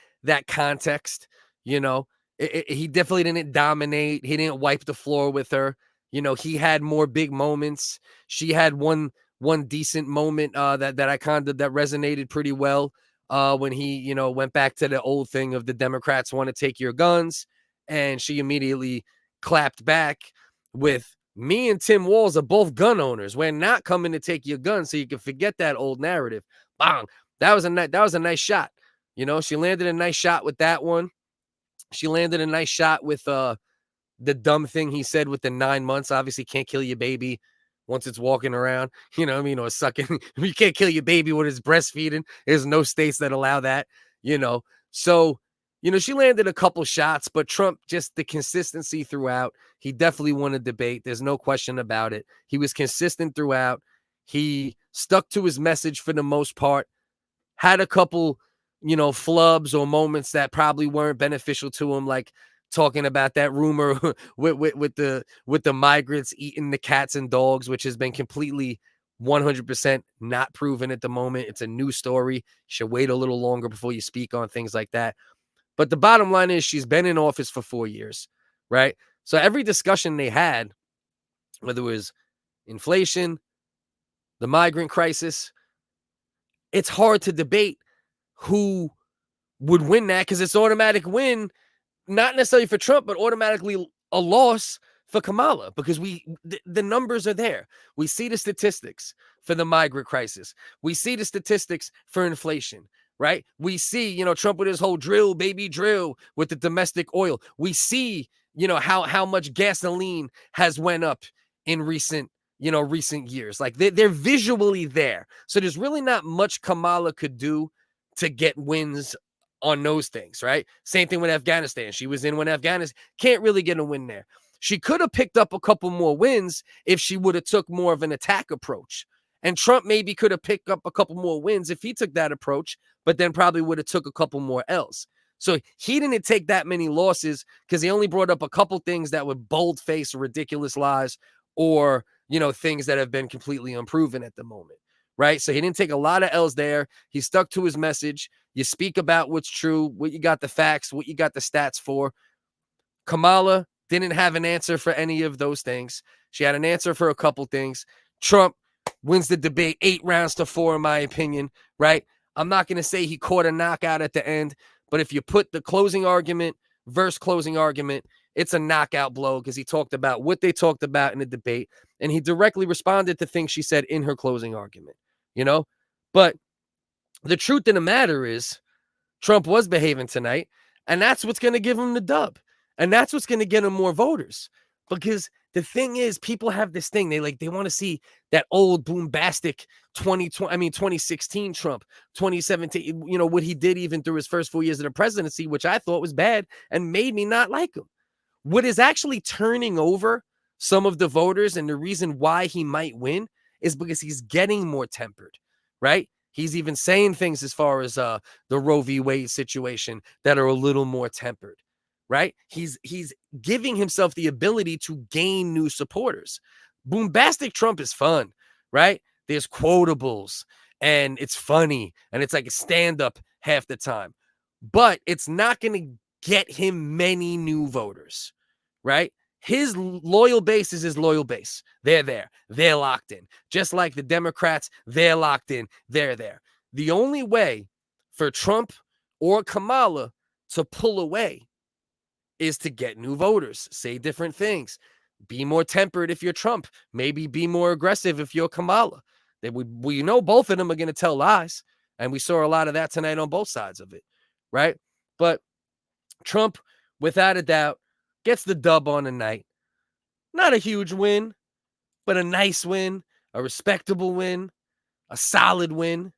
context, he definitely didn't dominate. He didn't wipe the floor with her. He had more big moments. She had one decent moment that resonated pretty well when he, went back to the old thing of the Democrats want to take your guns, and she immediately clapped back with, me and Tim Walz are both gun owners. We're not coming to take your gun, so you can forget that old narrative. Bang! That was a nice shot. She landed a nice shot with that one. She landed a nice shot with the dumb thing he said with the 9 months. Obviously, can't kill your baby once it's walking around. Or sucking. You can't kill your baby when it's breastfeeding. There's no states that allow that. So. She landed a couple shots, but Trump, just the consistency throughout, he definitely won a debate. There's no question about it. He was consistent throughout. He stuck to his message for the most part, had a couple, flubs or moments that probably weren't beneficial to him, like talking about that rumor with the migrants eating the cats and dogs, which has been completely 100% not proven at the moment. It's a new story. You should wait a little longer before you speak on things like that. But the bottom line is she's been in office for 4 years, right? So every discussion they had, whether it was inflation, the migrant crisis, it's hard to debate who would win that, because it's automatic win, not necessarily for Trump, but automatically a loss for Kamala, because the numbers are there. We see the statistics for the migrant crisis. We see the statistics for inflation. Right? We see, Trump with his whole drill, baby drill with the domestic oil. We see, how much gasoline has went up in recent years. Like they're visually there. So there's really not much Kamala could do to get wins on those things, right? Same thing with Afghanistan. She was in when Afghanistan can't really get a win there. She could have picked up a couple more wins if she would have took more of an attack approach. And Trump maybe could have picked up a couple more wins if he took that approach, but then probably would have took a couple more L's. So he didn't take that many losses because he only brought up a couple things that were bold-faced, ridiculous lies, or, things that have been completely unproven at the moment, right? So he didn't take a lot of L's there. He stuck to his message. You speak about what's true, what you got the facts, what you got the stats for. Kamala didn't have an answer for any of those things. She had an answer for a couple things. Trump wins the debate 8-4, in my opinion, right? I'm not going to say he caught a knockout at the end, but if you put the closing argument versus closing argument, it's a knockout blow, because he talked about what they talked about in the debate, and he directly responded to things she said in her closing argument, But the truth of the matter is Trump was behaving tonight, and that's what's going to give him the dub, and that's what's going to get him more voters, because the thing is, people have this thing. They want to see that old bombastic 2016 Trump, 2017, what he did even through his first 4 years of the presidency, which I thought was bad and made me not like him. What is actually turning over some of the voters, and the reason why he might win is because he's getting more tempered, right? He's even saying things as far as the Roe v. Wade situation that are a little more tempered, right? He's giving himself the ability to gain new supporters. Boombastic Trump is fun, right? There's quotables and it's funny and it's like a stand-up half the time. But it's not going to get him many new voters, right? His loyal base is his loyal base. They're there. They're locked in. Just like the Democrats, they're locked in. They're there. The only way for Trump or Kamala to pull away is to get new voters, say different things, be more tempered if you're Trump, maybe be more aggressive if you're Kamala. We know both of them are going to tell lies, and we saw a lot of that tonight on both sides of it, right? But Trump, without a doubt, gets the dub on the night. Not a huge win, but a nice win, a respectable win, a solid win.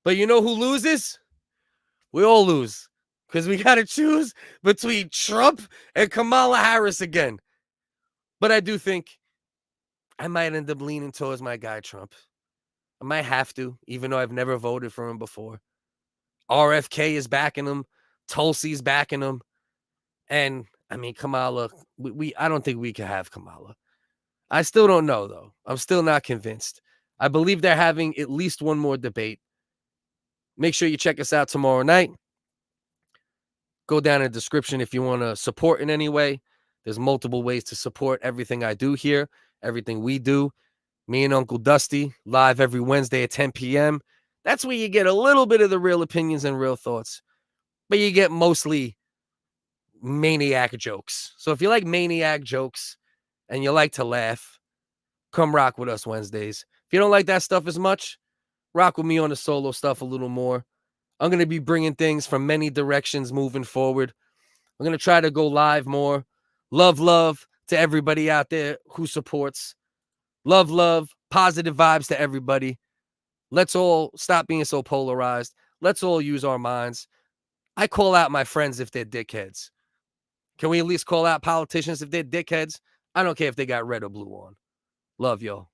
But you know who loses? We all lose because we got to choose between Trump and Kamala Harris again. But I do think I might end up leaning towards my guy, Trump. I might have to, even though I've never voted for him before. RFK is backing him. Tulsi's backing him. And I mean, Kamala, I don't think we can have Kamala. I still don't know, though. I'm still not convinced. I believe they're having at least one more debate. Make sure you check us out tomorrow night. Go down in the description if you want to support in any way. There's multiple ways to support everything I do here, everything we do. Me and Uncle Dusty, live every Wednesday at 10 p.m. That's where you get a little bit of the real opinions and real thoughts. But you get mostly maniac jokes. So if you like maniac jokes and you like to laugh, come rock with us Wednesdays. If you don't like that stuff as much, rock with me on the solo stuff a little more. I'm going to be bringing things from many directions moving forward. I'm going to try to go live more. Love to everybody out there who supports. Love, positive vibes to everybody. Let's all stop being so polarized. Let's all use our minds. I call out my friends if they're dickheads. Can we at least call out politicians if they're dickheads? I don't care if they got red or blue on. Love y'all.